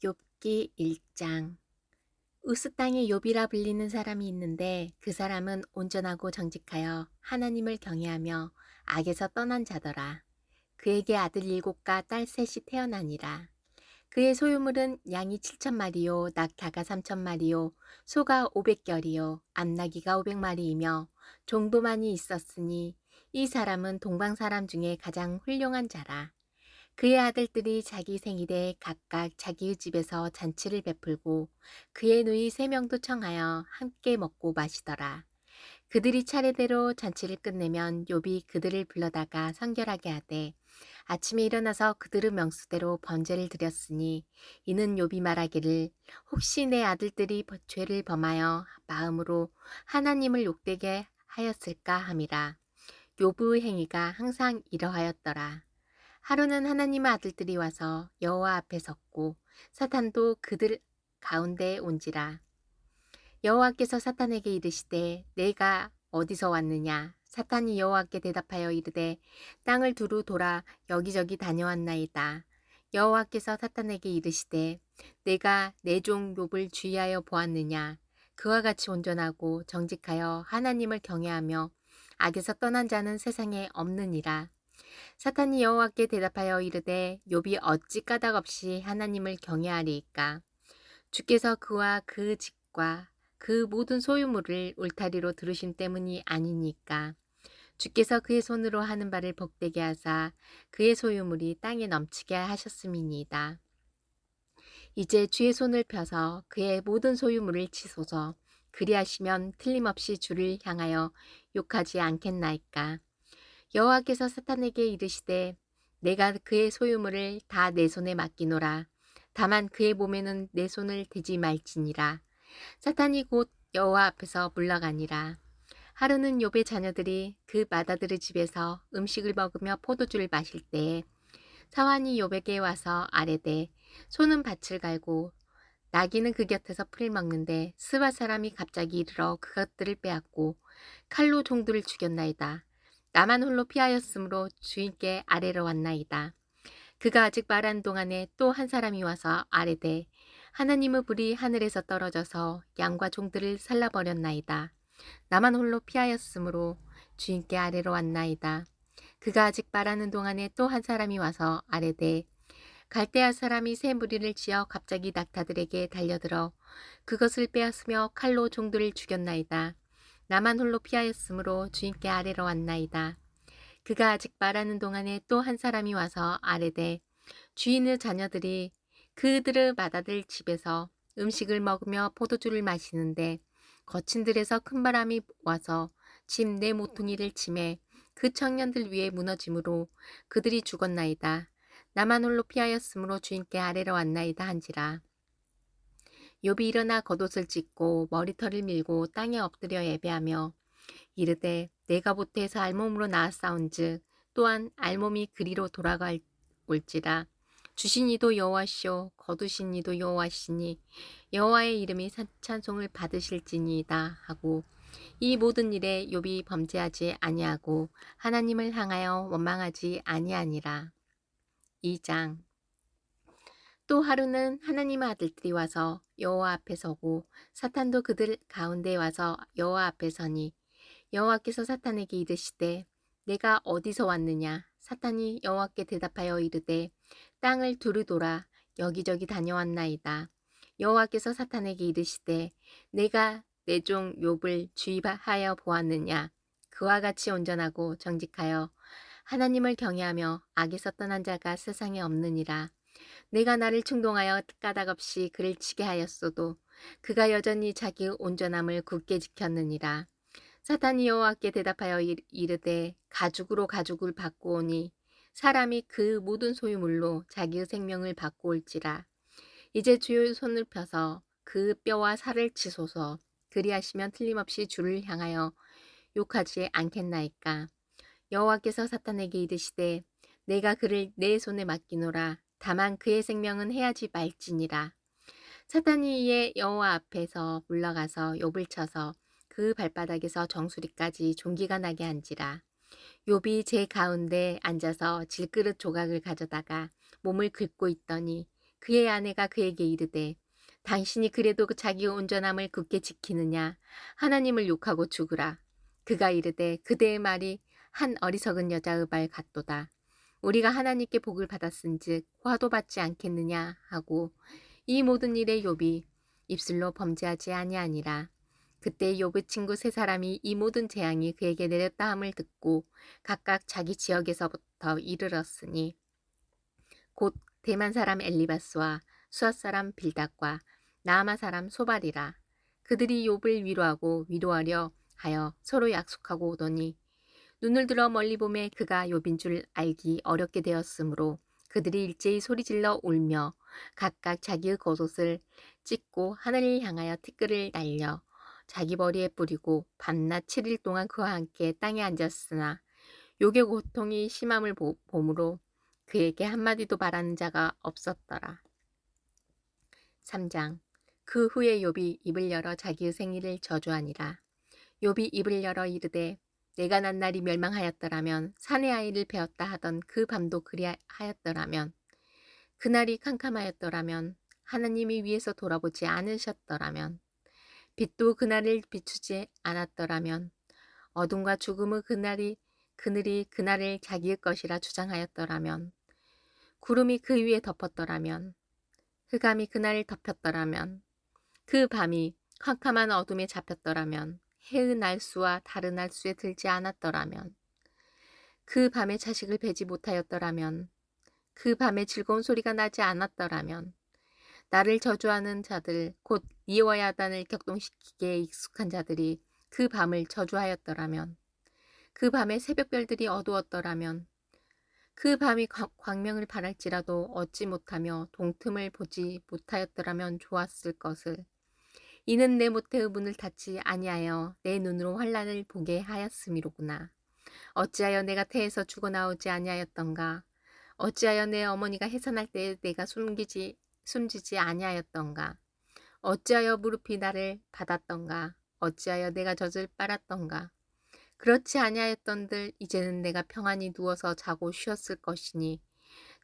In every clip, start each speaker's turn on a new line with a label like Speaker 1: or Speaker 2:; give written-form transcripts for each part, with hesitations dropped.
Speaker 1: 욥기 1장. 우스 땅의 욥이라 불리는 사람이 있는데 그 사람은 온전하고 정직하여 하나님을 경외하며 악에서 떠난 자더라. 그에게 아들 7과 딸 셋이 태어나니라. 그의 소유물은 양이 7,000마리요 낙타가 3,000마리요 소가 500결이요 암나귀가 500마리이며 종도 많이 있었으니 이 사람은 동방 사람 중에 가장 훌륭한 자라. 그의 아들들이 자기 생일에 각각 자기의 집에서 잔치를 베풀고 그의 누이 3명도 청하여 함께 먹고 마시더라. 그들이 차례대로 잔치를 끝내면 욥이 그들을 불러다가 성결하게 하되 아침에 일어나서 그들의 명수대로 번제를 드렸으니 이는 욥이 말하기를 혹시 내 아들들이 죄를 범하여 마음으로 하나님을 욕되게 하였을까 함이라. 욥의 행위가 항상 이러하였더라. 하루는 하나님의 아들들이 와서 여호와 앞에 섰고 사탄도 그들 가운데에 온지라. 여호와께서 사탄에게 이르시되 내가 어디서 왔느냐. 사탄이 여호와께 대답하여 이르되 땅을 두루 돌아 여기저기 다녀왔나이다. 여호와께서 사탄에게 이르시되 내가 내 종 욥을 주의하여 보았느냐. 그와 같이 온전하고 정직하여 하나님을 경외하며 악에서 떠난 자는 세상에 없느니라. 사탄이 여호와께 대답하여 이르되 욥이 어찌 까닭없이 하나님을 경외하리이까. 주께서 그와 그 집과 그 모든 소유물을 울타리로 들으신 때문이 아니니까. 주께서 그의 손으로 하는 바를 복되게 하사 그의 소유물이 땅에 넘치게 하셨음이니이다. 이제 주의 손을 펴서 그의 모든 소유물을 치소서. 그리하시면 틀림없이 주를 향하여 욕하지 않겠나이까. 여호와께서 사탄에게 이르시되 내가 그의 소유물을 다 내 손에 맡기노라. 다만 그의 몸에는 내 손을 대지 말지니라. 사탄이 곧 여호와 앞에서 물러가니라. 하루는 욥의 자녀들이 그 맏아들의 집에서 음식을 먹으며 포도주를 마실 때에 사환이 욥에게 와서 아뢰되 소는 밭을 갈고 나귀는 그 곁에서 풀을 먹는데 스바 사람이 갑자기 이르러 그것들을 빼앗고 칼로 종들을 죽였나이다. 나만 홀로 피하였으므로 주인께 아뢰러 왔나이다. 그가 아직 말하는 동안에 또 한 사람이 와서 아뢰되 하나님의 불이 하늘에서 떨어져서 양과 종들을 살라버렸나이다. 나만 홀로 피하였으므로 주인께 아뢰러 왔나이다. 그가 아직 말하는 동안에 또 한 사람이 와서 아뢰되 갈대아 사람이 새 무리를 지어 갑자기 낙타들에게 달려들어 그것을 빼앗으며 칼로 종들을 죽였나이다. 나만 홀로 피하였으므로 주인께 아뢰러 왔나이다. 그가 아직 말하는 동안에 또 한 사람이 와서 아뢰되 주인의 자녀들이 그들의 맏아들 집에서 음식을 먹으며 포도주를 마시는데 거친 들에서 큰 바람이 와서 집 내 모퉁이를 치매 그 청년들 위에 무너짐으로 그들이 죽었나이다. 나만 홀로 피하였으므로 주인께 아뢰러 왔나이다 한지라. 욥이 일어나 겉옷을 찢고 머리털을 밀고 땅에 엎드려 예배하며 이르되 내가 보태에서 알몸으로 나았사온즉 또한 알몸이 그리로 돌아갈 올지라. 주신 이도 여호와시오 거두신 이도 여호와시니 여호와의 이름이 찬송을 받으실지니이다 하고 이 모든 일에 욥이 범죄하지 아니하고 하나님을 향하여 원망하지 아니하니라. 2장. 또 하루는 하나님의 아들들이 와서 여호와 앞에 서고 사탄도 그들 가운데 와서 여호와 앞에 서니 여호와께서 사탄에게 이르시되 내가 어디서 왔느냐. 사탄이 여호와께 대답하여 이르되 땅을 두루 돌아 여기저기 다녀왔나이다. 여호와께서 사탄에게 이르시되 내가 내 종 욥을 주의하여 보았느냐. 그와 같이 온전하고 정직하여 하나님을 경외하며 악에서 떠난 자가 세상에 없느니라. 내가 나를 충동하여 까닭없이 그를 치게 하였소도 그가 여전히 자기의 온전함을 굳게 지켰느니라. 사탄이 여호와께 대답하여 이르되 가죽으로 가죽을 받고 오니 사람이 그 모든 소유물로 자기의 생명을 받고 올지라. 이제 주의 손을 펴서 그 뼈와 살을 치소서. 그리하시면 틀림없이 주를 향하여 욕하지 않겠나이까. 여호와께서 사탄에게 이르시되 내가 그를 내 손에 맡기노라. 다만 그의 생명은 해하지 말지니라. 사탄이 이에 여호와 앞에서 물러가서 욥을 쳐서 그 발바닥에서 정수리까지 종기가 나게 한지라. 욥이 제 가운데 앉아서 질그릇 조각을 가져다가 몸을 긁고 있더니 그의 아내가 그에게 이르되 당신이 그래도 자기 온전함을 굳게 지키느냐? 하나님을 욕하고 죽으라. 그가 이르되 그대의 말이 한 어리석은 여자의 말 같도다. 우리가 하나님께 복을 받았은즉 화도 받지 않겠느냐 하고 이 모든 일에 욥이 입술로 범죄하지 아니하니라. 그때 욥의 친구 세 사람이 이 모든 재앙이 그에게 내렸다 함을 듣고 각각 자기 지역에서부터 이르렀으니 곧 대만 사람 엘리바스와 수앗 사람 빌닷과 나아마 사람 소발이라. 그들이 욥을 위로하고 위로하려 하여 서로 약속하고 오더니 눈을 들어 멀리 보매 그가 욥인 줄 알기 어렵게 되었으므로 그들이 일제히 소리질러 울며 각각 자기의 겉옷을 찢고 하늘을 향하여 티끌을 날려 자기 머리에 뿌리고 밤낮 7일 동안 그와 함께 땅에 앉았으나 욥의 고통이 심함을 보므로 그에게 한마디도 말하는 자가 없었더라. 3장. 그 후에 욥이 입을 열어 자기의 생일을 저주하니라. 욥이 입을 열어 이르되 내가 난 날이 멸망하였더라면 산의 아이를 베었다 하던 그 밤도 그리하였더라면 그날이 캄캄하였더라면 하나님이 위에서 돌아보지 않으셨더라면 빛도 그날을 비추지 않았더라면 어둠과 죽음의 그늘이 그날을 자기의 것이라 주장하였더라면 구름이 그 위에 덮었더라면 흑암이 그날을 덮였더라면 그 밤이 캄캄한 어둠에 잡혔더라면 해의 날수와 달의 날수에 들지 않았더라면 그 밤에 자식을 베지 못하였더라면 그 밤에 즐거운 소리가 나지 않았더라면 나를 저주하는 자들 곧 이호야단을 격동시키기에 익숙한 자들이 그 밤을 저주하였더라면 그 밤에 새벽별들이 어두웠더라면 그 밤이 광명을 바랄지라도 얻지 못하며 동틈을 보지 못하였더라면 좋았을 것을. 이는 내 모태의 문을 닫지 아니하여 내 눈으로 환난을 보게 하였음이로구나. 어찌하여 내가 태에서 죽어나오지 아니하였던가. 어찌하여 내 어머니가 해산할 때에 내가 숨지지 아니하였던가. 어찌하여 무릎이 나를 받았던가. 어찌하여 내가 젖을 빨았던가. 그렇지 아니하였던들 이제는 내가 평안히 누워서 자고 쉬었을 것이니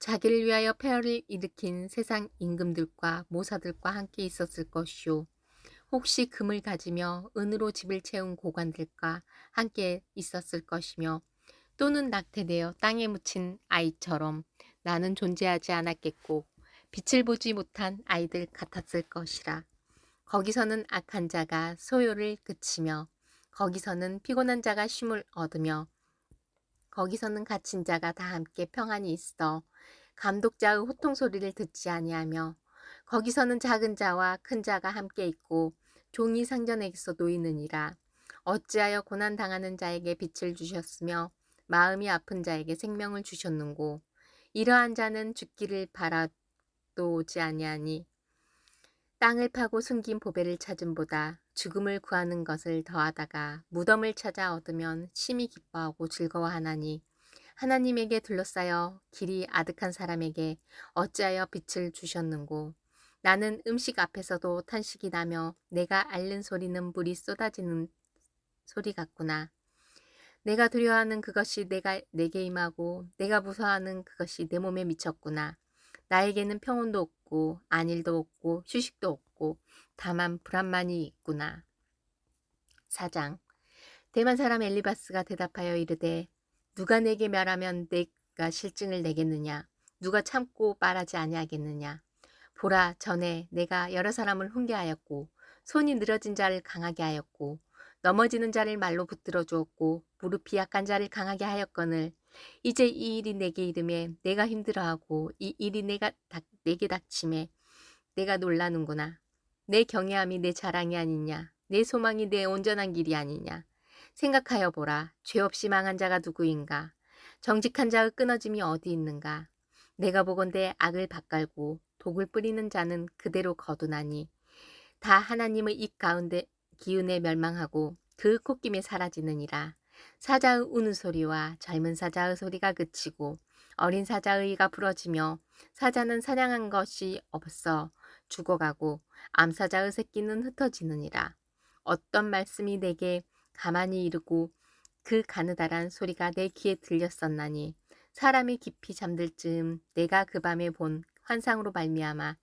Speaker 1: 자기를 위하여 폐허를 일으킨 세상 임금들과 모사들과 함께 있었을 것이요 혹시 금을 가지며 은으로 집을 채운 고관들과 함께 있었을 것이며 또는 낙태되어 땅에 묻힌 아이처럼 나는 존재하지 않았겠고 빛을 보지 못한 아이들 같았을 것이라. 거기서는 악한 자가 소요를 그치며 거기서는 피곤한 자가 쉼을 얻으며 거기서는 갇힌 자가 다 함께 평안히 있어 감독자의 호통 소리를 듣지 아니하며 거기서는 작은 자와 큰 자가 함께 있고 종이 상전에게서 놓이느니라. 어찌하여 고난 당하는 자에게 빛을 주셨으며 마음이 아픈 자에게 생명을 주셨는고 이러한 자는 죽기를 바라도 오지 아니하니 땅을 파고 숨긴 보배를 찾음보다 죽음을 구하는 것을 더하다가 무덤을 찾아 얻으면 심히 기뻐하고 즐거워하나니 하나님에게 둘러싸여 길이 아득한 사람에게 어찌하여 빛을 주셨는고 나는 음식 앞에서도 탄식이 나며 내가 앓는 소리는 물이 쏟아지는 소리 같구나. 내가 두려워하는 그것이 내게 임하고 내가 무서워하는 그것이 내 몸에 미쳤구나. 나에게는 평온도 없고 안일도 없고 휴식도 없고 다만 불안만이 있구나. 4장. 대만 사람 엘리바스가 대답하여 이르되 누가 내게 멸하면 내가 실증을 내겠느냐. 누가 참고 말하지 아니하겠느냐. 보라, 전에 내가 여러 사람을 훈계하였고 손이 늘어진 자를 강하게 하였고 넘어지는 자를 말로 붙들어 주었고 무릎이 약한 자를 강하게 하였거늘 이제 이 일이 내게 이름에 내가 힘들어하고 이 일이 내게 닥침에 내가 놀라는구나. 내 경외함이 내 자랑이 아니냐. 내 소망이 내 온전한 길이 아니냐. 생각하여 보라. 죄 없이 망한 자가 누구인가. 정직한 자의 끊어짐이 어디 있는가. 내가 보건대 악을 밭갈고 독을 뿌리는 자는 그대로 거두나니 다 하나님의 입 가운데 기운에 멸망하고 그 콧김에 사라지느니라. 사자의 우는 소리와 젊은 사자의 소리가 그치고 어린 사자의 이가 부러지며 사자는 사냥한 것이 없어 죽어가고 암사자의 새끼는 흩어지느니라. 어떤 말씀이 내게 가만히 이르고 그 가느다란 소리가 내 귀에 들렸었나니 사람이 깊이 잠들 즈음 내가 그 밤에 본 환상으로 말미암아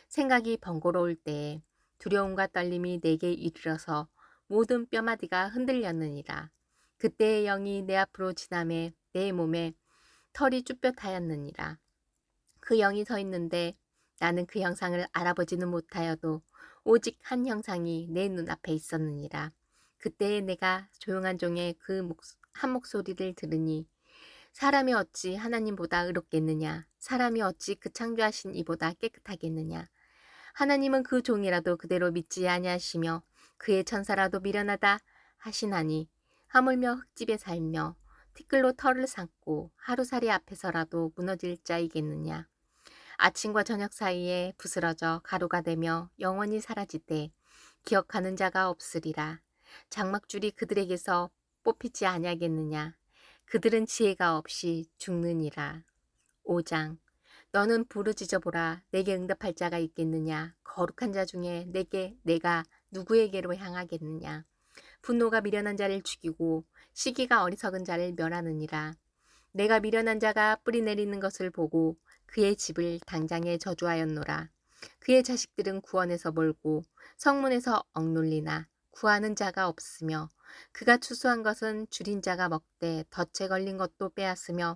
Speaker 1: 생각이 번거로울 때에 두려움과 떨림이 내게 이르러서 모든 뼈마디가 흔들렸느니라. 그때의 영이 내 앞으로 지나매 내 몸에 털이 쭈뼛하였느니라. 그 영이 서 있는데 나는 그 형상을 알아보지는 못하여도 오직 한 형상이 내 눈앞에 있었느니라. 그때에 내가 조용한 종의 한 목소리를 들으니 사람이 어찌 하나님보다 의롭겠느냐? 사람이 어찌 그 창조하신 이보다 깨끗하겠느냐? 하나님은 그 종이라도 그대로 믿지 아니하시며 그의 천사라도 미련하다 하시나니 하물며 흙집에 살며 티끌로 털을 삼고 하루살이 앞에서라도 무너질 자이겠느냐? 아침과 저녁 사이에 부스러져 가루가 되며 영원히 사라지되 기억하는 자가 없으리라. 장막줄이 그들에게서 뽑히지 아니하겠느냐? 그들은 지혜가 없이 죽느니라. 5장. 너는 부르짖어 보라. 내게 응답할 자가 있겠느냐? 거룩한 자 중에 내가 누구에게로 향하겠느냐? 분노가 미련한 자를 죽이고 시기가 어리석은 자를 멸하느니라. 내가 미련한 자가 뿌리 내리는 것을 보고 그의 집을 당장에 저주하였노라. 그의 자식들은 구원에서 멀고 성문에서 억눌리나 구하는 자가 없으며 그가 추수한 것은 줄인 자가 먹되 덫에 걸린 것도 빼앗으며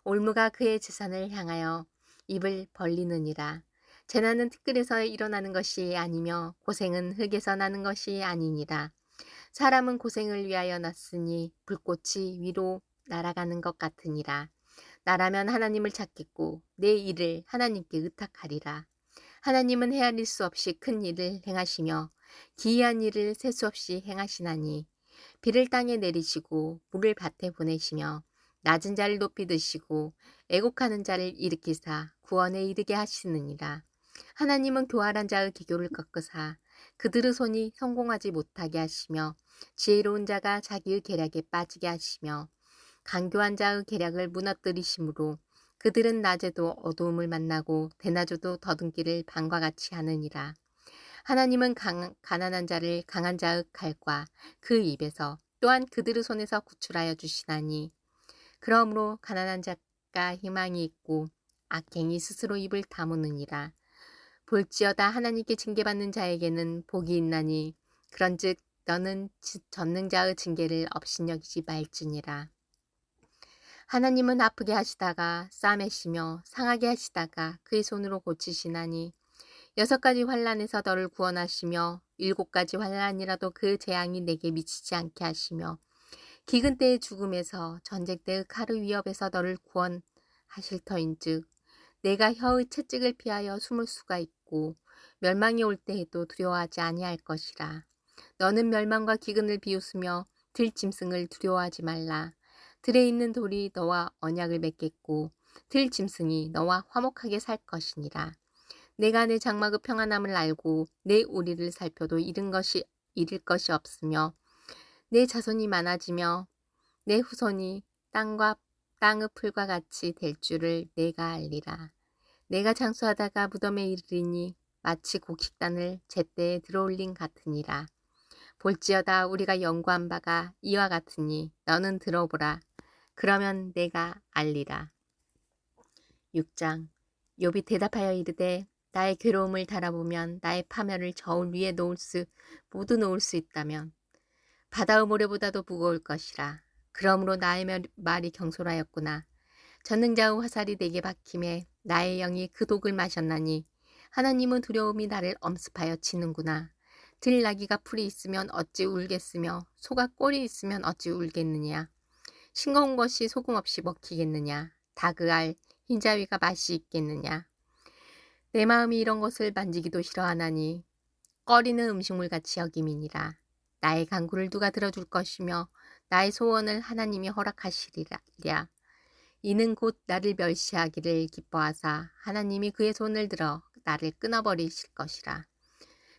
Speaker 1: 올무가 그의 재산을 향하여 입을 벌리느니라. 재난은 티끌에서 일어나는 것이 아니며 고생은 흙에서 나는 것이 아니니라. 사람은 고생을 위하여 났으니 불꽃이 위로 날아가는 것 같으니라. 나라면 하나님을 찾겠고 내 일을 하나님께 의탁하리라. 하나님은 헤아릴 수 없이 큰 일을 행하시며 기이한 일을 셀 수 없이 행하시나니 비를 땅에 내리시고 물을 밭에 보내시며 낮은 자를 높이 드시고 애곡하는 자를 일으키사 구원에 이르게 하시느니라. 하나님은 교활한 자의 기교를 꺾으사 그들의 손이 성공하지 못하게 하시며 지혜로운 자가 자기의 계략에 빠지게 하시며 간교한 자의 계략을 무너뜨리심으로 그들은 낮에도 어두움을 만나고 대낮에도 더듬기를 밤과 같이 하느니라. 하나님은 가난한 자를 강한 자의 칼과 그 입에서 또한 그들의 손에서 구출하여 주시나니 그러므로 가난한 자가 희망이 있고 악행이 스스로 입을 다무느니라. 볼지어다 하나님께 징계받는 자에게는 복이 있나니 그런즉 너는 전능자의 징계를 업신여기지 말지니라. 하나님은 아프게 하시다가 싸매시며 상하게 하시다가 그의 손으로 고치시나니 6가지 환난에서 너를 구원하시며 7가지 환난이라도 그 재앙이 내게 미치지 않게 하시며 기근 때의 죽음에서 전쟁 때의 칼의 위협에서 너를 구원하실 터인즉 내가 혀의 채찍을 피하여 숨을 수가 있고 멸망이 올 때에도 두려워하지 아니할 것이라. 너는 멸망과 기근을 비웃으며 들짐승을 두려워하지 말라. 들에 있는 돌이 너와 언약을 맺겠고 들짐승이 너와 화목하게 살 것이니라. 내가 내 장막의 평안함을 알고 내 우리를 살펴도 잃을 것이 없으며 내 자손이 많아지며 내 후손이 땅의 풀과 같이 될 줄을 내가 알리라. 내가 장수하다가 무덤에 이르리니 마치 곡식단을 제때에 들어올린 같으니라. 볼지어다 우리가 연구한 바가 이와 같으니 너는 들어보라. 그러면 내가 알리라. 6장. 욥이 대답하여 이르되 나의 괴로움을 달아보면 나의 파멸을 저울 위에 모두 놓을 수 있다면 바다의 모래보다도 무거울 것이라. 그러므로 나의 말이 경솔하였구나. 전능자의 화살이 내게 박힘에 나의 영이 그 독을 마셨나니 하나님은 두려움이 나를 엄습하여 치는구나. 들나귀가 풀이 있으면 어찌 울겠으며 소가 꼴이 있으면 어찌 울겠느냐. 싱거운 것이 소금 없이 먹히겠느냐. 닭의 알 흰자위가 맛이 있겠느냐. 내 마음이 이런 것을 만지기도 싫어하나니 꺼리는 음식물같이 여김이니라. 나의 간구를 누가 들어줄 것이며 나의 소원을 하나님이 허락하시리라. 이는 곧 나를 멸시하기를 기뻐하사 하나님이 그의 손을 들어 나를 끊어버리실 것이라.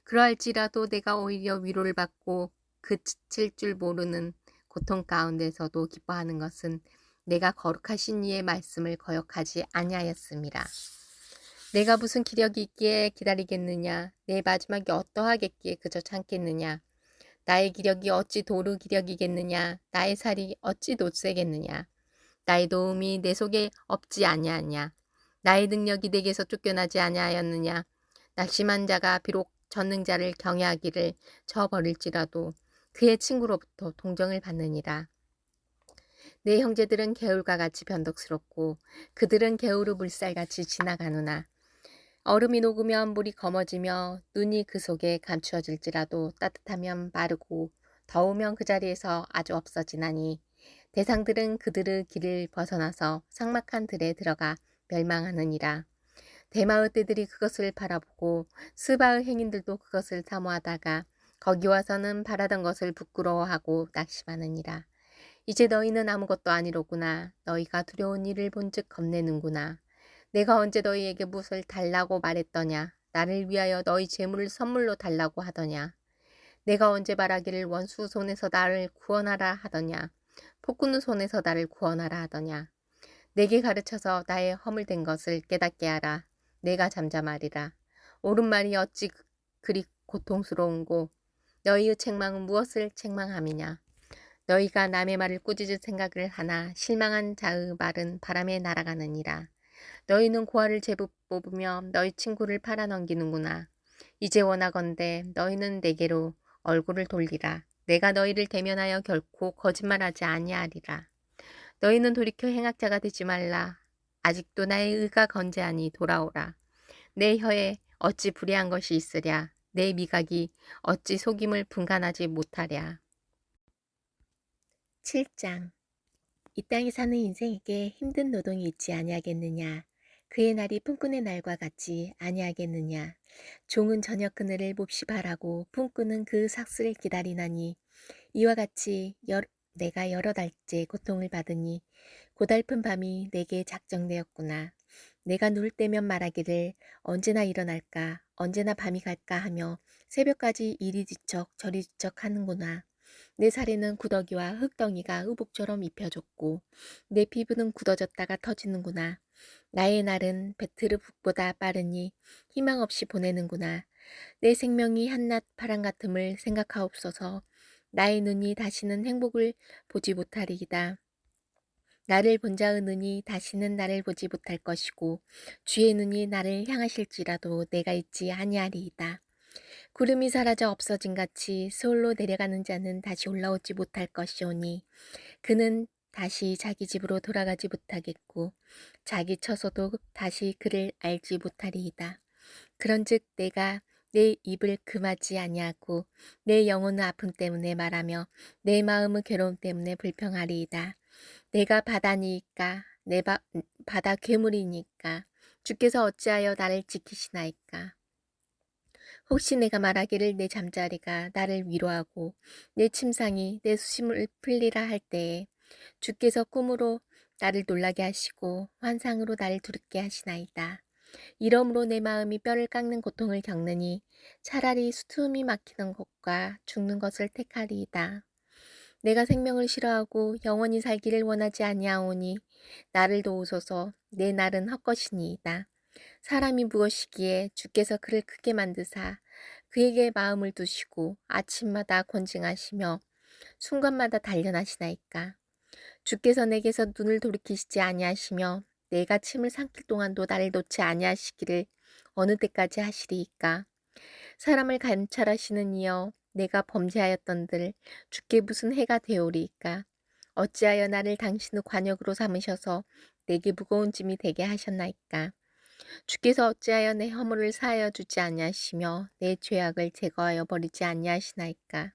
Speaker 1: 그러할지라도 내가 오히려 위로를 받고 그칠 줄 모르는 고통 가운데서도 기뻐하는 것은 내가 거룩하신 이의 말씀을 거역하지 아니하였음이라. 내가 무슨 기력이 있기에 기다리겠느냐. 내 마지막이 어떠하겠기에 그저 참겠느냐. 나의 기력이 어찌 도루 기력이겠느냐. 나의 살이 어찌 돋새겠느냐. 나의 도움이 내 속에 없지 아니하냐. 나의 능력이 내게서 쫓겨나지 아니하였느냐. 낙심한 자가 비록 전능자를 경외하기를 저버릴지라도 그의 친구로부터 동정을 받느니라. 내 형제들은 개울과 같이 변덕스럽고 그들은 개울의 물살같이 지나가누나 얼음이 녹으면 물이 검어지며 눈이 그 속에 감추어질지라도 따뜻하면 마르고 더우면 그 자리에서 아주 없어지나니 대상들은 그들의 길을 벗어나서 삭막한 들에 들어가 멸망하느니라. 대마의 떼들이 그것을 바라보고 스바의 행인들도 그것을 사모하다가 거기 와서는 바라던 것을 부끄러워하고 낙심하느니라. 이제 너희는 아무것도 아니로구나. 너희가 두려운 일을 본즉 겁내는구나. 내가 언제 너희에게 무엇을 달라고 말했더냐. 나를 위하여 너희 재물을 선물로 달라고 하더냐. 내가 언제 말하기를 원수 손에서 나를 구원하라 하더냐. 폭군의 손에서 나를 구원하라 하더냐. 내게 가르쳐서 나의 허물된 것을 깨닫게 하라. 내가 잠잠하리라. 옳은 말이 어찌 그리 고통스러운고 너희의 책망은 무엇을 책망함이냐. 너희가 남의 말을 꾸짖을 생각을 하나 실망한 자의 말은 바람에 날아가느니라. 너희는 고아를 제부 뽑으며 너희 친구를 팔아넘기는구나. 이제 원하건대 너희는 내게로 얼굴을 돌리라. 내가 너희를 대면하여 결코 거짓말하지 아니하리라. 너희는 돌이켜 행악자가 되지 말라. 아직도 나의 의가 건재하니 돌아오라. 내 혀에 어찌 불의한 것이 있으랴. 내 미각이 어찌 속임을 분간하지 못하랴. 7장. 이 땅에 사는 인생에게 힘든 노동이 있지 아니하겠느냐. 그의 날이 품꾼의 날과 같지 아니하겠느냐. 종은 저녁 그늘을 몹시 바라고 품꾼은 그 삭슬을 기다리나니 이와 같이 내가 여러 달째 고통을 받으니 고달픈 밤이 내게 작정되었구나. 내가 누울 때면 말하기를 언제나 일어날까 언제나 밤이 갈까 하며 새벽까지 이리 뒤척 저리 뒤척 하는구나. 내 살에는 구더기와 흙덩이가 의복처럼 입혀졌고 내 피부는 굳어졌다가 터지는구나. 나의 날은 배틀의 북보다 빠르니 희망 없이 보내는구나. 내 생명이 한낮 파랑 같음을 생각하옵소서. 나의 눈이 다시는 행복을 보지 못하리이다. 나를 본 자의 눈이 다시는 나를 보지 못할 것이고 주의 눈이 나를 향하실지라도 내가 있지 아니하리이다. 구름이 사라져 없어진 같이 서울로 내려가는 자는 다시 올라오지 못할 것이오니 그는 다시 자기 집으로 돌아가지 못하겠고 자기 처소도 다시 그를 알지 못하리이다. 그런즉 내가 내 입을 금하지 아니하고 내 영혼의 아픔 때문에 말하며 내 마음의 괴로움 때문에 불평하리이다. 내가 바다니까 내 바다 괴물이니까 주께서 어찌하여 나를 지키시나이까. 혹시 내가 말하기를 내 잠자리가 나를 위로하고 내 침상이 내 수심을 풀리라 할 때에 주께서 꿈으로 나를 놀라게 하시고 환상으로 나를 두렵게 하시나이다. 이러므로 내 마음이 뼈를 깎는 고통을 겪느니 차라리 숨이 막히는 것과 죽는 것을 택하리이다. 내가 생명을 싫어하고 영원히 살기를 원하지 아니하오니 나를 도우소서. 내 날은 헛것이니이다. 사람이 무엇이기에 주께서 그를 크게 만드사 그에게 마음을 두시고 아침마다 권징하시며 순간마다 단련하시나이까. 주께서 내게서 눈을 돌이키시지 아니하시며 내가 침을 삼킬 동안도 나를 놓지 아니하시기를 어느 때까지 하시리이까. 사람을 감찰하시는 이여 내가 범죄하였던들 주께 무슨 해가 되오리이까. 어찌하여 나를 당신의 관역으로 삼으셔서 내게 무거운 짐이 되게 하셨나이까. 주께서 어찌하여 내 허물을 사하여 주지 아니하시며 내 죄악을 제거하여 버리지 아니하시나이까.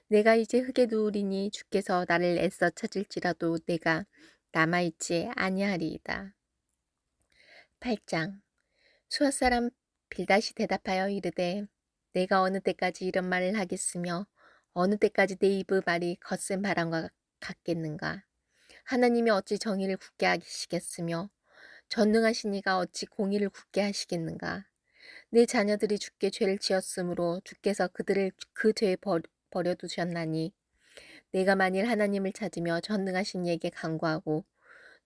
Speaker 1: 내가 이제 흙에 누우리니 주께서 나를 애써 찾을지라도 내가 남아있지 아니하리이다. 8장. 수아 사람 빌닷이 대답하여 이르되 내가 어느 때까지 이런 말을 하겠으며 어느 때까지 내 입의 말이 거센 바람과 같겠는가. 하나님이 어찌 정의를 굳게 하시겠으며 전능하신 이가 어찌 공의를 굳게 하시겠는가. 내 자녀들이 주께 죄를 지었으므로 주께서 그들을 그 죄에 버려두셨나니 내가 만일 하나님을 찾으며 전능하신 이에게 간구하고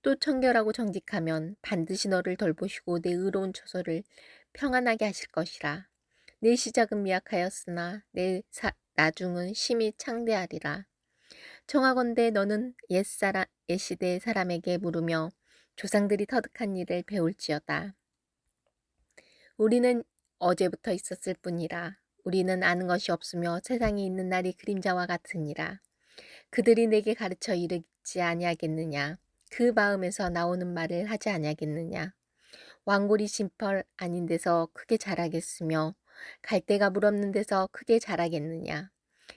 Speaker 1: 또 청결하고 정직하면 반드시 너를 돌보시고 내 의로운 처소를 평안하게 하실 것이라. 내 시작은 미약하였으나 내 나중은 심히 창대하리라. 청하건대 너는 옛시대 사람에게 물으며 조상들이 터득한 일을 배울지어다. 우리는 어제부터 있었을 뿐이라. 우리는 아는 것이 없으며 세상에 있는 날이 그림자와 같으니라. 그들이 내게 가르쳐 이르지 아니하겠느냐. 그 마음에서 나오는 말을 하지 아니하겠느냐. 왕골이 진펄 아닌 데서 크게 자라겠으며 갈대가 물 없는 데서 크게 자라겠느냐.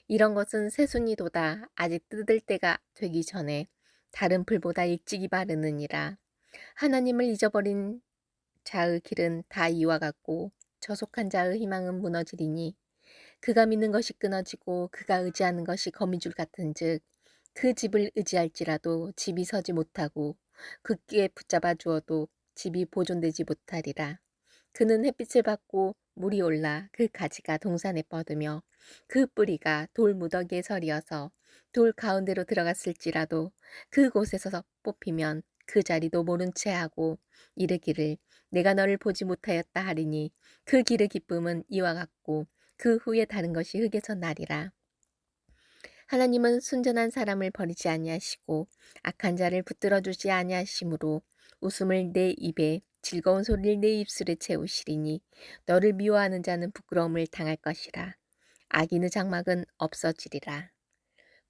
Speaker 1: 이런 것은 새순이도다 아직 뜯을 때가 되기 전에 다른 풀보다 일찍이 바르느니라. 하나님을 잊어버린 자의 길은 다 이와 같고 저속한 자의 희망은 무너지리니 그가 믿는 것이 끊어지고 그가 의지하는 것이 거미줄 같은즉 그 집을 의지할지라도 집이 서지 못하고 굳게 붙잡아 주어도 집이 보존되지 못하리라. 그는 햇빛을 받고 물이 올라 그 가지가 동산에 뻗으며 그 뿌리가 돌 무더기에 서리어서 돌 가운데로 들어갔을지라도 그곳에서 뽑히면 그 자리도 모른 채 하고 이르기를 내가 너를 보지 못하였다 하리니 그 길의 기쁨은 이와 같고 그 후에 다른 것이 흙에서 나리라. 하나님은 순전한 사람을 버리지 아니하시고 악한 자를 붙들어 주지 아니하시므로 웃음을 내 입에 즐거운 소리를 내 입술에 채우시리니 너를 미워하는 자는 부끄러움을 당할 것이라. 악인의 장막은 없어지리라.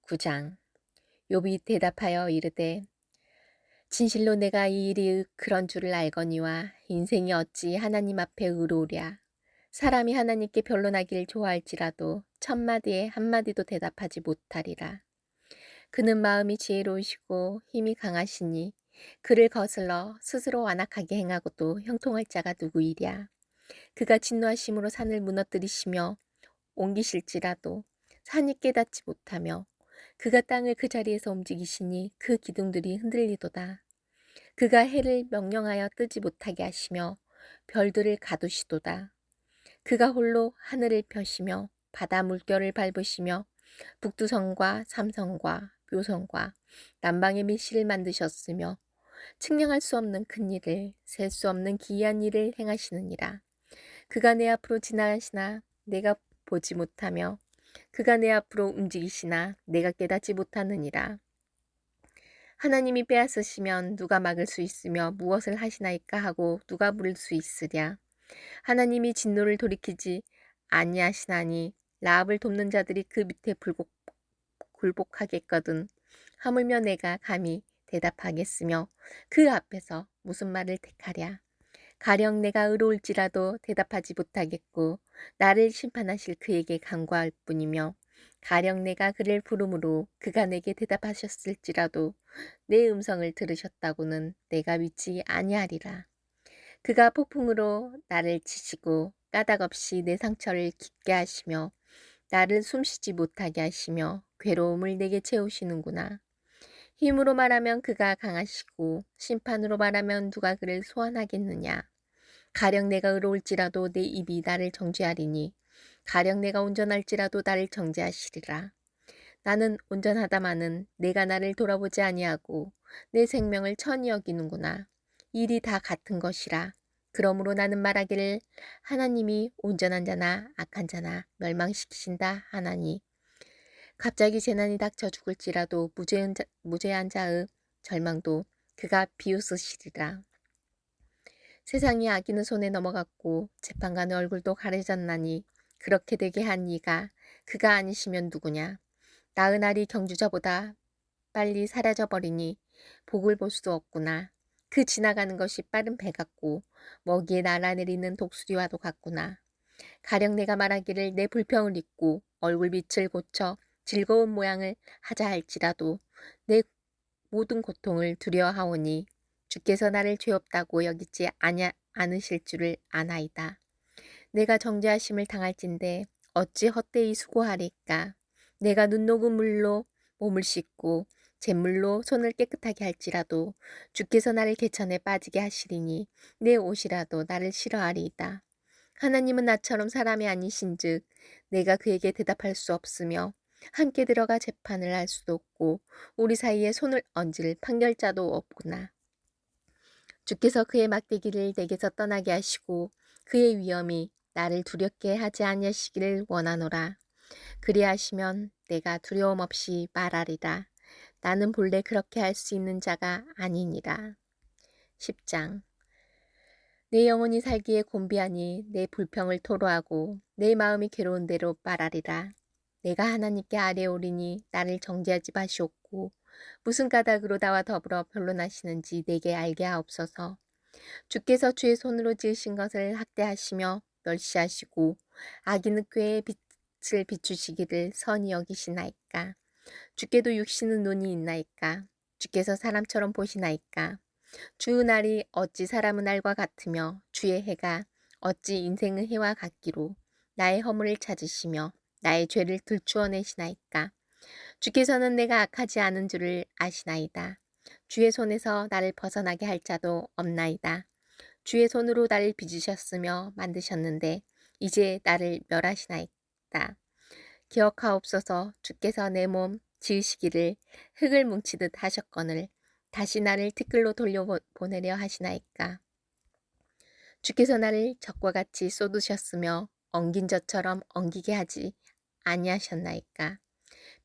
Speaker 1: 9장. 욥이 대답하여 이르되 진실로 내가 이 일이 그런 줄을 알거니와 인생이 어찌 하나님 앞에 의로우랴. 사람이 하나님께 변론하기를 좋아할지라도 천마디에 한마디도 대답하지 못하리라. 그는 마음이 지혜로우시고 힘이 강하시니 그를 거슬러 스스로 완악하게 행하고도 형통할 자가 누구이랴. 그가 진노하심으로 산을 무너뜨리시며 옮기실지라도 산이 깨닫지 못하며 그가 땅을 그 자리에서 움직이시니 그 기둥들이 흔들리도다. 그가 해를 명령하여 뜨지 못하게 하시며 별들을 가두시도다. 그가 홀로 하늘을 펴시며 바다 물결을 밟으시며 북두성과 삼성과 묘성과 남방의 밀실을 만드셨으며 측량할 수 없는 큰 일을 셀 수 없는 기이한 일을 행하시느니라. 그가 내 앞으로 지나가시나 내가 보지 못하며 그가 내 앞으로 움직이시나 내가 깨닫지 못하느니라. 하나님이 빼앗으시면 누가 막을 수 있으며 무엇을 하시나이까 하고 누가 물을 수 있으랴. 하나님이 진노를 돌이키지 아니하시나니 라합을 돕는 자들이 그 밑에 굴복하겠거든. 하물며 내가 감히 대답하겠으며 그 앞에서 무슨 말을 택하랴. 가령 내가 의로울지라도 대답하지 못하겠고 나를 심판하실 그에게 간구할 뿐이며 가령 내가 그를 부르므로 그가 내게 대답하셨을지라도 내 음성을 들으셨다고는 내가 믿지 아니하리라. 그가 폭풍으로 나를 치시고 까닭없이 내 상처를 깊게 하시며 나를 숨쉬지 못하게 하시며 괴로움을 내게 채우시는구나. 힘으로 말하면 그가 강하시고 심판으로 말하면 누가 그를 소환하겠느냐. 가령 내가 의로울지라도 내 입이 나를 정죄하리니 가령 내가 온전할지라도 나를 정죄하시리라. 나는 온전하다마는 내가 나를 돌아보지 아니하고 내 생명을 천히 여기는구나. 일이 다 같은 것이라. 그러므로 나는 말하기를 하나님이 온전한 자나 악한 자나 멸망시키신다 하나니 갑자기 재난이 닥쳐 죽을지라도 무죄한 자의 절망도 그가 비웃으시리라. 세상이 악인의 손에 넘어갔고 재판관의 얼굴도 가려졌나니 그렇게 되게 한 이가 그가 아니시면 누구냐. 나의 날이 경주자보다 빨리 사라져버리니 복을 볼 수도 없구나. 그 지나가는 것이 빠른 배 같고 먹이에 날아내리는 독수리와도 같구나. 가령 내가 말하기를 내 불평을 잊고 얼굴빛을 고쳐 즐거운 모양을 하자 할지라도 내 모든 고통을 두려워하오니 주께서 나를 죄 없다고 여기지 않으실 줄을 아나이다. 내가 정죄하심을 당할진대 어찌 헛되이 수고하리까. 내가 눈 녹은 물로 몸을 씻고 잿물로 손을 깨끗하게 할지라도 주께서 나를 개천에 빠지게 하시리니 내 옷이라도 나를 싫어하리이다. 하나님은 나처럼 사람이 아니신즉 내가 그에게 대답할 수 없으며 함께 들어가 재판을 할 수도 없고 우리 사이에 손을 얹을 판결자도 없구나. 주께서 그의 막대기를 내게서 떠나게 하시고 그의 위엄이 나를 두렵게 하지 아니하시기를 원하노라. 그리하시면 내가 두려움 없이 말하리라. 나는 본래 그렇게 할 수 있는 자가 아니니라. 10장. 내 영혼이 살기에 곤비하니 내 불평을 토로하고 내 마음이 괴로운 대로 말하리라. 내가 하나님께 아뢰오리니 나를 정죄하지 마시옵고 무슨 까닭으로 나와 더불어 변론하시는지 내게 알게 하옵소서. 주께서 주의 손으로 지으신 것을 학대하시며 멸시하시고 악인의 꾀에 빛을 비추시기를 선히 여기시나이까. 주께도 육신은 눈이 있나이까. 주께서 사람처럼 보시나이까. 주 날이 어찌 사람의 날과 같으며 주의 해가 어찌 인생의 해와 같기로 나의 허물을 찾으시며 나의 죄를 들추어내시나이까. 주께서는 내가 악하지 않은 줄을 아시나이다. 주의 손에서 나를 벗어나게 할 자도 없나이다. 주의 손으로 나를 빚으셨으며 만드셨는데 이제 나를 멸하시나이다. 기억하옵소서. 주께서 내 몸 지으시기를 흙을 뭉치듯 하셨거늘 다시 나를 티끌로 돌려보내려 하시나이까. 주께서 나를 적과 같이 쏟으셨으며 엉긴 젖처럼 엉기게 하지 아니하셨나이까.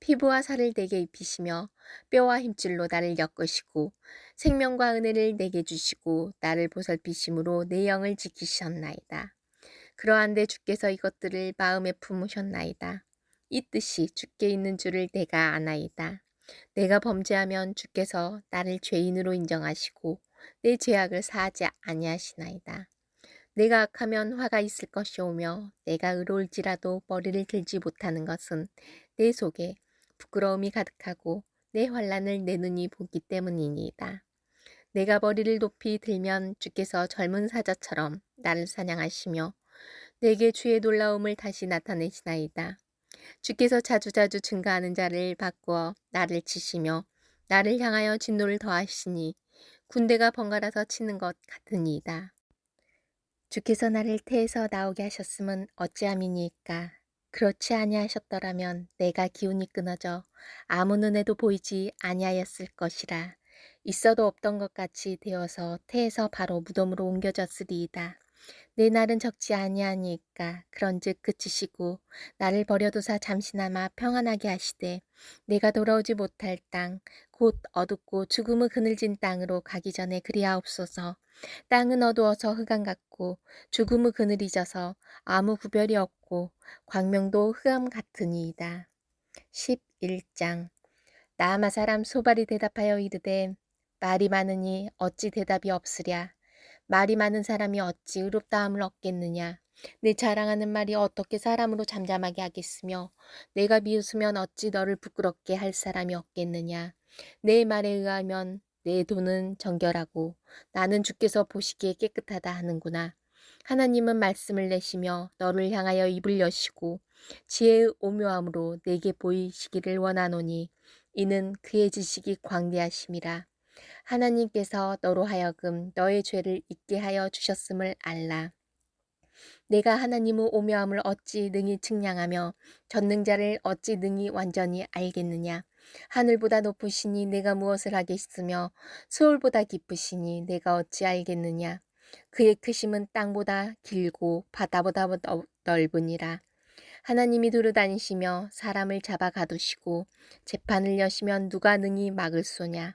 Speaker 1: 피부와 살을 내게 입히시며 뼈와 힘줄로 나를 엮으시고 생명과 은혜를 내게 주시고 나를 보살피심으로 내 영을 지키셨나이다. 그러한데 주께서 이것들을 마음에 품으셨나이다. 이 뜻이 주께 있는 줄을 내가 아나이다. 내가 범죄하면 주께서 나를 죄인으로 인정하시고 내 죄악을 사하지 아니하시나이다. 내가 악하면 화가 있을 것이오며 내가 의로울지라도 머리를 들지 못하는 것은 내 속에 부끄러움이 가득하고 내 환난을 내 눈이 보기 때문이니이다. 내가 머리를 높이 들면 주께서 젊은 사자처럼 나를 사냥하시며 내게 주의 놀라움을 다시 나타내시나이다. 주께서 자주자주 증가하는 자를 바꾸어 나를 치시며 나를 향하여 진노를 더하시니 군대가 번갈아서 치는 것 같으니이다. 주께서 나를 태에서 나오게 하셨음은 어찌함이니까. 그렇지 아니하셨더라면 내가 기운이 끊어져 아무 눈에도 보이지 아니하였을 것이라. 있어도 없던 것 같이 되어서 태에서 바로 무덤으로 옮겨졌으리이다. 내 날은 적지 아니하니까 그런즉 그치시고 나를 버려두사 잠시나마 평안하게 하시되 내가 돌아오지 못할 땅 곧 어둡고 죽음의 그늘진 땅으로 가기 전에 그리하옵소서. 땅은 어두워서 흑암 같고 죽음의 그늘이 져서 아무 구별이 없고 광명도 흑암 같으니이다. 11장. 나아마 사람 소발이 대답하여 이르되 말이 많으니 어찌 대답이 없으랴. 말이 많은 사람이 어찌 의롭다함을 얻겠느냐. 내 자랑하는 말이 어떻게 사람으로 잠잠하게 하겠으며 내가 비웃으면 어찌 너를 부끄럽게 할 사람이 없겠느냐. 내 말에 의하면 내 돈은 정결하고 나는 주께서 보시기에 깨끗하다 하는구나. 하나님은 말씀을 내시며 너를 향하여 입을 여시고 지혜의 오묘함으로 내게 보이시기를 원하노니 이는 그의 지식이 광대하심이라. 하나님께서 너로 하여금 너의 죄를 잊게 하여 주셨음을 알라. 내가 하나님의 오묘함을 어찌 능히 측량하며 전능자를 어찌 능히 완전히 알겠느냐. 하늘보다 높으시니 내가 무엇을 하겠으며 수월보다 깊으시니 내가 어찌 알겠느냐. 그의 크심은 땅보다 길고 바다보다 넓으니라. 하나님이 두루 다니시며 사람을 잡아 가두시고 재판을 여시면 누가 능히 막을 소냐.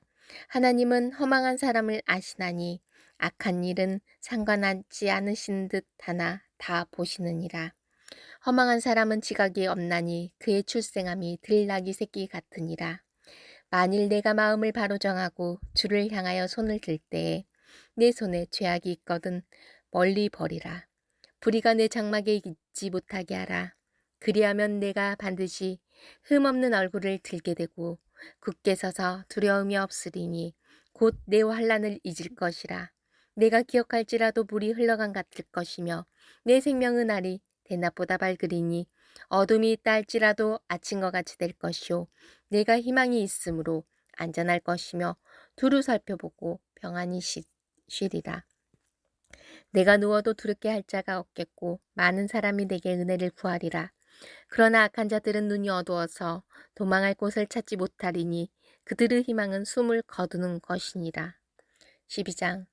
Speaker 1: 하나님은 허망한 사람을 아시나니 악한 일은 상관하지 않으신 듯 하나 다 보시느니라. 허망한 사람은 지각이 없나니 그의 출생함이 들나귀 새끼 같으니라. 만일 내가 마음을 바로 정하고 주를 향하여 손을 들 때에 내 손에 죄악이 있거든 멀리 버리라. 불의가 내 장막에 있지 못하게 하라. 그리하면 내가 반드시 흠없는 얼굴을 들게 되고 굳게 서서 두려움이 없으리니 곧 내 환난을 잊을 것이라. 내가 기억할지라도 물이 흘러간 같을 것이며 내 생명의 날이 대낮보다 밝으리니 어둠이 있다 할지라도 아침과 같이 될 것이요 내가 희망이 있으므로 안전할 것이며 두루 살펴보고 평안히 쉬리라. 내가 누워도 두렵게 할 자가 없겠고 많은 사람이 내게 은혜를 구하리라. 그러나 악한 자들은 눈이 어두워서 도망할 곳을 찾지 못하리니 그들의 희망은 숨을 거두는 것이니라. 12장.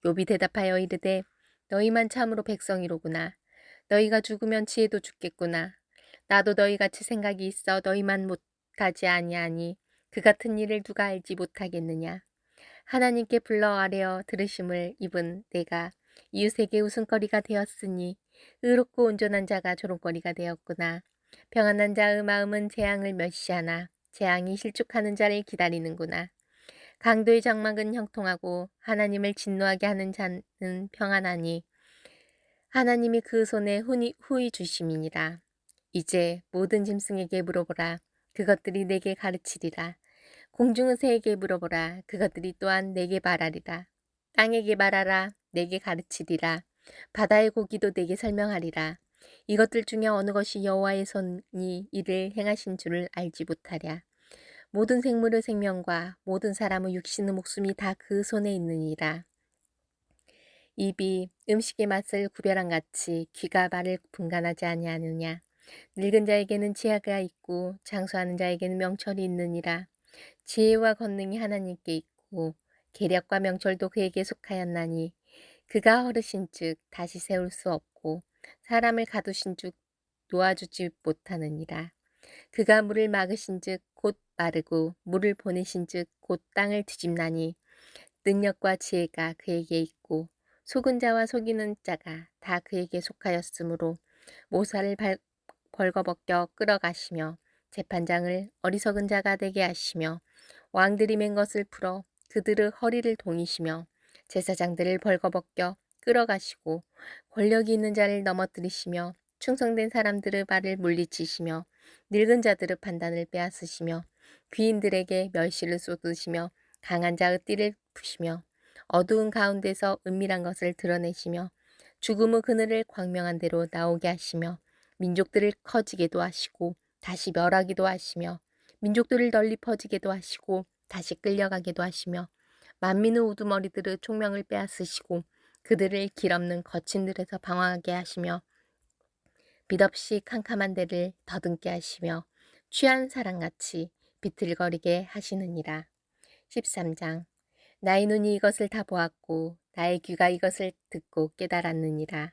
Speaker 1: 욥이 대답하여 이르되 너희만 참으로 백성이로구나. 너희가 죽으면 지혜도 죽겠구나. 나도 너희같이 생각이 있어 너희만 못하지 아니하니 그 같은 일을 누가 알지 못하겠느냐. 하나님께 불러 아뢰어 들으심을 입은 내가 이웃에게 웃음거리가 되었으니 의롭고 온전한 자가 조롱거리가 되었구나. 평안한 자의 마음은 재앙을 멸시하나 재앙이 실족하는 자를 기다리는구나. 강도의 장막은 형통하고 하나님을 진노하게 하는 자는 평안하니 하나님이 그 손에 후히 주심이니라. 이제 모든 짐승에게 물어보라. 그것들이 내게 가르치리라. 공중의 새에게 물어보라. 그것들이 또한 내게 말하리라. 땅에게 말하라. 내게 가르치리라. 바다의 고기도 내게 설명하리라. 이것들 중에 어느 것이 여호와의 손이 이를 행하신 줄을 알지 못하랴. 모든 생물의 생명과 모든 사람의 육신의 목숨이 다 그 손에 있느니라. 입이 음식의 맛을 구별한 같이 귀가 말을 분간하지 아니하느냐. 늙은 자에게는 지혜가 있고 장수하는 자에게는 명철이 있느니라. 지혜와 권능이 하나님께 있고 계략과 명철도 그에게 속하였나니 그가 허르신즉 다시 세울 수 없고 사람을 가두신즉 놓아주지 못하느니라. 그가 물을 막으신즉 곧 마르고 물을 보내신즉 곧 땅을 뒤집나니 능력과 지혜가 그에게 있고 속은 자와 속이는 자가 다 그에게 속하였으므로 모사를 벌거벗겨 끌어가시며 재판장을 어리석은 자가 되게 하시며 왕들이 맨 것을 풀어 그들의 허리를 동이시며 제사장들을 벌거벗겨 끌어가시고 권력이 있는 자를 넘어뜨리시며 충성된 사람들의 발을 물리치시며 늙은 자들의 판단을 빼앗으시며 귀인들에게 멸시를 쏟으시며 강한 자의 띠를 푸시며 어두운 가운데서 은밀한 것을 드러내시며 죽음의 그늘을 광명한 대로 나오게 하시며 민족들을 커지게도 하시고 다시 멸하기도 하시며 민족들을 널리 퍼지게도 하시고 다시 끌려가게도 하시며 만민의 우두머리들의 총명을 빼앗으시고 그들을 길 없는 거친 들에서 방황하게 하시며 빛없이 캄캄한 데를 더듬게 하시며 취한 사람같이 비틀거리게 하시느니라. 13장. 나의 눈이 이것을 다 보았고 나의 귀가 이것을 듣고 깨달았느니라.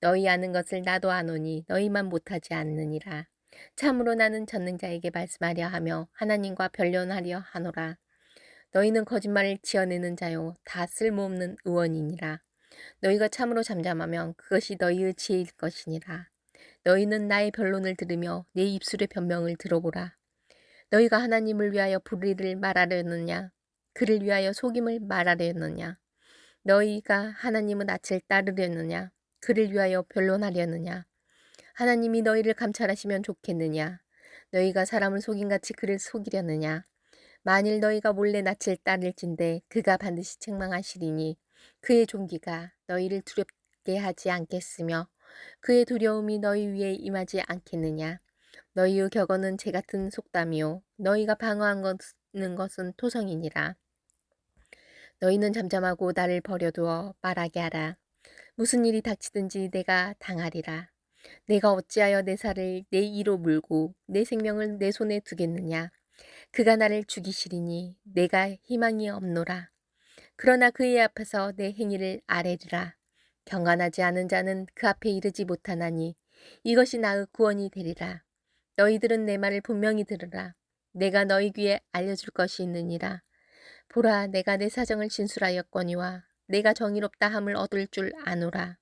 Speaker 1: 너희 아는 것을 나도 아노니 너희만 못하지 않느니라. 참으로 나는 전능자에게 말씀하려 하며 하나님과 변론하려 하노라. 너희는 거짓말을 지어내는 자요 다 쓸모없는 의원이니라. 너희가 참으로 잠잠하면 그것이 너희의 지혜일 것이니라. 너희는 나의 변론을 들으며 내 입술의 변명을 들어보라. 너희가 하나님을 위하여 불의를 말하려느냐 그를 위하여 속임을 말하려느냐 너희가 하나님의 낯을 따르려느냐 그를 위하여 변론하려느냐 하나님이 너희를 감찰하시면 좋겠느냐 너희가 사람을 속임같이 그를 속이려느냐 만일 너희가 몰래 낯을 따를진대 그가 반드시 책망하시리니 그의 존귀가 너희를 두렵게 하지 않겠으며 그의 두려움이 너희 위에 임하지 않겠느냐 너희의 격언은 재같은 속담이요 너희가 방어하는 것은 토성이니라. 너희는 잠잠하고 나를 버려두어 말하게 하라. 무슨 일이 닥치든지 내가 당하리라. 내가 어찌하여 내 살을 내 이로 물고 내 생명을 내 손에 두겠느냐. 그가 나를 죽이시리니 내가 희망이 없노라. 그러나 그의 앞에서 내 행위를 아뢰리라. 경건하지 않은 자는 그 앞에 이르지 못하나니 이것이 나의 구원이 되리라. 너희들은 내 말을 분명히 들으라. 내가 너희 귀에 알려줄 것이 있느니라. 보라, 내가 내 사정을 진술하였거니와 내가 정의롭다 함을 얻을 줄 아노라.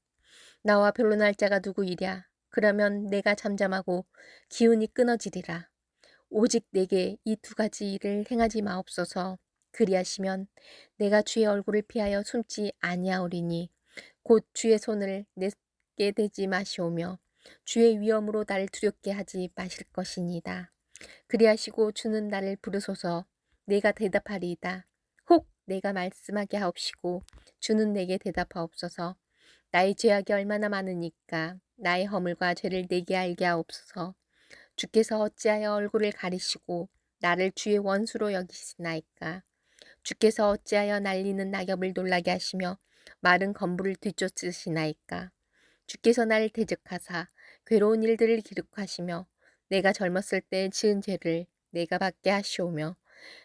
Speaker 1: 나와 변론할 자가 누구이랴. 그러면 내가 잠잠하고 기운이 끊어지리라. 오직 내게 이 두 가지 일을 행하지 마옵소서. 그리하시면 내가 주의 얼굴을 피하여 숨지 아니하오리니 곧 주의 손을 내게 대지 마시오며 주의 위엄으로 나를 두렵게 하지 마실 것이니이다. 그리하시고 주는 나를 부르소서. 내가 대답하리이다. 혹 내가 말씀하게 하옵시고 주는 내게 대답하옵소서. 나의 죄악이 얼마나 많으니까 나의 허물과 죄를 내게 알게 하옵소서. 주께서 어찌하여 얼굴을 가리시고 나를 주의 원수로 여기시나이까. 주께서 어찌하여 날리는 낙엽을 놀라게 하시며 마른 건물을 뒤쫓으시나이까. 주께서 나를 대적하사 괴로운 일들을 기록하시며 내가 젊었을 때 지은 죄를 내가 받게 하시오며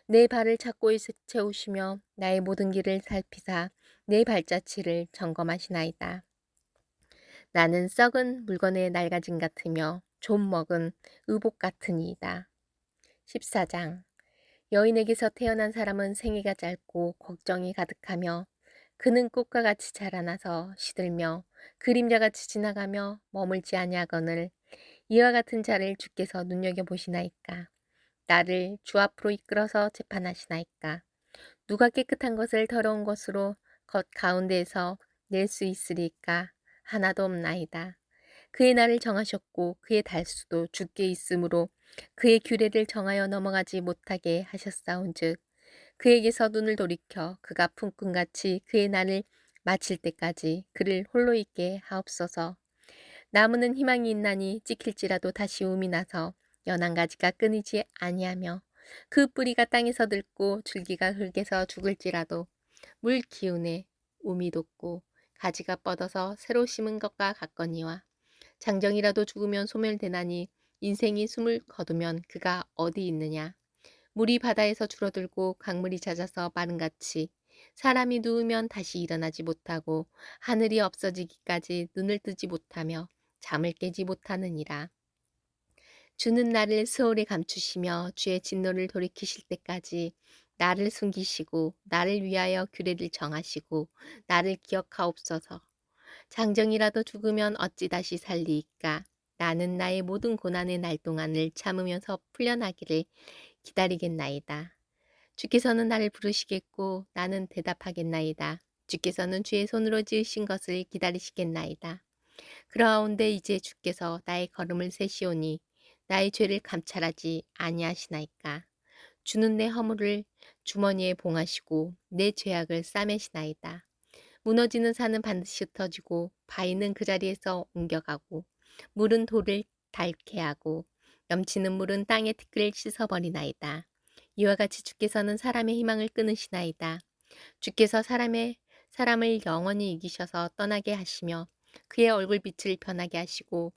Speaker 1: 내 발을 착고에 채우시며 나의 모든 길을 살피사 내 발자취를 점검하시나이다. 나는 썩은 물건의 낡아짐 같으며 좀 먹은 의복 같으니이다. 14장. 여인에게서 태어난 사람은 생애가 짧고 걱정이 가득하며 그는 꽃과 같이 자라나서 시들며 그림자같이 지나가며 머물지 아니하거늘 이와 같은 자를 주께서 눈여겨보시나이까. 나를 주 앞으로 이끌어서 재판하시나이까. 누가 깨끗한 것을 더러운 것으로 겉 가운데에서 낼 수 있으리까. 하나도 없나이다. 그의 날을 정하셨고 그의 달수도 주께 있으므로 그의 규례를 정하여 넘어가지 못하게 하셨사온즉 그에게서 눈을 돌이켜 그가 품꾼같이 그의 날을 마칠 때까지 그를 홀로 있게 하옵소서. 나무는 희망이 있나니 찍힐지라도 다시 움이 나서 연한 가지가 끊이지 아니하며 그 뿌리가 땅에서 늙고 줄기가 흙에서 죽을지라도 물 기운에 움이 돋고 가지가 뻗어서 새로 심은 것과 같거니와 장정이라도 죽으면 소멸되나니 인생이 숨을 거두면 그가 어디 있느냐. 물이 바다에서 줄어들고 강물이 잦아서 마른같이 사람이 누우면 다시 일어나지 못하고 하늘이 없어지기까지 눈을 뜨지 못하며 잠을 깨지 못하느니라. 주는 나를 스올에 감추시며 주의 진노를 돌이키실 때까지 나를 숨기시고 나를 위하여 규례를 정하시고 나를 기억하옵소서. 장정이라도 죽으면 어찌 다시 살리이까. 나는 나의 모든 고난의 날 동안을 참으면서 풀려나기를 기다리겠나이다. 주께서는 나를 부르시겠고 나는 대답하겠나이다. 주께서는 주의 손으로 지으신 것을 기다리시겠나이다. 그러하온데 이제 주께서 나의 걸음을 세시오니 나의 죄를 감찰하지 아니하시나이까. 주는 내 허물을 주머니에 봉하시고 내 죄악을 싸매시나이다. 무너지는 산은 반드시 흩어지고 바위는 그 자리에서 옮겨가고 물은 돌을 닳게 하고 넘치는 물은 땅의 티끌을 씻어버리나이다. 이와 같이 주께서는 사람의 희망을 끊으시나이다. 주께서 사람을 영원히 이기셔서 떠나게 하시며 그의 얼굴빛을 변하게 하시고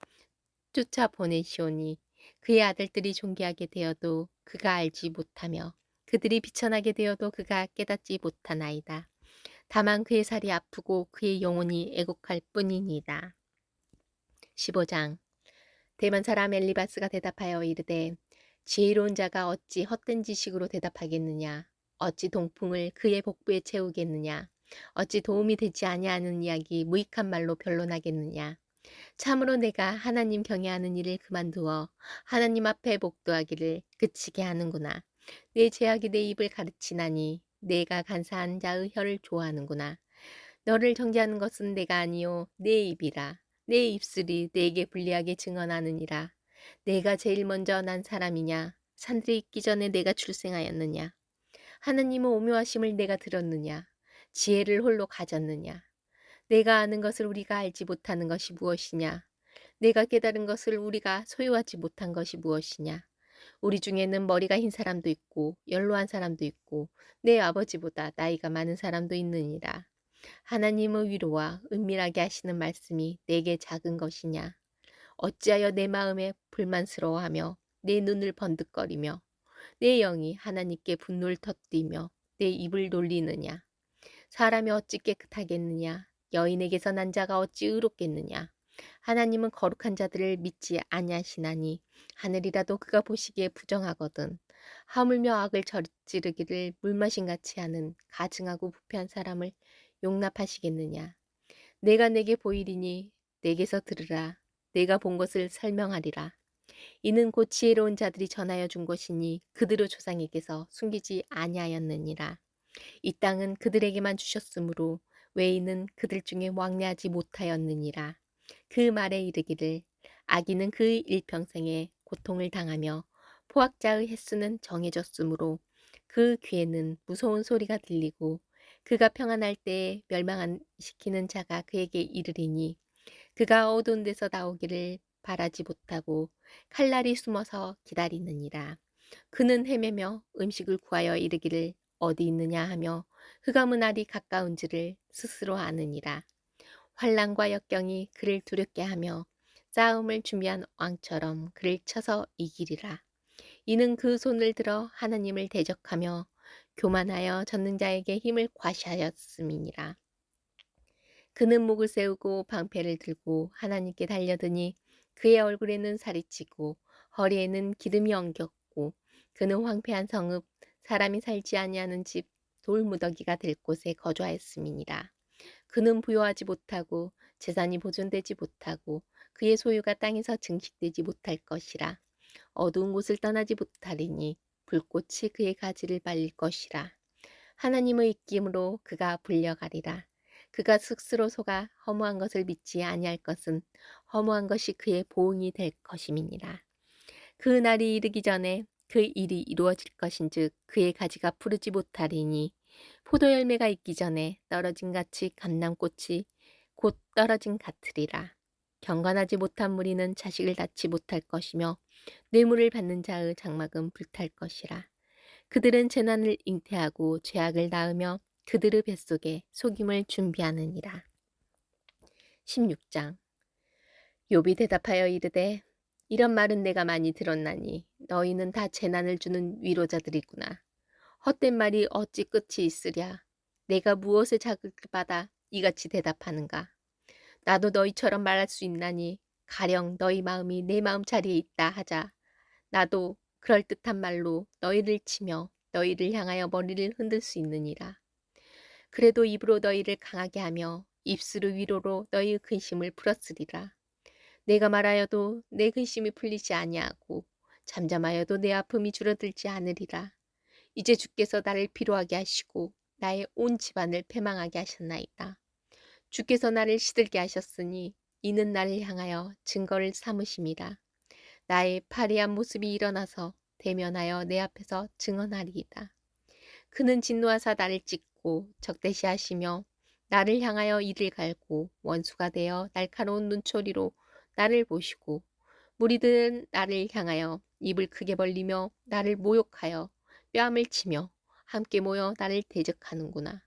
Speaker 1: 쫓아보내시오니 그의 아들들이 존귀하게 되어도 그가 알지 못하며 그들이 비천하게 되어도 그가 깨닫지 못하나이다. 다만 그의 살이 아프고 그의 영혼이 애곡할 뿐이니이다. 15장. 대만 사람 엘리바스가 대답하여 이르되 지혜로운 자가 어찌 헛된 지식으로 대답하겠느냐. 어찌 동풍을 그의 복부에 채우겠느냐. 어찌 도움이 되지 아니하는 이야기 무익한 말로 변론하겠느냐. 참으로 내가 하나님 경외하는 일을 그만두어 하나님 앞에 복도하기를 그치게 하는구나. 내 죄악이 내 입을 가르치나니 내가 간사한 자의 혀를 좋아하는구나. 너를 정죄하는 것은 내가 아니요 내 입이라. 내 입술이 내게 불리하게 증언하느니라. 내가 제일 먼저 난 사람이냐. 산들이 있기 전에 내가 출생하였느냐. 하느님의 오묘하심을 내가 들었느냐. 지혜를 홀로 가졌느냐. 내가 아는 것을 우리가 알지 못하는 것이 무엇이냐. 내가 깨달은 것을 우리가 소유하지 못한 것이 무엇이냐. 우리 중에는 머리가 흰 사람도 있고 연로한 사람도 있고 내 아버지보다 나이가 많은 사람도 있느니라. 하나님의 위로와 은밀하게 하시는 말씀이 내게 작은 것이냐. 어찌하여 내 마음에 불만스러워하며 내 눈을 번득거리며 내 영이 하나님께 분노를 터뜨리며 내 입을 놀리느냐. 사람이 어찌 깨끗하겠느냐. 여인에게서 난 자가 어찌 의롭겠느냐. 하나님은 거룩한 자들을 믿지 아니하시나니 하늘이라도 그가 보시기에 부정하거든. 하물며 악을 저지르기를 물마신같이 하는 가증하고 부패한 사람을 용납하시겠느냐. 내가 내게 보이리니 내게서 들으라. 내가 본 것을 설명하리라. 이는 곧 지혜로운 자들이 전하여 준 것이니 그들의 조상에게서 숨기지 아니하였느니라. 이 땅은 그들에게만 주셨으므로 외인은 그들 중에 왕래하지 못하였느니라. 그 말에 이르기를 악인은 그 일평생에 고통을 당하며 포악자의 횟수는 정해졌으므로 그 귀에는 무서운 소리가 들리고 그가 평안할 때에 멸망시키는 자가 그에게 이르리니 그가 어두운 데서 나오기를 바라지 못하고 칼날이 숨어서 기다리느니라. 그는 헤매며 음식을 구하여 이르기를 어디 있느냐 하며 흑암의 날이 가까운지를 스스로 아느니라. 환난과 역경이 그를 두렵게 하며 싸움을 준비한 왕처럼 그를 쳐서 이기리라. 이는 그 손을 들어 하나님을 대적하며 교만하여 전능자에게 힘을 과시하였음이니라. 그는 목을 세우고 방패를 들고 하나님께 달려드니 그의 얼굴에는 살이 찌고 허리에는 기름이 엉겼고 그는 황폐한 성읍 사람이 살지 아니하는 집 돌무더기가 될 곳에 거주하였음이니라. 그는 부요하지 못하고 재산이 보존되지 못하고 그의 소유가 땅에서 증식되지 못할 것이라. 어두운 곳을 떠나지 못하리니 불꽃이 그의 가지를 발릴 것이라. 하나님의 입김으로 그가 불려가리라. 그가 스스로 속아 허무한 것을 믿지 아니할 것은 허무한 것이 그의 보응이 될 것임이니라. 그 날이 이르기 전에 그 일이 이루어질 것인즉 그의 가지가 푸르지 못하리니 포도 열매가 있기 전에 떨어진 같이 감람꽃이 곧 떨어진 같으리라. 경건하지 못한 무리는 자식을 낳지 못할 것이며 뇌물을 받는 자의 장막은 불탈 것이라. 그들은 재난을 잉태하고 죄악을 낳으며 그들의 뱃속에 속임을 준비하느니라. 16장. 욥이 대답하여 이르되 이런 말은 내가 많이 들었나니 너희는 다 재난을 주는 위로자들이구나. 헛된 말이 어찌 끝이 있으랴. 내가 무엇에 자극을 받아 이같이 대답하는가. 나도 너희처럼 말할 수 있나니 가령 너희 마음이 내 마음 자리에 있다 하자. 나도 그럴듯한 말로 너희를 치며 너희를 향하여 머리를 흔들 수 있느니라. 그래도 입으로 너희를 강하게 하며 입술의 위로로 너희의 근심을 풀었으리라. 내가 말하여도 내 근심이 풀리지 아니하고 잠잠하여도 내 아픔이 줄어들지 않으리라. 이제 주께서 나를 피로하게 하시고 나의 온 집안을 패망하게 하셨나이다. 주께서 나를 시들게 하셨으니 이는 나를 향하여 증거를 삼으심이라. 나의 파리한 모습이 일어나서 대면하여 내 앞에서 증언하리이다. 그는 진노하사 나를 찢고 적대시하시며 나를 향하여 이를 갈고 원수가 되어 날카로운 눈초리로 나를 보시고 무리들은 나를 향하여 입을 크게 벌리며 나를 모욕하여 뺨을 치며 함께 모여 나를 대적하는구나.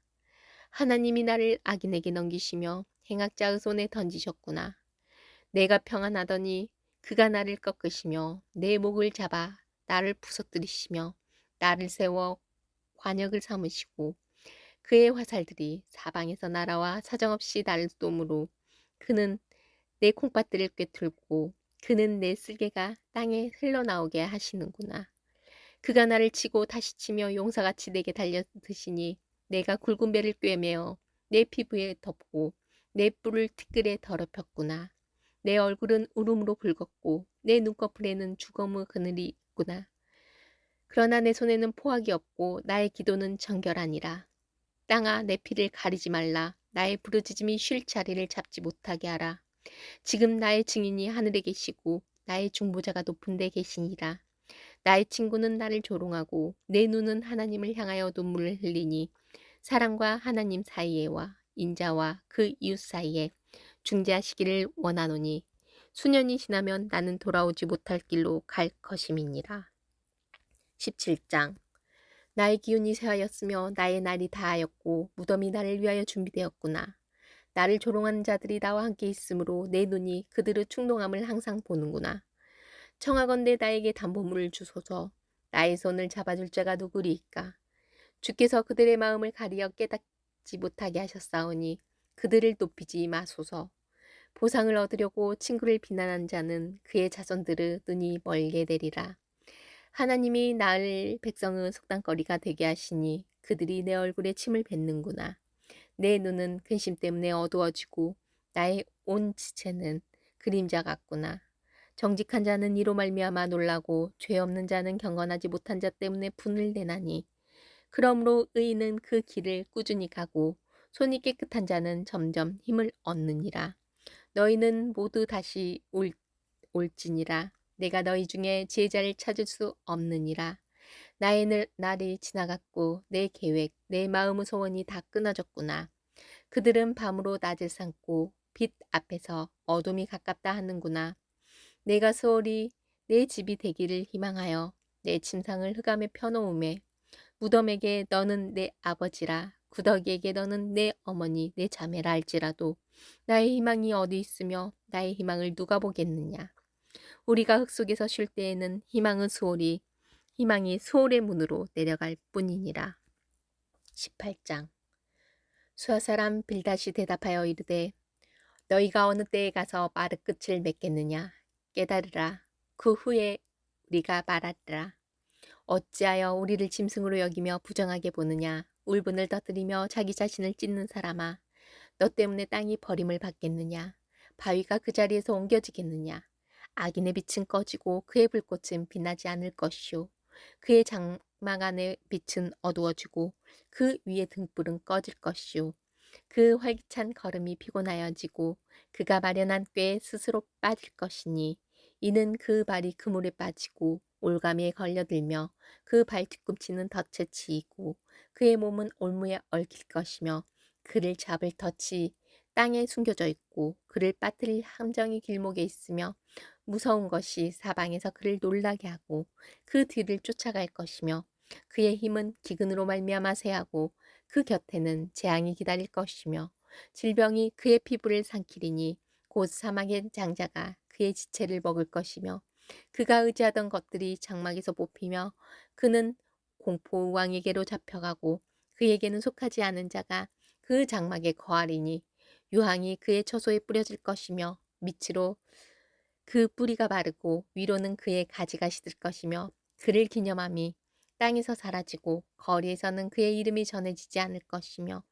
Speaker 1: 하나님이 나를 악인에게 넘기시며 행악자의 손에 던지셨구나. 내가 평안하더니 그가 나를 꺾으시며 내 목을 잡아 나를 부서뜨리시며 나를 세워 관역을 삼으시고 그의 화살들이 사방에서 날아와 사정없이 나를 쏘므로 그는 내 콩팥들을 꿰뚫고 그는 내 쓸개가 땅에 흘러나오게 하시는구나. 그가 나를 치고 다시 치며 용사같이 내게 달려드시니 내가 굵은 배를 꿰매어 내 피부에 덮고 내 뿔을 티끌에 더럽혔구나. 내 얼굴은 울음으로 붉었고 내 눈꺼풀에는 죽음의 그늘이 있구나. 그러나 내 손에는 포악이 없고 나의 기도는 정결하니라. 땅아 내 피를 가리지 말라. 나의 부르짖음이 쉴 자리를 잡지 못하게 하라. 지금 나의 증인이 하늘에 계시고 나의 중보자가 높은 데 계시니라. 나의 친구는 나를 조롱하고 내 눈은 하나님을 향하여 눈물을 흘리니 사람과 하나님 사이에와 인자와 그 이웃 사이에 중재하시기를 원하노니 수년이 지나면 나는 돌아오지 못할 길로 갈 것임이니라. 17장. 나의 기운이 쇠하였으며 나의 날이 다하였고 무덤이 나를 위하여 준비되었구나. 나를 조롱하는 자들이 나와 함께 있으므로 내 눈이 그들의 충동함을 항상 보는구나. 청하건대 나에게 담보물을 주소서. 나의 손을 잡아줄 자가 누구리이까. 주께서 그들의 마음을 가리어 깨닫지 못하게 하셨사오니 그들을 높이지 마소서. 보상을 얻으려고 친구를 비난한 자는 그의 자손들의 눈이 멀게 되리라. 하나님이 나를 백성의 속단거리가 되게 하시니 그들이 내 얼굴에 침을 뱉는구나. 내 눈은 근심 때문에 어두워지고 나의 온 지체는 그림자 같구나. 정직한 자는 이로 말미암아 놀라고 죄 없는 자는 경건하지 못한 자 때문에 분을 내나니 그러므로 의인은 그 길을 꾸준히 가고 손이 깨끗한 자는 점점 힘을 얻느니라. 너희는 모두 다시 올지니라. 내가 너희 중에 지혜자를 찾을 수 없느니라. 나의 날이 지나갔고 내 계획, 내 마음의 소원이 다 끊어졌구나. 그들은 밤으로 낮을 삼고 빛 앞에서 어둠이 가깝다 하는구나. 내가 소홀히 내 집이 되기를 희망하여 내 침상을 흑암에 펴놓음에 무덤에게 너는 내 아버지라 구더기에게 너는 내 어머니 내 자매라 할지라도 나의 희망이 어디 있으며 나의 희망을 누가 보겠느냐. 우리가 흙 속에서 쉴 때에는 희망이 수월의 문으로 내려갈 뿐이니라. 18장. 수아사람 빌닷이 대답하여 이르되 너희가 어느 때에 가서 말의 끝을 맺겠느냐. 깨달으라. 그 후에 우리가 말하리라. 어찌하여 우리를 짐승으로 여기며 부정하게 보느냐. 울분을 터뜨리며 자기 자신을 찢는 사람아. 너 때문에 땅이 버림을 받겠느냐. 바위가 그 자리에서 옮겨지겠느냐. 악인의 빛은 꺼지고 그의 불꽃은 빛나지 않을 것이요. 그의 장막 안의 빛은 어두워지고 그 위의 등불은 꺼질 것이요. 그 활기찬 걸음이 피곤하여지고 그가 마련한 꾀에 스스로 빠질 것이니 이는 그 발이 그물에 빠지고 올가미에 걸려들며 그 발 뒤꿈치는 덫에 치이고 그의 몸은 올무에 얽힐 것이며 그를 잡을 덫이 땅에 숨겨져 있고 그를 빠뜨릴 함정이 길목에 있으며 무서운 것이 사방에서 그를 놀라게 하고 그 뒤를 쫓아갈 것이며 그의 힘은 기근으로 말미암아 새하고 그 곁에는 재앙이 기다릴 것이며 질병이 그의 피부를 삼키리니 곧 사막의 장자가 그의 지체를 먹을 것이며 그가 의지하던 것들이 장막에서 뽑히며 그는 공포 왕에게로 잡혀가고 그에게는 속하지 않은 자가 그 장막에 거하리니 유황이 그의 처소에 뿌려질 것이며 밑으로 그 뿌리가 마르고 위로는 그의 가지가 시들 것이며 그를 기념함이 땅에서 사라지고 거리에서는 그의 이름이 전해지지 않을 것이며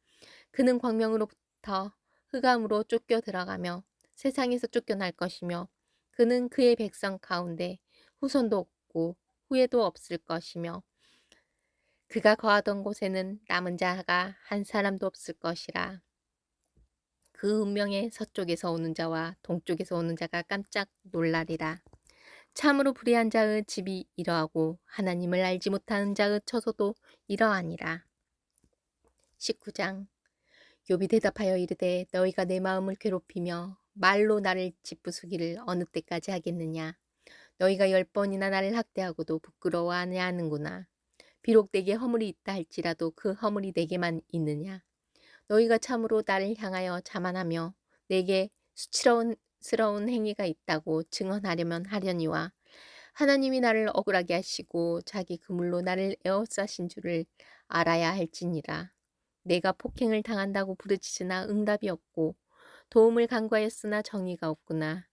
Speaker 1: 그는 광명으로부터 흑암으로 쫓겨 들어가며 세상에서 쫓겨날 것이며 그는 그의 백성 가운데 후손도 없고 후회도 없을 것이며 그가 거하던 곳에는 남은 자가 한 사람도 없을 것이라. 그 운명에 서쪽에서 오는 자와 동쪽에서 오는 자가 깜짝 놀라리라. 참으로 불의한 자의 집이 이러하고 하나님을 알지 못하는 자의 처소도 이러하니라. 19장. 욥이 대답하여 이르되 너희가 내 마음을 괴롭히며 말로 나를 짓부수기를 어느 때까지 하겠느냐. 너희가 10번이나 나를 학대하고도 부끄러워하지 않는구나. 비록 내게 허물이 있다 할지라도 그 허물이 내게만 있느냐. 너희가 참으로 나를 향하여 자만하며 내게 수치스러운 행위가 있다고 증언하려면 하려니와 하나님이 나를 억울하게 하시고 자기 그물로 나를 에워싸신 줄을 알아야 할지니라. 내가 폭행을 당한다고 부르짖으나 응답이 없고 도움을 간구하였으나 정의가 없구나.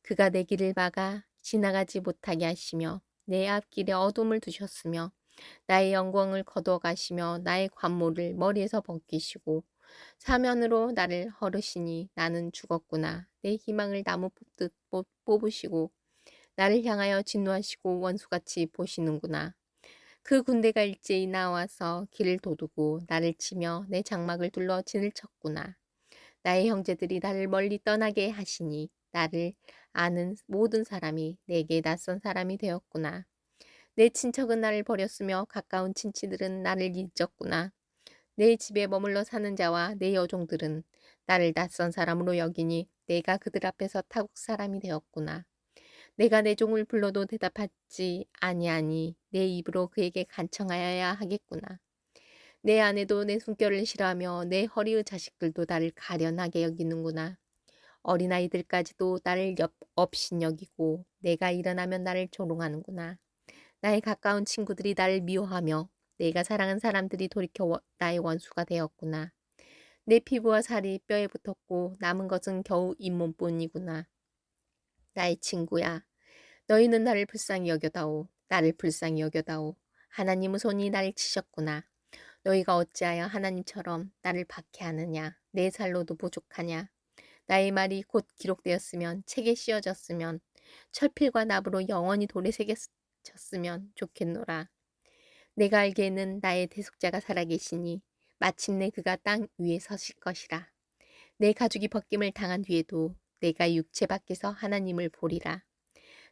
Speaker 1: 그가 내 길을 막아 지나가지 못하게 하시며 내 앞길에 어둠을 두셨으며 나의 영광을 거두어 가시며 나의 관모를 머리에서 벗기시고 사면으로 나를 헐으시니 나는 죽었구나. 내 희망을 나무 뽑듯 뽑으시고 나를 향하여 진노하시고 원수같이 보시는구나. 그 군대가 일제히 나와서 길을 도두고 나를 치며 내 장막을 둘러 진을 쳤구나. 나의 형제들이 나를 멀리 떠나게 하시니 나를 아는 모든 사람이 내게 낯선 사람이 되었구나. 내 친척은 나를 버렸으며 가까운 친치들은 나를 잊었구나. 내 집에 머물러 사는 자와 내 여종들은 나를 낯선 사람으로 여기니 내가 그들 앞에서 타국 사람이 되었구나. 내가 내 종을 불러도 대답하지 아니하니 내 입으로 그에게 간청하여야 하겠구나. 내 아내도 내 숨결을 싫어하며 내 허리의 자식들도 나를 가련하게 여기는구나. 어린아이들까지도 나를 업신여기고 내가 일어나면 나를 조롱하는구나. 나의 가까운 친구들이 나를 미워하며 내가 사랑한 사람들이 돌이켜 나의 원수가 되었구나. 내 피부와 살이 뼈에 붙었고 남은 것은 겨우 잇몸뿐이구나. 나의 친구야, 너희는 나를 불쌍히 여겨다오. 나를 불쌍히 여겨다오. 하나님의 손이 나를 치셨구나. 너희가 어찌하여 하나님처럼 나를 박해하느냐. 내 살로도 부족하냐. 나의 말이 곧 기록되었으면 책에 씌어졌으면 철필과 납으로 영원히 돌에 새겨졌으면 좋겠노라. 내가 알기에는 나의 대속자가 살아계시니 마침내 그가 땅 위에 서실 것이라. 내 가죽이 벗김을 당한 뒤에도 내가 육체 밖에서 하나님을 보리라.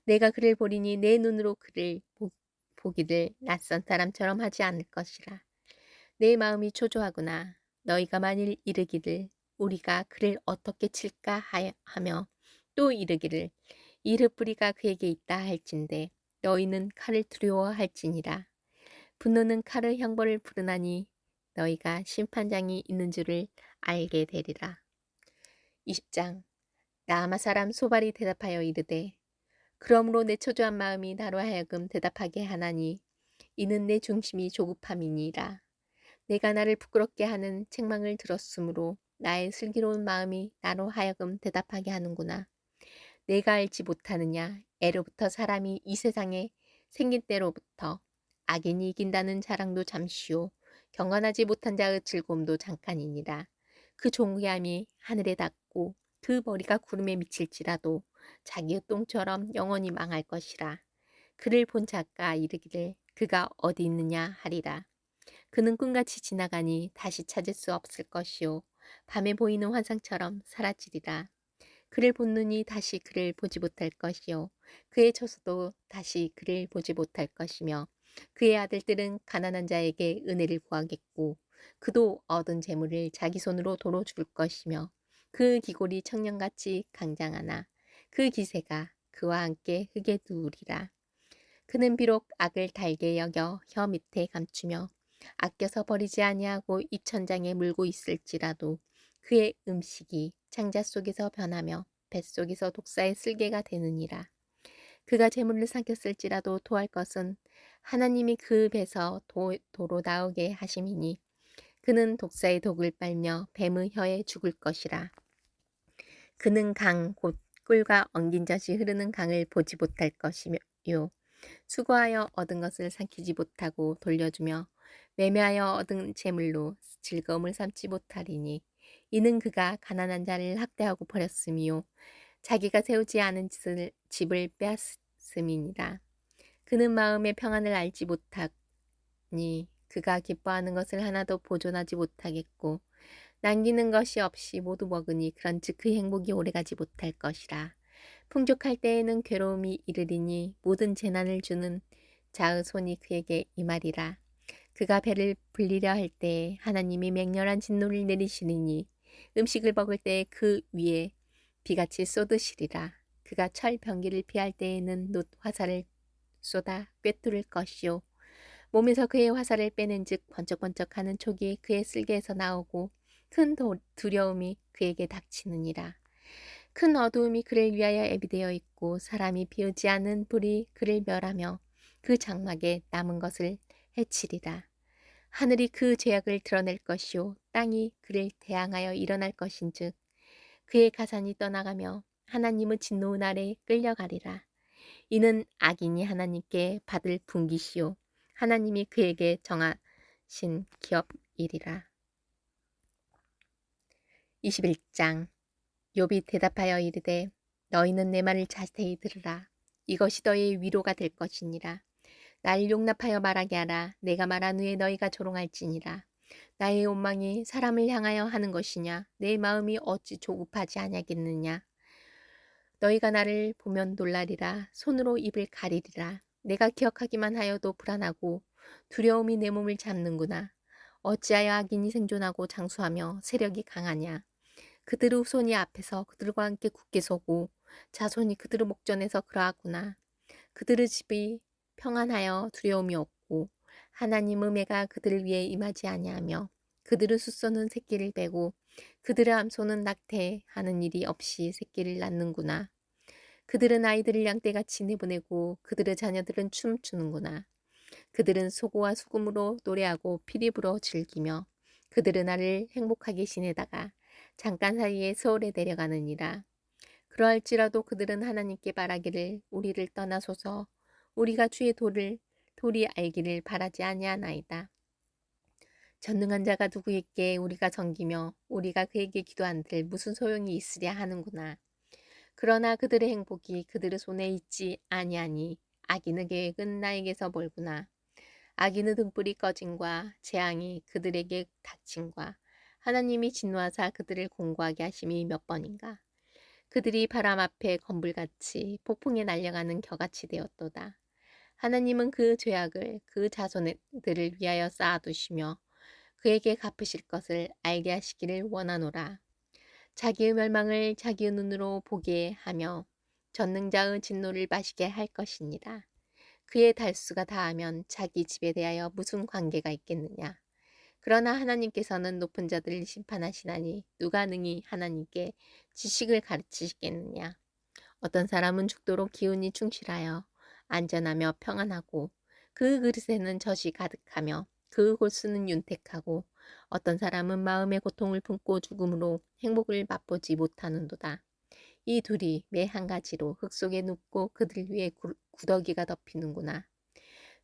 Speaker 1: 내가 그를 보리니 내 눈으로 그를 보기를 낯선 사람처럼 하지 않을 것이라. 내 마음이 초조하구나. 너희가 만일 이르기를 우리가 그를 어떻게 칠까 하며 또 이르기를 이르뿌리가 그에게 있다 할진대 너희는 칼을 두려워할지니라. 분노는 칼의 형벌을 부르나니 너희가 심판장이 있는 줄을 알게 되리라. 20장. 나아마 사람 소발이 대답하여 이르되 그러므로 내 초조한 마음이 나로 하여금 대답하게 하나니 이는 내 중심이 조급함이니라. 내가 나를 부끄럽게 하는 책망을 들었으므로 나의 슬기로운 마음이 나로 하여금 대답하게 하는구나. 내가 알지 못하느냐. 애로부터 사람이 이 세상에 생긴 때로부터 악인이 이긴다는 자랑도 잠시요 경건하지 못한 자의 즐거움도 잠깐이니라. 그 존귀함이 하늘에 닿고 그 머리가 구름에 미칠지라도 자기의 똥처럼 영원히 망할 것이라. 그를 본 자가 이르기를 그가 어디 있느냐 하리라. 그는 꿈같이 지나가니 다시 찾을 수 없을 것이요 밤에 보이는 환상처럼 사라지리라. 그를 본 눈이 다시 그를 보지 못할 것이요 그의 처소도 다시 그를 보지 못할 것이며 그의 아들들은 가난한 자에게 은혜를 구하겠고 그도 얻은 재물을 자기 손으로 도로 줄 것이며 그 기골이 청년같이 강장하나 그 기세가 그와 함께 흙에 두으리라. 그는 비록 악을 달게 여겨 혀 밑에 감추며 아껴서 버리지 아니하고 입천장에 물고 있을지라도 그의 음식이 창자 속에서 변하며 뱃속에서 독사의 쓸개가 되느니라. 그가 재물을 삼켰을지라도 토할 것은 하나님이 그 배에서 도로 나오게 하심이니 그는 독사의 독을 빨며 뱀의 혀에 죽을 것이라. 그는 강 곧 꿀과 엉긴 젖이 흐르는 강을 보지 못할 것이요 수고하여 얻은 것을 삼키지 못하고 돌려주며 매매하여 얻은 재물로 즐거움을 삼지 못하리니 이는 그가 가난한 자를 학대하고 버렸음이요 자기가 세우지 않은 집을 빼앗음이니라. 그는 마음의 평안을 알지 못하니 그가 기뻐하는 것을 하나도 보존하지 못하겠고 남기는 것이 없이 모두 먹으니 그런즉 그 행복이 오래가지 못할 것이라. 풍족할 때에는 괴로움이 이르리니 모든 재난을 주는 자의 손이 그에게 임하리라. 그가 배를 불리려 할 때에 하나님이 맹렬한 진노를 내리시리니 음식을 먹을 때에 그 위에 비같이 쏟으시리라. 그가 철 병기를 피할 때에는 놋 화살을 쏟아 꿰뚫을 것이요 몸에서 그의 화살을 빼낸즉 번쩍번쩍하는 촉이 그의 쓸개에서 나오고 큰 두려움이 그에게 닥치느니라. 큰 어두움이 그를 위하여 애비되어 있고 사람이 피우지 않은 불이 그를 멸하며 그 장막에 남은 것을 해치리라. 하늘이 그 죄악을 드러낼 것이요 땅이 그를 대항하여 일어날 것인즉 그의 가산이 떠나가며 하나님의 진노의 날에 끌려가리라. 이는 악인이 하나님께 받을 분깃이요 하나님이 그에게 정하신 기업이리라. 21장 욥이 대답하여 이르되 너희는 내 말을 자세히 들으라. 이것이 너희의 위로가 될 것이니라. 날 용납하여 말하게 하라. 내가 말한 후에 너희가 조롱할지니라. 나의 온망이 사람을 향하여 하는 것이냐. 내 마음이 어찌 조급하지 아니하겠느냐. 너희가 나를 보면 놀라리라. 손으로 입을 가리리라. 내가 기억하기만 하여도 불안하고 두려움이 내 몸을 잡는구나. 어찌하여 악인이 생존하고 장수하며 세력이 강하냐. 그들의 후손이 앞에서 그들과 함께 굳게 서고 자손이 그들의 목전에서 그러하구나. 그들의 집이 평안하여 두려움이 없고 하나님의 매가 그들을 위해 임하지 아니하며 그들의 숫소는 새끼를 베고 그들의 암소는 낙태하는 일이 없이 새끼를 낳는구나. 그들은 아이들을 양떼같이 내보내고 그들의 자녀들은 춤추는구나. 그들은 소고와 수금으로 노래하고 피리 불어 즐기며 그들은 나를 행복하게 지내다가 잠깐 사이에 서울에 내려가느니라. 그러할지라도 그들은 하나님께 바라기를 우리를 떠나소서 우리가 주의 도리 알기를 바라지 아니하나이다. 전능한 자가 누구에게 우리가 섬기며 우리가 그에게 기도한들 무슨 소용이 있으랴 하는구나. 그러나 그들의 행복이 그들의 손에 있지 아니하니 악인의 계획은 나에게서 멀구나. 악인의 등불이 꺼짐과 재앙이 그들에게 닥침과 하나님이 진노하사 그들을 공고하게 하심이 몇 번인가. 그들이 바람 앞에 건불같이 폭풍에 날려가는 겨같이 되었도다. 하나님은 그 죄악을 그 자손들을 위하여 쌓아두시며 그에게 갚으실 것을 알게 하시기를 원하노라. 자기의 멸망을 자기의 눈으로 보게 하며 전능자의 진노를 마시게 할 것이니라. 그의 달수가 다하면 자기 집에 대하여 무슨 관계가 있겠느냐. 그러나 하나님께서는 높은 자들을 심판하시나니 누가 능히 하나님께 지식을 가르치시겠느냐. 어떤 사람은 죽도록 기운이 충실하여 안전하며 평안하고 그 그릇에는 젖이 가득하며 그 골수는 윤택하고 어떤 사람은 마음의 고통을 품고 죽음으로 행복을 맛보지 못하는도다. 이 둘이 매 한 가지로 흙 속에 눕고 그들 위에 구더기가 덮이는구나.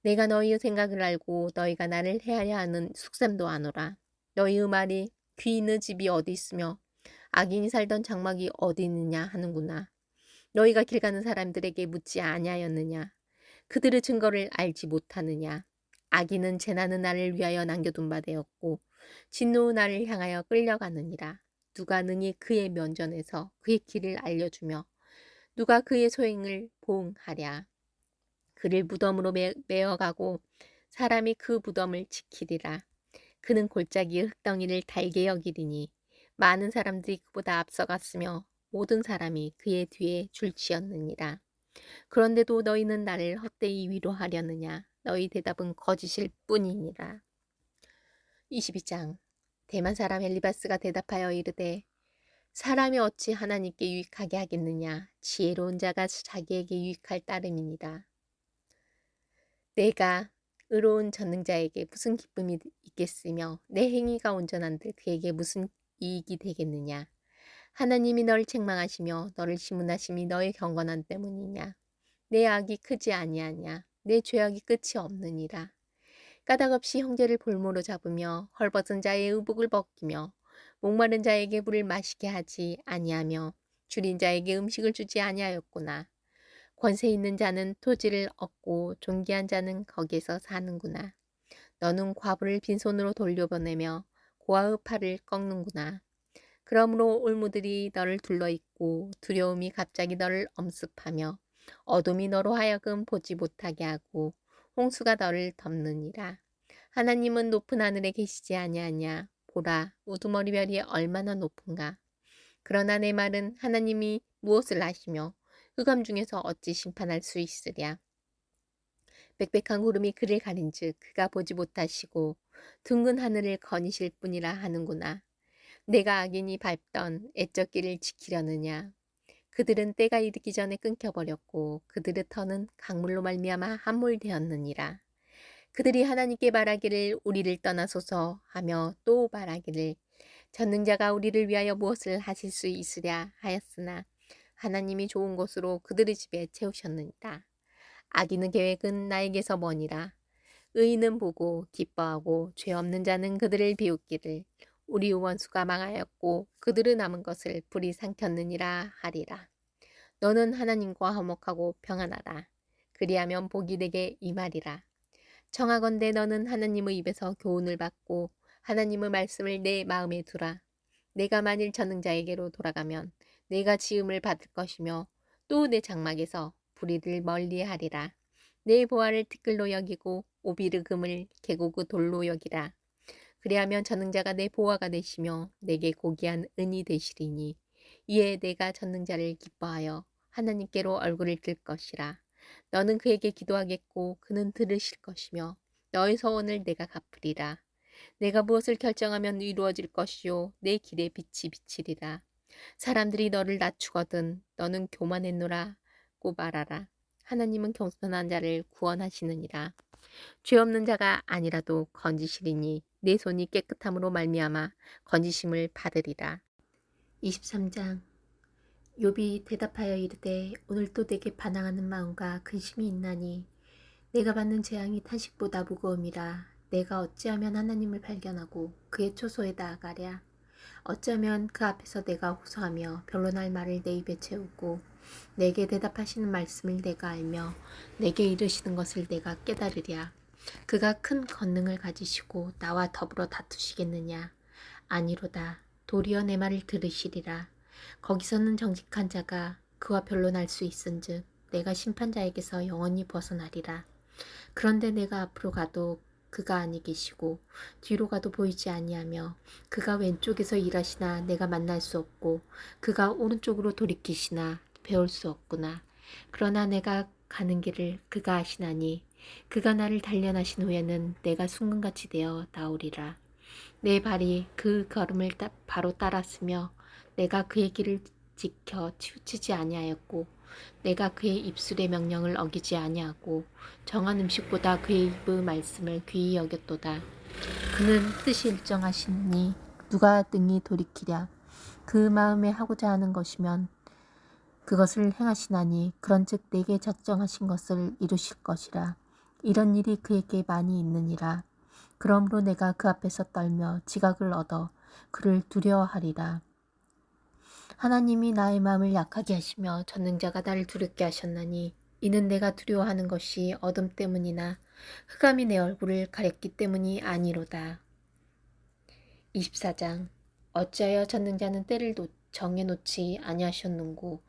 Speaker 1: 내가 너희의 생각을 알고 너희가 나를 해하려 하는 숙셈도 아노라. 너희의 말이 귀 있는 집이 어디 있으며 악인이 살던 장막이 어디 있느냐 하는구나. 너희가 길 가는 사람들에게 묻지 아니하였느냐. 그들의 증거를 알지 못하느냐. 악인은 재나는 날을 위하여 남겨둔 바 되었고 진노의 날을 향하여 끌려가느니라. 누가 능히 그의 면전에서 그의 길을 알려주며 누가 그의 소행을 보응하랴. 그를 무덤으로 메어가고 사람이 그 무덤을 지키리라. 그는 골짜기의 흙덩이를 달게 여기리니 많은 사람들이 그보다 앞서갔으며 모든 사람이 그의 뒤에 줄치었느니라. 그런데도 너희는 나를 헛되이 위로하려느냐. 너희 대답은 거짓일 뿐이니라. 22장. 대만 사람 엘리바스가 대답하여 이르되 사람이 어찌 하나님께 유익하게 하겠느냐. 지혜로운 자가 자기에게 유익할 따름이니라. 내가 의로운 전능자에게 무슨 기쁨이 있겠으며 내 행위가 온전한들 그에게 무슨 이익이 되겠느냐. 하나님이 너를 책망하시며 너를 시문하심이 너의 경건함 때문이냐. 내 악이 크지 아니하냐. 내 죄악이 끝이 없느니라. 까닭없이 형제를 볼모로 잡으며 헐벗은 자의 의복을 벗기며 목마른 자에게 물을 마시게 하지 아니하며 줄인 자에게 음식을 주지 아니하였구나. 권세 있는 자는 토지를 얻고 존귀한 자는 거기에서 사는구나. 너는 과부를 빈손으로 돌려보내며 고아의 팔을 꺾는구나. 그러므로 올무들이 너를 둘러있고 두려움이 갑자기 너를 엄습하며 어둠이 너로 하여금 보지 못하게 하고 홍수가 너를 덮느니라. 하나님은 높은 하늘에 계시지 아니하냐. 보라, 우두머리 별이 얼마나 높은가. 그러나 내 말은 하나님이 무엇을 하시며 흑암 중에서 어찌 심판할 수 있으랴. 빽빽한 구름이 그를 가린즉 그가 보지 못하시고 둥근 하늘을 거니실 뿐이라 하는구나. 내가 악인이 밟던 애적 길을 지키려느냐. 그들은 때가 이르기 전에 끊겨버렸고 그들의 터는 강물로 말미암아 함몰되었느니라. 그들이 하나님께 말하기를 우리를 떠나소서 하며 또 말하기를 전능자가 우리를 위하여 무엇을 하실 수 있으랴 하였으나 하나님이 좋은 것으로 그들의 집에 채우셨느니라. 악인의 계획은 나에게서 머니라. 의인은 보고 기뻐하고 죄 없는 자는 그들을 비웃기를 우리 원수가 망하였고 그들의 남은 것을 불이 삼켰느니라 하리라. 너는 하나님과 화목하고 평안하라. 그리하면 복이 내게 임하리라. 청하건대 너는 하나님의 입에서 교훈을 받고 하나님의 말씀을 내 마음에 두라. 내가 만일 전능자에게로 돌아가면 내가 지음을 받을 것이며 또 내 장막에서 불의를 멀리하리라. 내 보화를 티끌로 여기고 오비르 금을 계곡의 돌로 여기라. 그리하면 전능자가 내 보화가 되시며 내게 고귀한 은이 되시리니 이에 내가 전능자를 기뻐하여 하나님께로 얼굴을 들 것이라. 너는 그에게 기도하겠고 그는 들으실 것이며 너의 소원을 내가 갚으리라. 내가 무엇을 결정하면 이루어질 것이요 내 길에 빛이 비치리라. 사람들이 너를 낮추거든 너는 교만했노라고 말하라. 하나님은 겸손한 자를 구원하시느니라. 죄 없는 자가 아니라도 건지시리니 내 손이 깨끗함으로 말미암아 건지심을 받으리라. 23장. 욥이 대답하여 이르되 오늘도 내게 반항하는 마음과 근심이 있나니 내가 받는 재앙이 탄식보다 무거움이라. 내가 어찌하면 하나님을 발견하고 그의 초소에 나아가랴. 어쩌면 그 앞에서 내가 호소하며 변론할 말을 내 입에 채우고 내게 대답하시는 말씀을 내가 알며 내게 이르시는 것을 내가 깨달으랴. 그가 큰 권능을 가지시고 나와 더불어 다투시겠느냐. 아니로다. 도리어 내 말을 들으시리라. 거기서는 정직한 자가 그와 변론할 수 있은즉 내가 심판자에게서 영원히 벗어나리라. 그런데 내가 앞으로 가도 그가 아니 계시고 뒤로 가도 보이지 아니하며 그가 왼쪽에서 일하시나 내가 만날 수 없고 그가 오른쪽으로 돌이키시나 배울 수 없구나. 그러나 내가 가는 길을 그가 아시나니 그가 나를 단련하신 후에는 내가 순금같이 되어 나오리라. 내 발이 그 걸음을 바로 따랐으며 내가 그의 길을 지켜 치우치지 아니하였고 내가 그의 입술의 명령을 어기지 아니하고 정한 음식보다 그의 입의 말씀을 귀히 여겼도다. 그는 뜻이 일정하시니 누가 능히 돌이키랴. 그 마음에 하고자 하는 것이면 그것을 행하시나니 그런즉 내게 작정하신 것을 이루실 것이라. 이런 일이 그에게 많이 있느니라. 그러므로 내가 그 앞에서 떨며 지각을 얻어 그를 두려워하리라. 하나님이 나의 마음을 약하게 하시며 전능자가 나를 두렵게 하셨나니 이는 내가 두려워하는 것이 어둠 때문이나 흑암이 내 얼굴을 가렸기 때문이 아니로다. 24장. 어찌하여 전능자는 때를 정해놓지 아니하셨는고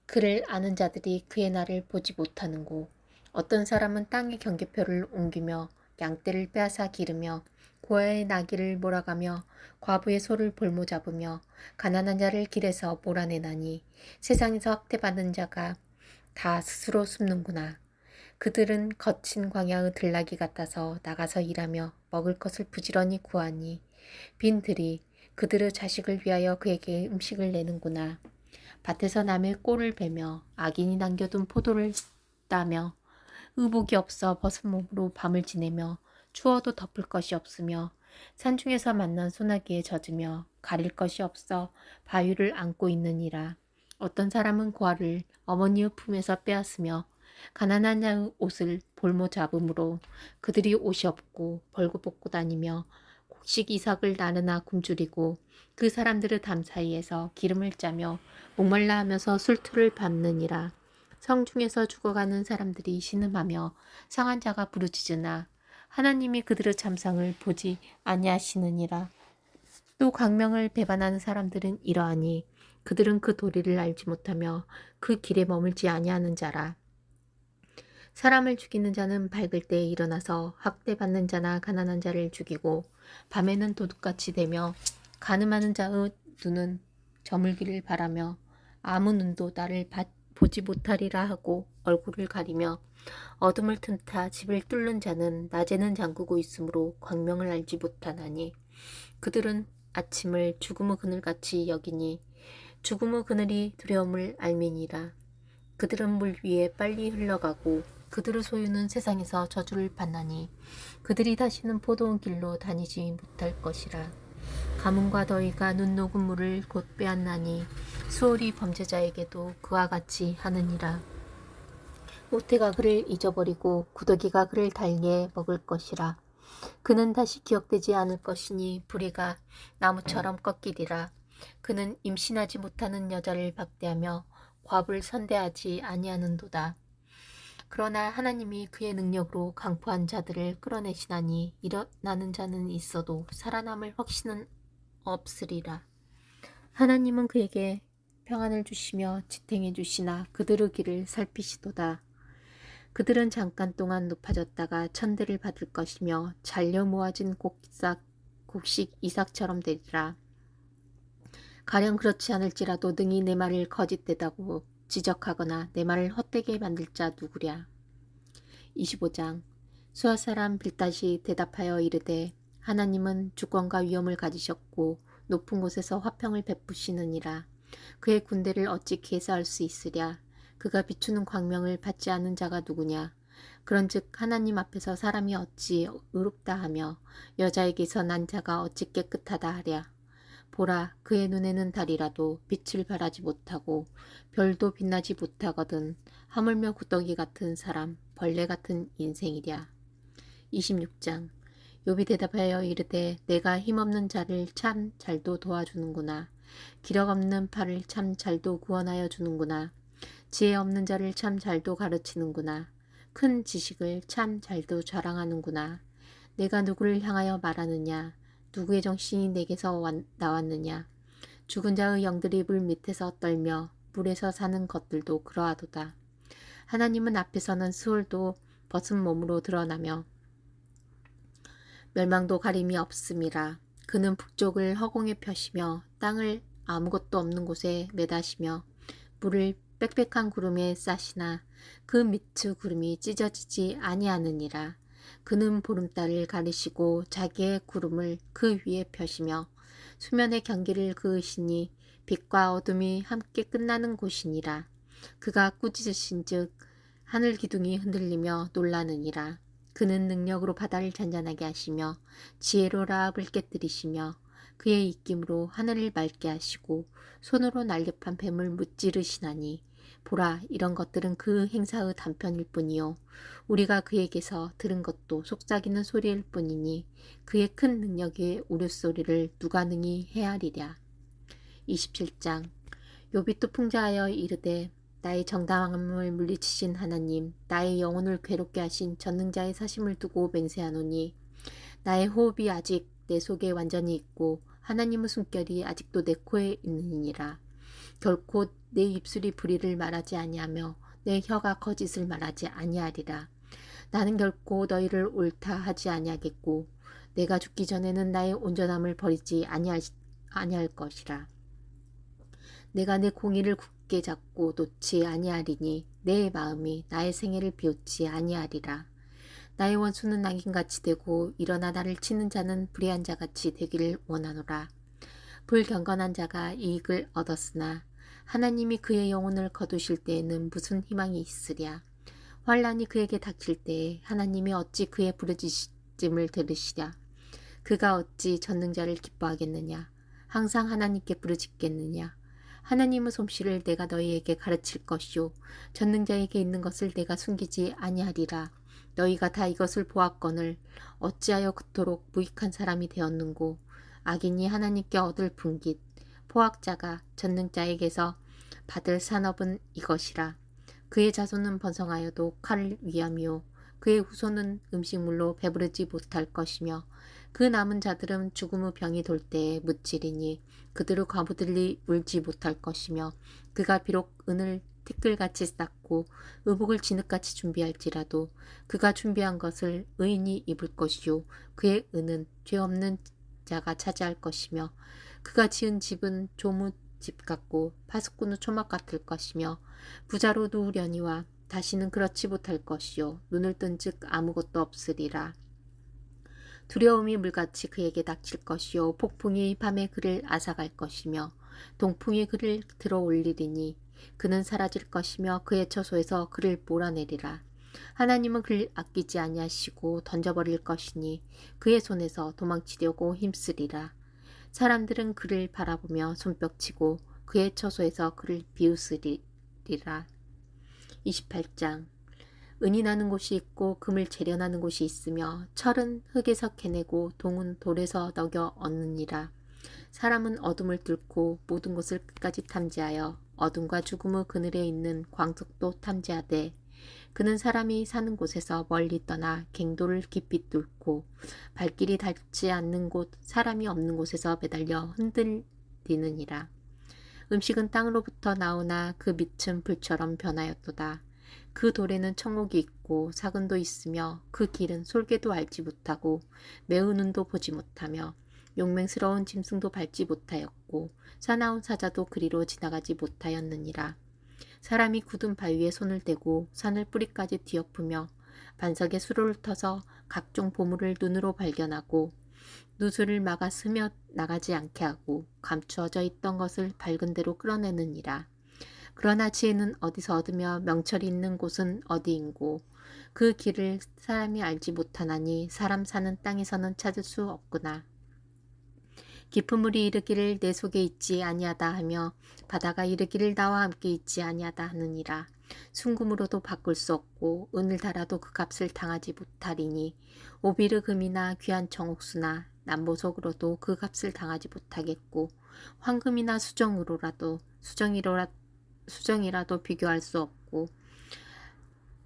Speaker 1: 그를 아는 자들이 그의 날을 보지 못하는고 어떤 사람은 땅의 경계표를 옮기며 양떼를 빼앗아 기르며 고아의 나귀를 몰아가며 과부의 소를 볼모 잡으며 가난한 자를 길에서 몰아내나니 세상에서 학대받는 자가 다 스스로 숨는구나. 그들은 거친 광야의 들나귀 같아서 나가서 일하며 먹을 것을 부지런히 구하니 빈 들이 그들의 자식을 위하여 그에게 음식을 내는구나. 밭에서 남의 꼴을 베며 악인이 남겨둔 포도를 따며 의복이 없어 벗은 몸으로 밤을 지내며 추워도 덮을 것이 없으며 산중에서 만난 소나기에 젖으며 가릴 것이 없어 바위를 안고 있느니라. 어떤 사람은 고아를 어머니의 품에서 빼앗으며 가난한 자의 옷을 볼모 잡음으로 그들이 옷이 없고 벌거벗고 다니며 곡식 이삭을 나르나 굶주리고 그 사람들의 담 사이에서 기름을 짜며 목말라 하면서 술투를 밟느니라. 성중에서 죽어가는 사람들이 신음하며 상한 자가 부르짖으나 하나님이 그들의 잠상을 보지 아니하시느니라. 또 광명을 배반하는 사람들은 이러하니 그들은 그 도리를 알지 못하며 그 길에 머물지 아니하는 자라. 사람을 죽이는 자는 밝을 때에 일어나서 학대받는 자나 가난한 자를 죽이고 밤에는 도둑같이 되며 간음하는 자의 눈은 저물기를 바라며 아무 눈도 나를 보지 못하리라 하고 얼굴을 가리며 어둠을 틈타 집을 뚫는 자는 낮에는 잠그고 있으므로 광명을 알지 못하나니 그들은 아침을 죽음의 그늘같이 여기니 죽음의 그늘이 두려움을 알미니라. 그들은 물 위에 빨리 흘러가고 그들의 소유는 세상에서 저주를 받나니 그들이 다시는 포도원 길로 다니지 못할 것이라. 가뭄과 더위가 눈 녹은 물을 곧 빼앗나니 수월이 범죄자에게도 그와 같이 하느니라. 모태가 그를 잊어버리고 구더기가 그를 달게 먹을 것이라. 그는 다시 기억되지 않을 것이니 불의가 나무처럼 꺾이리라. 그는 임신하지 못하는 여자를 박대하며 과부를 선대하지 아니하는도다. 그러나 하나님이 그의 능력으로 강포한 자들을 끌어내시나니 일어나는 자는 있어도 살아남을 확신은 없으리라. 하나님은 그에게 평안을 주시며 지탱해 주시나 그들의 길을 살피시도다. 그들은 잠깐 동안 높아졌다가 천대를 받을 것이며 잘려 모아진 곡식 이삭처럼 되리라. 가령 그렇지 않을지라도 능히 내 말을 거짓되다고 지적하거나 내 말을 헛되게 만들 자 누구랴. 25장. 수아 사람 빌닷이 대답하여 이르되 하나님은 주권과 위엄을 가지셨고 높은 곳에서 화평을 베푸시느니라. 그의 군대를 어찌 계사할 수 있으랴. 그가 비추는 광명을 받지 않은 자가 누구냐. 그런즉 하나님 앞에서 사람이 어찌 의롭다 하며 여자에게서 난 자가 어찌 깨끗하다 하랴. 보라, 그의 눈에는 달이라도 빛을 발하지 못하고 별도 빛나지 못하거든 하물며 구더기 같은 사람, 벌레 같은 인생이랴. 26장. 욥이 대답하여 이르되 내가 힘없는 자를 참 잘도 도와주는구나. 기력 없는 팔을 참 잘도 구원하여 주는구나. 지혜 없는 자를 참 잘도 가르치는구나. 큰 지식을 참 잘도 자랑하는구나. 내가 누구를 향하여 말하느냐. 누구의 정신이 내게서 나왔느냐. 죽은 자의 영들이 물 밑에서 떨며 물에서 사는 것들도 그러하도다. 하나님은 앞에서는 스올도 벗은 몸으로 드러나며 멸망도 가림이 없음이라. 그는 북쪽을 허공에 펴시며 땅을 아무것도 없는 곳에 매다시며 물을 빽빽한 구름에 싸시나 그 밑의 구름이 찢어지지 아니하느니라. 그는 보름달을 가리시고 자기의 구름을 그 위에 펴시며 수면의 경계를 그으시니 빛과 어둠이 함께 끝나는 곳이니라. 그가 꾸짖으신즉 하늘 기둥이 흔들리며 놀라느니라. 그는 능력으로 바다를 잔잔하게 하시며 지혜로 라합을 깨뜨리시며 그의 입김으로 하늘을 맑게 하시고 손으로 날렵한 뱀을 무찌르시나니 보라, 이런 것들은 그 행사의 단편일 뿐이요. 우리가 그에게서 들은 것도 속삭이는 소리일 뿐이니 그의 큰 능력의 우르소리를 누가 능히 헤아리랴. 27장. 욥이 또 풍자하여 이르되 나의 정당함을 물리치신 하나님, 나의 영혼을 괴롭게 하신 전능자의 사심을 두고 맹세하노니 나의 호흡이 아직 내 속에 완전히 있고 하나님의 숨결이 아직도 내 코에 있느니라. 결코 내 입술이 불의를 말하지 아니하며 내 혀가 거짓을 말하지 아니하리라. 나는 결코 너희를 옳다 하지 아니하겠고 내가 죽기 전에는 나의 온전함을 버리지 아니할 것이라. 내가 내 공의를 굳게 잡고 놓지 아니하리니 내 마음이 나의 생애를 비웃지 아니하리라. 나의 원수는 낙인같이 되고 일어나 나를 치는 자는 불의한 자같이 되기를 원하노라. 불경건한 자가 이익을 얻었으나 하나님이 그의 영혼을 거두실 때에는 무슨 희망이 있으랴. 환란이 그에게 닥칠 때에 하나님이 어찌 그의 부르짖음을 들으시랴. 그가 어찌 전능자를 기뻐하겠느냐. 항상 하나님께 부르짖겠느냐. 하나님의 솜씨를 내가 너희에게 가르칠 것이요 전능자에게 있는 것을 내가 숨기지 아니하리라. 너희가 다 이것을 보았거늘 어찌하여 그토록 무익한 사람이 되었는고. 악인이 하나님께 얻을 분깃 포악자가 전능자에게서 받을 산업은 이것이라. 그의 자손은 번성하여도 칼을 위함이요 그의 후손은 음식물로 배부르지 못할 것이며 그 남은 자들은 죽음의 병이 돌 때에 묻지리니 그들의 과부들이 울지 못할 것이며 그가 비록 은을 티끌같이 쌓고 의복을 진흙같이 준비할지라도 그가 준비한 것을 의인이 입을 것이요 그의 은은 죄 없는 자가 차지할 것이며 그가 지은 집은 조무집 같고 파수꾼의 초막 같을 것이며 부자로 누우려니와 다시는 그렇지 못할 것이요 눈을 뜬즉 아무것도 없으리라. 두려움이 물같이 그에게 닥칠 것이요 폭풍이 밤에 그를 앗아갈 것이며 동풍이 그를 들어 올리리니 그는 사라질 것이며 그의 처소에서 그를 몰아내리라. 하나님은 그를 아끼지 아니하시고 던져버릴 것이니 그의 손에서 도망치려고 힘쓰리라. 사람들은 그를 바라보며 손뼉치고 그의 처소에서 그를 비웃으리라. 28장. 은이 나는 곳이 있고 금을 재련하는 곳이 있으며 철은 흙에서 캐내고 동은 돌에서 녹여 얻느니라. 사람은 어둠을 뚫고 모든 곳을 끝까지 탐지하여 어둠과 죽음의 그늘에 있는 광석도 탐지하되 그는 사람이 사는 곳에서 멀리 떠나 갱도를 깊이 뚫고 발길이 닿지 않는 곳 사람이 없는 곳에서 매달려 흔들리느니라. 음식은 땅으로부터 나오나 그 밑은 불처럼 변하였도다. 그 돌에는 청옥이 있고 사근도 있으며 그 길은 솔개도 알지 못하고 매우 눈도 보지 못하며 용맹스러운 짐승도 밟지 못하였고 사나운 사자도 그리로 지나가지 못하였느니라. 사람이 굳은 바위에 손을 대고 산을 뿌리까지 뒤엎으며 반석에 수로를 터서 각종 보물을 눈으로 발견하고 누수를 막아 스며 나가지 않게 하고 감추어져 있던 것을 밝은 대로 끌어내느니라. 그러나 지혜는 어디서 얻으며 명철이 있는 곳은 어디인고 그 길을 사람이 알지 못하나니 사람 사는 땅에서는 찾을 수 없구나. 깊은 물이 이르기를 내 속에 있지 아니하다 하며 바다가 이르기를 나와 함께 있지 아니하다 하느니라. 순금으로도 바꿀 수 없고 은을 달아도 그 값을 당하지 못하리니 오비르 금이나 귀한 정옥수나 남보석으로도 그 값을 당하지 못하겠고 황금이나 수정이라도 비교할 수 없고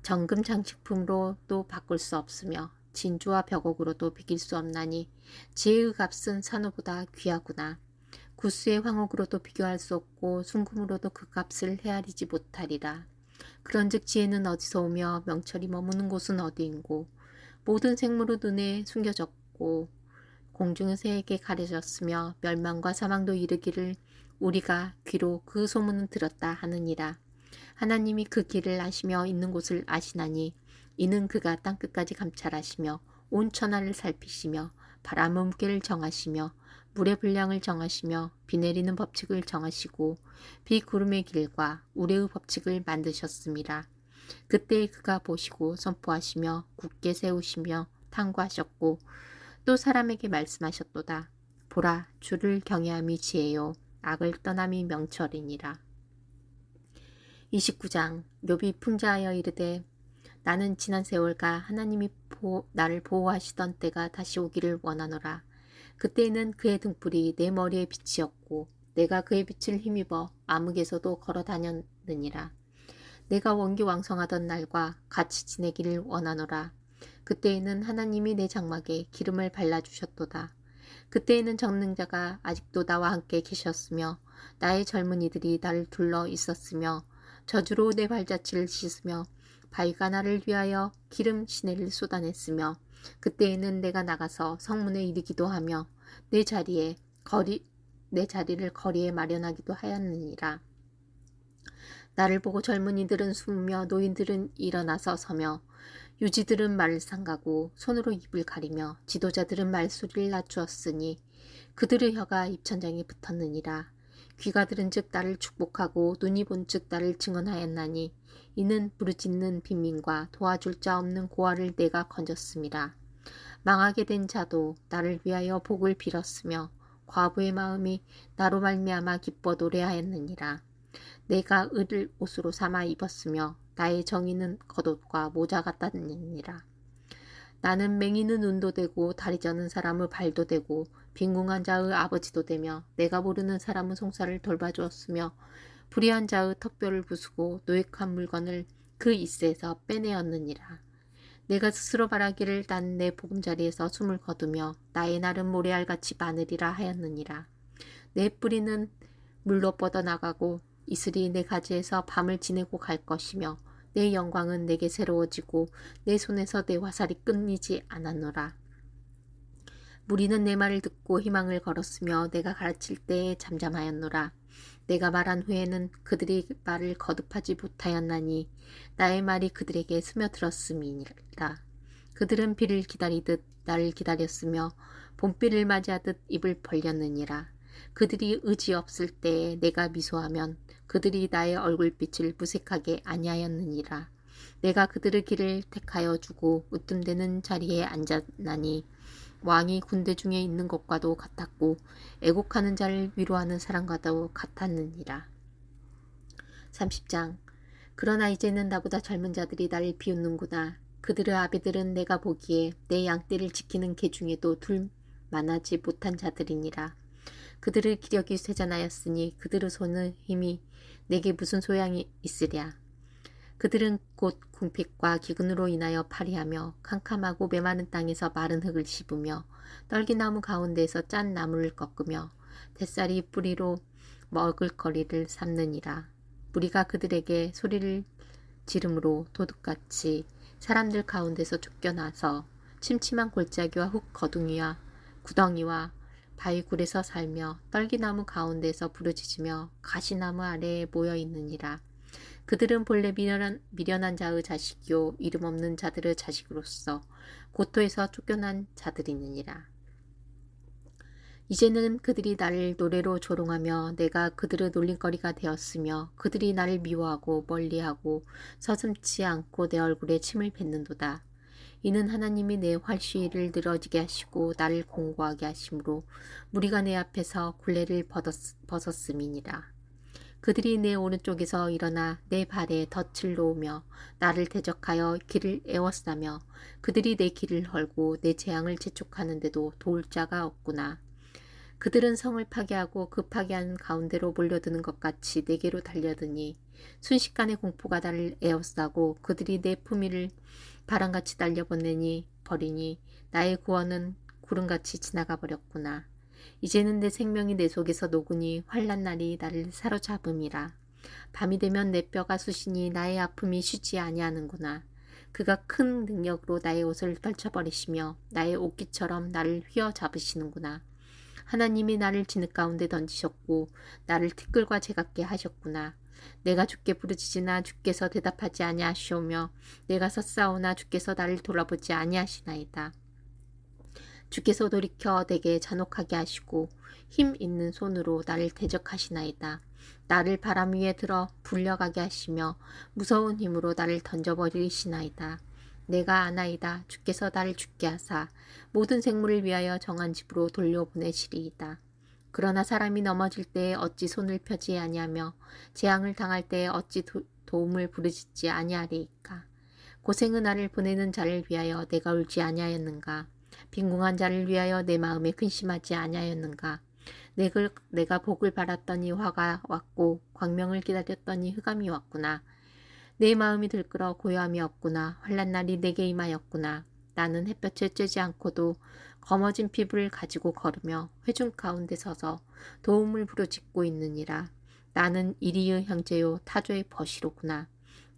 Speaker 1: 정금 장식품으로도 바꿀 수 없으며 진주와 벽옥으로도 비길 수 없나니 지혜의 값은 산호보다 귀하구나. 구스의 황옥으로도 비교할 수 없고 순금으로도 그 값을 헤아리지 못하리라. 그런즉 지혜는 어디서 오며 명철이 머무는 곳은 어디인고 모든 생물의 눈에 숨겨졌고 공중의 새에게 가려졌으며 멸망과 사망도 이르기를 우리가 귀로 그 소문은 들었다 하느니라. 하나님이 그 길을 아시며 있는 곳을 아시나니 이는 그가 땅끝까지 감찰하시며 온 천하를 살피시며 바람의 무게를 정하시며 물의 분량을 정하시며 비 내리는 법칙을 정하시고 비구름의 길과 우레의 법칙을 만드셨습니다. 그때 그가 보시고 선포하시며 굳게 세우시며 탐구하셨고 또 사람에게 말씀하셨도다. 보라, 주를 경외함이 지혜요 악을 떠남이 명철이니라. 29장 욥이 풍자하여 이르되 나는 지난 세월과 하나님이 나를 보호하시던 때가 다시 오기를 원하노라. 그때에는 그의 등불이 내 머리에 빛이었고 내가 그의 빛을 힘입어 암흑에서도 걸어 다녔느니라. 내가 원기왕성하던 날과 같이 지내기를 원하노라. 그때에는 하나님이 내 장막에 기름을 발라주셨도다. 그때에는 전능자가 아직도 나와 함께 계셨으며 나의 젊은이들이 나를 둘러 있었으며 저주로 내 발자취를 씻으며 바위가 나를 위하여 기름 시내를 쏟아냈으며 그때에는 내가 나가서 성문에 이르기도 하며 내 자리를 거리에 마련하기도 하였느니라. 나를 보고 젊은이들은 숨으며 노인들은 일어나서 서며 유지들은 말을 삼가고 손으로 입을 가리며 지도자들은 말소리를 낮추었으니 그들의 혀가 입천장에 붙었느니라. 귀가 들은즉 나를 축복하고 눈이 본즉 나를 증언하였나니 이는 부르짖는 빈민과 도와줄 자 없는 고아를 내가 건졌음이라. 망하게 된 자도 나를 위하여 복을 빌었으며 과부의 마음이 나로 말미암아 기뻐 노래하였느니라. 내가 을을 옷으로 삼아 입었으며 나의 정의는 겉옷과 모자 같다느니라. 나는 맹인은 눈도 되고 다리 저는 사람의 발도 되고 빈궁한 자의 아버지도 되며 내가 모르는 사람의 송사를 돌봐주었으며 불의한 자의 턱뼈를 부수고 노획한 물건을 그 이스에서 빼내었느니라. 내가 스스로 말하기를 난 내 보금자리에서 숨을 거두며 나의 날은 모래알같이 마느리라 하였느니라. 내 뿌리는 물로 뻗어나가고 이슬이 내 가지에서 밤을 지내고 갈 것이며 내 영광은 내게 새로워지고 내 손에서 내 화살이 끊이지 않았노라. 무리는 내 말을 듣고 희망을 걸었으며 내가 가르칠 때에 잠잠하였노라. 내가 말한 후에는 그들이 말을 거듭하지 못하였나니 나의 말이 그들에게 스며들었음이니라. 그들은 비를 기다리듯 나를 기다렸으며 봄비를 맞이하듯 입을 벌렸느니라. 그들이 의지 없을 때에 내가 미소하면 그들이 나의 얼굴빛을 무색하게 아니하였느니라. 내가 그들의 길을 택하여 주고 으뜸되는 자리에 앉았나니 왕이 군대 중에 있는 것과도 같았고 애곡하는 자를 위로하는 사람과도 같았느니라. 30장 그러나 이제는 나보다 젊은 자들이 나를 비웃는구나. 그들의 아비들은 내가 보기에 내 양떼를 지키는 개 중에도 둘 만하지 못한 자들이니라. 그들의 기력이 쇠잔하였으니 그들의 손의 힘이 내게 무슨 소양이 있으랴. 그들은 곧 궁핍과 기근으로 인하여 파리하며 캄캄하고 메마른 땅에서 마른 흙을 씹으며 떨기나무 가운데에서 짠 나무를 꺾으며 뱃살이 뿌리로 먹을거리를 삼느니라. 무리가 그들에게 소리를 지름으로 도둑같이 사람들 가운데서 쫓겨나서 침침한 골짜기와 흙 거둥이와 구덩이와 바위굴에서 살며 떨기나무 가운데서 부르짖으며 가시나무 아래에 모여 있느니라. 그들은 본래 미련한 자의 자식이요 이름 없는 자들의 자식으로서 고토에서 쫓겨난 자들이니라. 이제는 그들이 나를 노래로 조롱하며 내가 그들의 놀림거리가 되었으며 그들이 나를 미워하고 멀리하고 서슴지 않고 내 얼굴에 침을 뱉는도다. 이는 하나님이 내 활시위를 늘어지게 하시고 나를 공고하게 하심으로 무리가 내 앞에서 굴레를 벗었음이니라. 그들이 내 오른쪽에서 일어나 내 발에 덫을 놓으며 나를 대적하여 길을 에워싸며 그들이 내 길을 헐고 내 재앙을 재촉하는데도 도울 자가 없구나. 그들은 성을 파괴하고 그 파괴한 가운데로 몰려드는 것 같이 내게로 달려드니 순식간에 공포가 나를 에워싸고 그들이 내 품위를 바람같이 날려보내니 버리니 나의 구원은 구름같이 지나가 버렸구나. 이제는 내 생명이 내 속에서 녹으니 환난 날이 나를 사로잡음이라. 밤이 되면 내 뼈가 쑤시니 나의 아픔이 쉬지 아니하는구나. 그가 큰 능력으로 나의 옷을 떨쳐버리시며 나의 옷깃처럼 나를 휘어잡으시는구나. 하나님이 나를 진흙 가운데 던지셨고 나를 티끌과 제같게 하셨구나. 내가 주께 부르짖으나 주께서 대답하지 아니하시오며 내가 섰사오나 주께서 나를 돌아보지 아니하시나이다. 주께서 돌이켜 내게 잔혹하게 하시고 힘 있는 손으로 나를 대적하시나이다. 나를 바람 위에 들어 불려가게 하시며 무서운 힘으로 나를 던져버리시나이다. 내가 아나이다. 주께서 나를 죽게 하사 모든 생물을 위하여 정한 집으로 돌려보내시리이다. 그러나 사람이 넘어질 때에 어찌 손을 펴지 아니하며 재앙을 당할 때에 어찌 도움을 부르짖지 아니하리이까. 고생은 나를 보내는 자를 위하여 내가 울지 아니하였는가. 빈궁한 자를 위하여 내 마음에 근심하지 아니하였는가. 내가 복을 바랐더니 화가 왔고 광명을 기다렸더니 흑암이 왔구나. 내 마음이 들끓어 고요함이 없구나. 환난 날이 내게 임하였구나. 나는 햇볕에 쬐지 않고도 검어진 피부를 가지고 걸으며 회중 가운데 서서 도움을 부르짖고 있느니라. 나는 이리의 형제요 타조의 벗이로구나.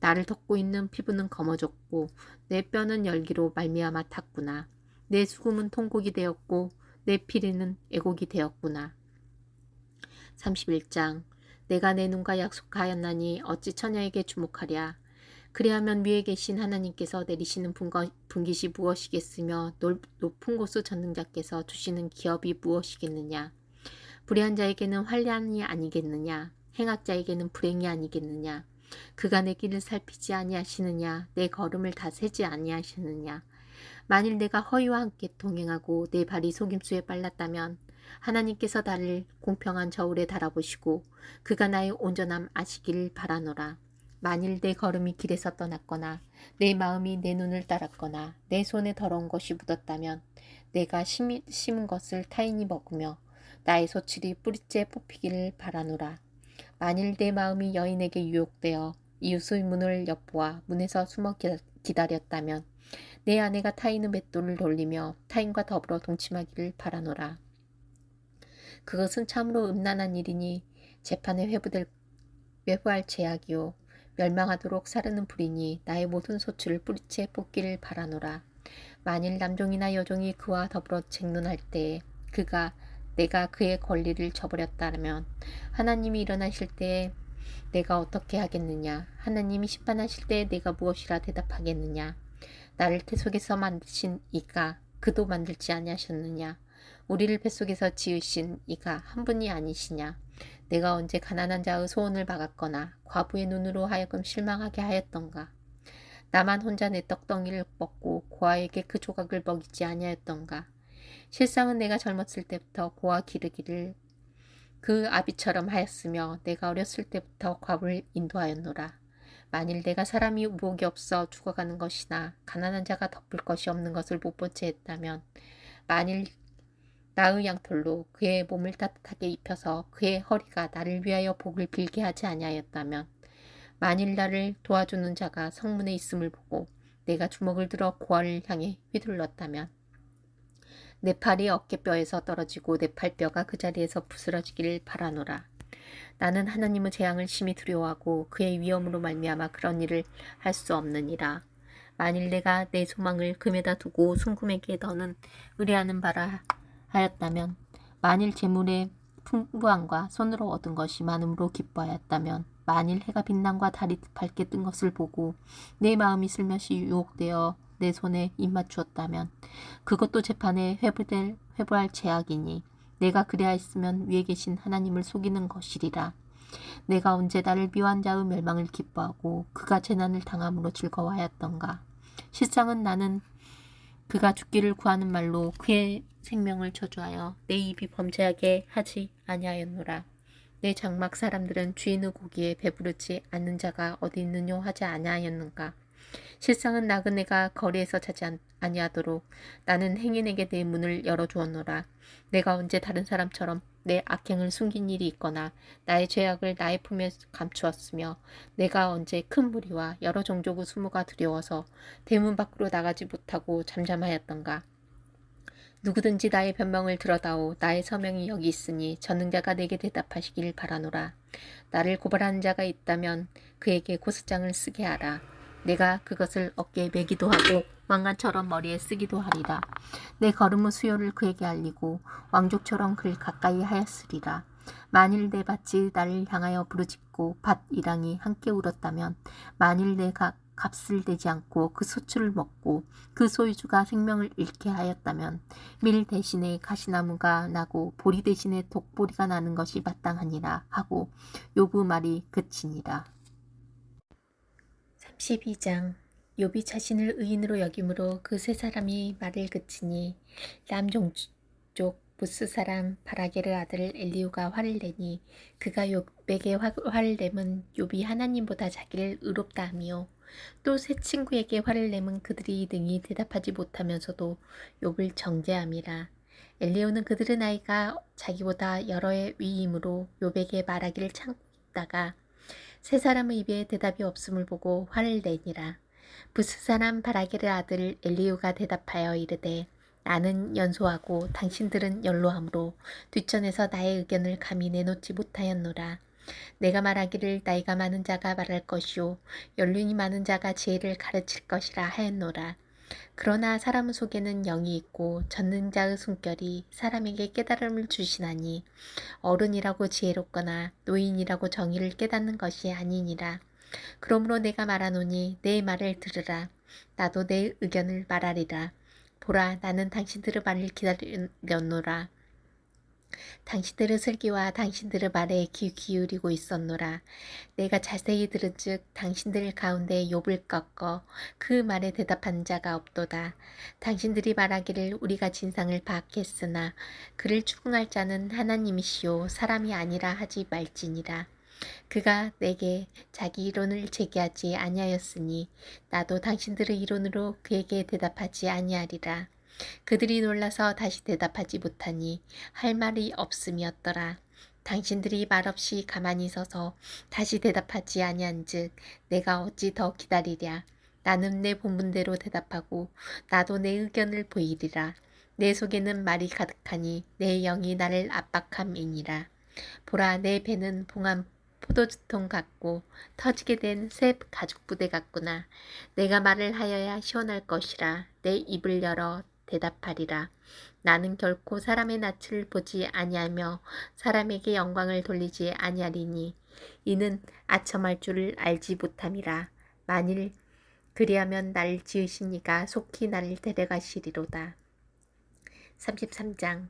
Speaker 1: 나를 덮고 있는 피부는 검어졌고 내 뼈는 열기로 말미암아 탔구나. 내 수금은 통곡이 되었고 내 피리는 애곡이 되었구나. 31장. 내가 내 눈과 약속하였나니 어찌 처녀에게 주목하랴. 그리하면 위에 계신 하나님께서 내리시는 분깃이 무엇이겠으며 높은 곳의 전능자께서 주시는 기업이 무엇이겠느냐. 불의한 자에게는 환난이 아니겠느냐. 행악자에게는 불행이 아니겠느냐. 그가 내 길을 살피지 아니하시느냐. 내 걸음을 다 세지 아니하시느냐. 만일 내가 허위와 함께 동행하고 내 발이 속임수에 빨랐다면 하나님께서 나를 공평한 저울에 달아보시고 그가 나의 온전함 아시기를 바라노라. 만일 내 걸음이 길에서 떠났거나 내 마음이 내 눈을 따랐거나 내 손에 더러운 것이 묻었다면 내가 심은 것을 타인이 먹으며 나의 소출이 뿌리째 뽑히기를 바라노라. 만일 내 마음이 여인에게 유혹되어 이웃의 문을 엿보아 문에서 숨어 기다렸다면 내 아내가 타인의 맷돌을 돌리며 타인과 더불어 동침하기를 바라노라. 그것은 참으로 음란한 일이니 재판에 회부할 죄악이요 멸망하도록 사르는 불이니 나의 모든 소출을 뿌리째 뽑기를 바라노라. 만일 남종이나 여종이 그와 더불어 쟁론할 때에 내가 그의 권리를 저버렸다면 하나님이 일어나실 때에 내가 어떻게 하겠느냐. 하나님이 심판하실 때에 내가 무엇이라 대답하겠느냐. 나를 태속에서 만드신 이가 그도 만들지 아니하셨느냐. 우리를 뱃속에서 지으신 이가 한 분이 아니시냐. 내가 언제 가난한 자의 소원을 막았거나 과부의 눈으로 하여금 실망하게 하였던가. 나만 혼자 내 떡덩이를 먹고 고아에게 그 조각을 먹이지 아니하였던가. 실상은 내가 젊었을 때부터 고아 기르기를 그 아비처럼 하였으며 내가 어렸을 때부터 과부를 인도하였노라. 만일 내가 사람이 무옥이 없어 죽어가는 것이나 가난한 자가 덮을 것이 없는 것을 못 본 채 했다면 만일 나의 양털로 그의 몸을 따뜻하게 입혀서 그의 허리가 나를 위하여 복을 빌게 하지 아니하였다면 만일 나를 도와주는 자가 성문에 있음을 보고 내가 주먹을 들어 고아를 향해 휘둘렀다면 내 팔이 어깨뼈에서 떨어지고 내 팔뼈가 그 자리에서 부스러지기를 바라노라. 나는 하나님의 재앙을 심히 두려워하고 그의 위엄으로 말미암아 그런 일을 할 수 없느니라. 만일 내가 내 소망을 금에다 두고 순금에게 너는 의뢰하는 바라 하였다면 만일 재물의 풍부함과 손으로 얻은 것이 많음으로 기뻐하였다면 만일 해가 빛남과 달이 밝게 뜬 것을 보고 내 마음이 슬며시 유혹되어 내 손에 입맞추었다면 그것도 재판에 회부할 죄악이니 내가 그리하였으면 위에 계신 하나님을 속이는 것이리라. 내가 언제 나를 미워한 자의 멸망을 기뻐하고 그가 재난을 당함으로 즐거워하였던가. 실상은 나는 그가 죽기를 구하는 말로 그의 생명을 저주하여 내 입이 범죄하게 하지 아니하였노라. 내 장막 사람들은 주인의 고기에 배부르지 않는 자가 어디 있느뇨 하지 아니하였는가. 실상은 나그네가 거리에서 자지 아니하도록 나는 행인에게 내 문을 열어주었노라. 내가 언제 다른 사람처럼 내 악행을 숨긴 일이 있거나 나의 죄악을 나의 품에 감추었으며 내가 언제 큰 무리와 여러 종족의 수모가 두려워서 대문 밖으로 나가지 못하고 잠잠하였던가. 누구든지 나의 변명을 들어다오. 나의 서명이 여기 있으니 전능자가 내게 대답하시길 바라노라. 나를 고발하는 자가 있다면 그에게 고소장을 쓰게 하라. 내가 그것을 어깨에 매기도 하고 왕관처럼 머리에 쓰기도 하리라. 내 걸음의 수요를 그에게 알리고 왕족처럼 그를 가까이 하였으리라. 만일 내 밭이 나를 향하여 부르짖고 밭 이랑이 함께 울었다면 만일 내가 값을 내지 않고 그 소출을 먹고 그 소유주가 생명을 잃게 하였다면 밀 대신에 가시나무가 나고 보리 대신에 독보리가 나는 것이 마땅하니라 하고 욥의 말이 그치니라. 32장. 욥이 자신을 의인으로 여김으로 그 세 사람이 말을 그치니 남종족 부스 사람 바라게르 아들 엘리후가 화를 내니 그가 욥에게 화를 내면 욥이 하나님보다 자기를 의롭다 하며 또 세 친구에게 화를 내면 그들이 능히 대답하지 못하면서도 욥을 정죄함이라. 엘리후는 그들의 나이가 자기보다 여러 해 위이므로 욥에게 말하기를 참고 있다가 세 사람의 입에 대답이 없음을 보고 화를 내니라. 부스 사람 바라게르 아들 엘리후가 대답하여 이르되 나는 연소하고 당신들은 연로하므로 뒷전에서 나의 의견을 감히 내놓지 못하였노라. 내가 말하기를 나이가 많은 자가 말할 것이요 연륜이 많은 자가 지혜를 가르칠 것이라 하였노라. 그러나 사람 속에는 영이 있고 전능자의 숨결이 사람에게 깨달음을 주시나니 어른이라고 지혜롭거나 노인이라고 정의를 깨닫는 것이 아니니라. 그러므로 내가 말하노니 내 말을 들으라. 나도 내 의견을 말하리라. 보라, 나는 당신들의 말을 기다렸노라. 당신들의 슬기와 당신들의 말에 귀 기울이고 있었노라. 내가 자세히 들은즉 당신들 가운데 욥을 꺾어 그 말에 대답한 자가 없도다. 당신들이 말하기를 우리가 진상을 파악했으나 그를 추궁할 자는 하나님이시요 사람이 아니라 하지 말지니라. 그가 내게 자기 이론을 제기하지 아니하였으니 나도 당신들의 이론으로 그에게 대답하지 아니하리라. 그들이 놀라서 다시 대답하지 못하니 할 말이 없음이었더라. 당신들이 말없이 가만히 서서 다시 대답하지 아니한즉 내가 어찌 더 기다리랴. 나는 내 본분대로 대답하고 나도 내 의견을 보이리라. 내 속에는 말이 가득하니 내 영이 나를 압박함이니라. 보라, 내 배는 봉한 포도주통 같고 터지게 된 새 가죽부대 같구나. 내가 말을 하여야 시원할 것이라. 내 입을 열어 대답하리라. 나는 결코 사람의 낯을 보지 아니하며 사람에게 영광을 돌리지 아니하리니 이는 아첨할 줄을 알지 못함이라. 만일 그리하면 나를 지으신 이가 속히 나를 데려가시리로다. 33장.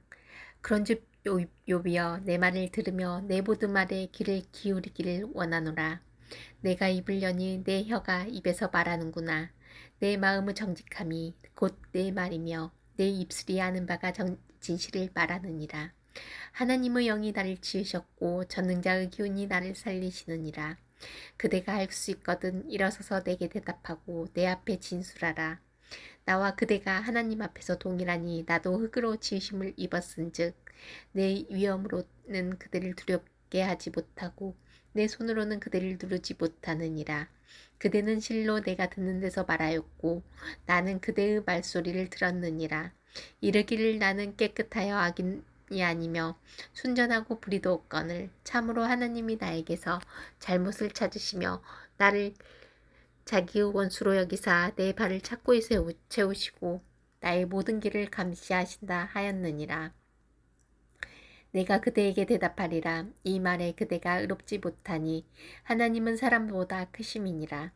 Speaker 1: 그런즉 욥이여 내 말을 들으며 내 모든 말에 귀를 기울이기를 원하노라. 내가 입을 여니 내 혀가 입에서 말하는구나. 내 마음의 정직함이 곧 내 말이며 내 입술이 아는 바가 진실을 말하느니라. 하나님의 영이 나를 지으셨고 전능자의 기운이 나를 살리시느니라. 그대가 할 수 있거든 일어서서 내게 대답하고 내 앞에 진술하라. 나와 그대가 하나님 앞에서 동일하니 나도 흙으로 지으심을 입었은즉 내 위엄으로는 그대를 두렵게 하지 못하고 내 손으로는 그대를 누르지 못하느니라. 그대는 실로 내가 듣는 데서 말하였고 나는 그대의 말소리를 들었느니라. 이르기를 나는 깨끗하여 악인이 아니며 순전하고 불의도 없거늘 참으로 하나님이 나에게서 잘못을 찾으시며 나를 자기의 원수로 여기사 내 발을 착고에 채우시고 나의 모든 길을 감시하신다 하였느니라. 내가 그대에게 대답하리라. 이 말에 그대가 의롭지 못하니 하나님은 사람보다 크심이니라.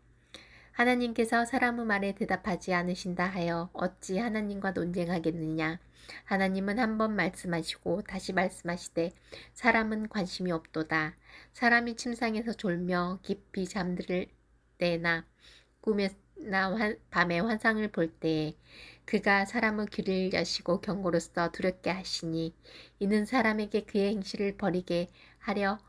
Speaker 1: 하나님께서 사람의 말에 대답하지 않으신다 하여 어찌 하나님과 논쟁하겠느냐. 하나님은 한 번 말씀하시고 다시 말씀하시되 사람은 관심이 없도다. 사람이 침상에서 졸며 깊이 잠들 때나 꿈에나 밤에 환상을 볼 때에 그가 사람의 귀를 여시고 경고로써 두렵게 하시니 이는 사람에게 그의 행실을 버리게 하려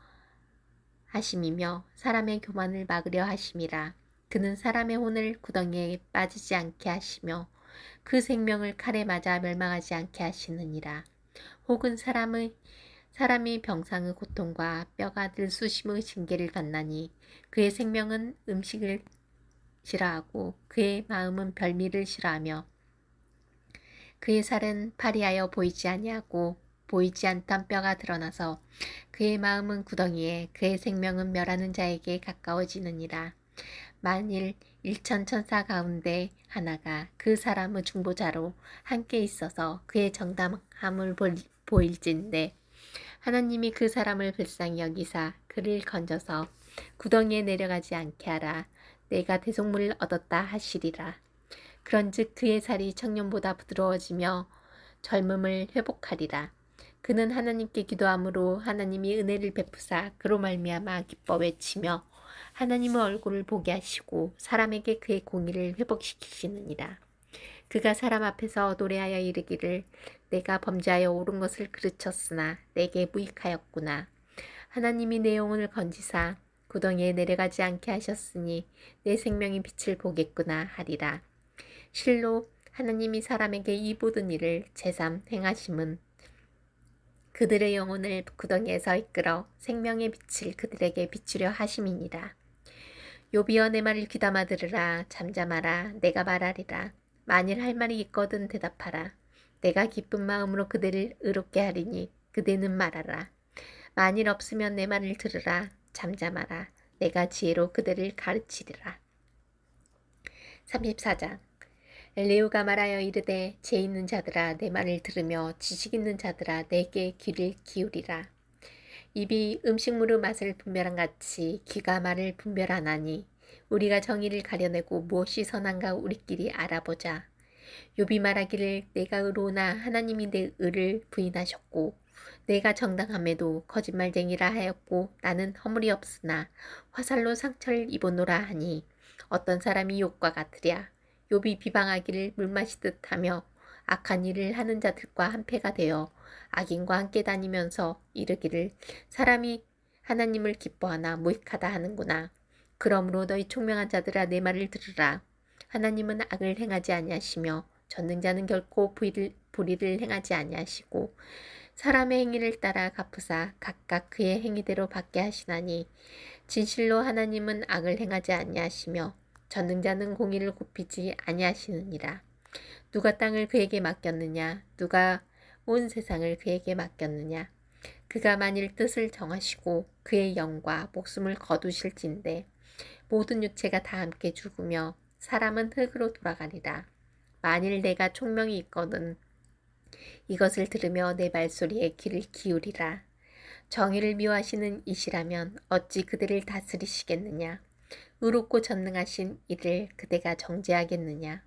Speaker 1: 하심이며 사람의 교만을 막으려 하심이라. 그는 사람의 혼을 구덩이에 빠지지 않게 하시며 그 생명을 칼에 맞아 멸망하지 않게 하시느니라. 혹은 사람이 병상의 고통과 뼈가 들쑤심의 징계를 받나니 그의 생명은 음식을 싫어하고 그의 마음은 별미를 싫어하며 그의 살은 파리하여 보이지 아니하고 보이지 않던 뼈가 드러나서 그의 마음은 구덩이에 그의 생명은 멸하는 자에게 가까워지느니라. 만일 1천 천사 가운데 하나가 그 사람의 중보자로 함께 있어서 그의 정당함을 보일진데 하나님이 그 사람을 불쌍히 여기사 그를 건져서 구덩이에 내려가지 않게 하라. 내가 대속물을 얻었다 하시리라. 그런즉 그의 살이 청년보다 부드러워지며 젊음을 회복하리라. 그는 하나님께 기도함으로 하나님이 은혜를 베푸사 그로 말미암아 기뻐 외치며 하나님의 얼굴을 보게 하시고 사람에게 그의 공의를 회복시키시느니라. 그가 사람 앞에서 노래하여 이르기를 내가 범죄하여 옳은 것을 그르쳤으나 내게 무익하였구나. 하나님이 내 영혼을 건지사 구덩이에 내려가지 않게 하셨으니 내 생명이 빛을 보겠구나 하리라. 실로 하나님이 사람에게 이 모든 일을 제삼 행하심은 그들의 영혼을 구덩이에서 이끌어 생명의 빛을 그들에게 비추려 하심이니라. 욥이여 내 말을 귀담아 들으라. 잠잠하라. 내가 말하리라. 만일 할 말이 있거든 대답하라. 내가 기쁜 마음으로 그대를 의롭게 하리니 그대는 말하라. 만일 없으면 내 말을 들으라. 잠잠하라. 내가 지혜로 그대를 가르치리라. 34장 엘리후가 말하여 이르되 재 있는 자들아 내 말을 들으며 지식 있는 자들아 내게 귀를 기울이라. 입이 음식물의 맛을 분별한 같이 귀가 말을 분별하나니 우리가 정의를 가려내고 무엇이 선한가 우리끼리 알아보자. 욥이 말하기를 내가 의로우나 하나님이 내 의를 부인하셨고 내가 정당함에도 거짓말쟁이라 하였고 나는 허물이 없으나 화살로 상처를 입었노라 하니 어떤 사람이 욥과 같으랴. 욥이 비방하기를 물 마시듯 하며 악한 일을 하는 자들과 한패가 되어 악인과 함께 다니면서 이르기를 사람이 하나님을 기뻐하나 무익하다 하는구나. 그러므로 너희 총명한 자들아 내 말을 들으라. 하나님은 악을 행하지 아니하시며 전능자는 결코 불의를 행하지 아니하시고 사람의 행위를 따라 갚으사 각각 그의 행위대로 받게 하시나니 진실로 하나님은 악을 행하지 아니하시며 전능자는 공의를 굽히지 아니하시느니라. 누가 땅을 그에게 맡겼느냐? 누가 온 세상을 그에게 맡겼느냐? 그가 만일 뜻을 정하시고 그의 영과 목숨을 거두실진데 모든 육체가 다 함께 죽으며 사람은 흙으로 돌아가리라. 만일 내가 총명이 있거든 이것을 들으며 내 말소리에 귀를 기울이라. 정의를 미워하시는 이시라면 어찌 그들을 다스리시겠느냐? 의롭고 전능하신 이를 그대가 정죄하겠느냐?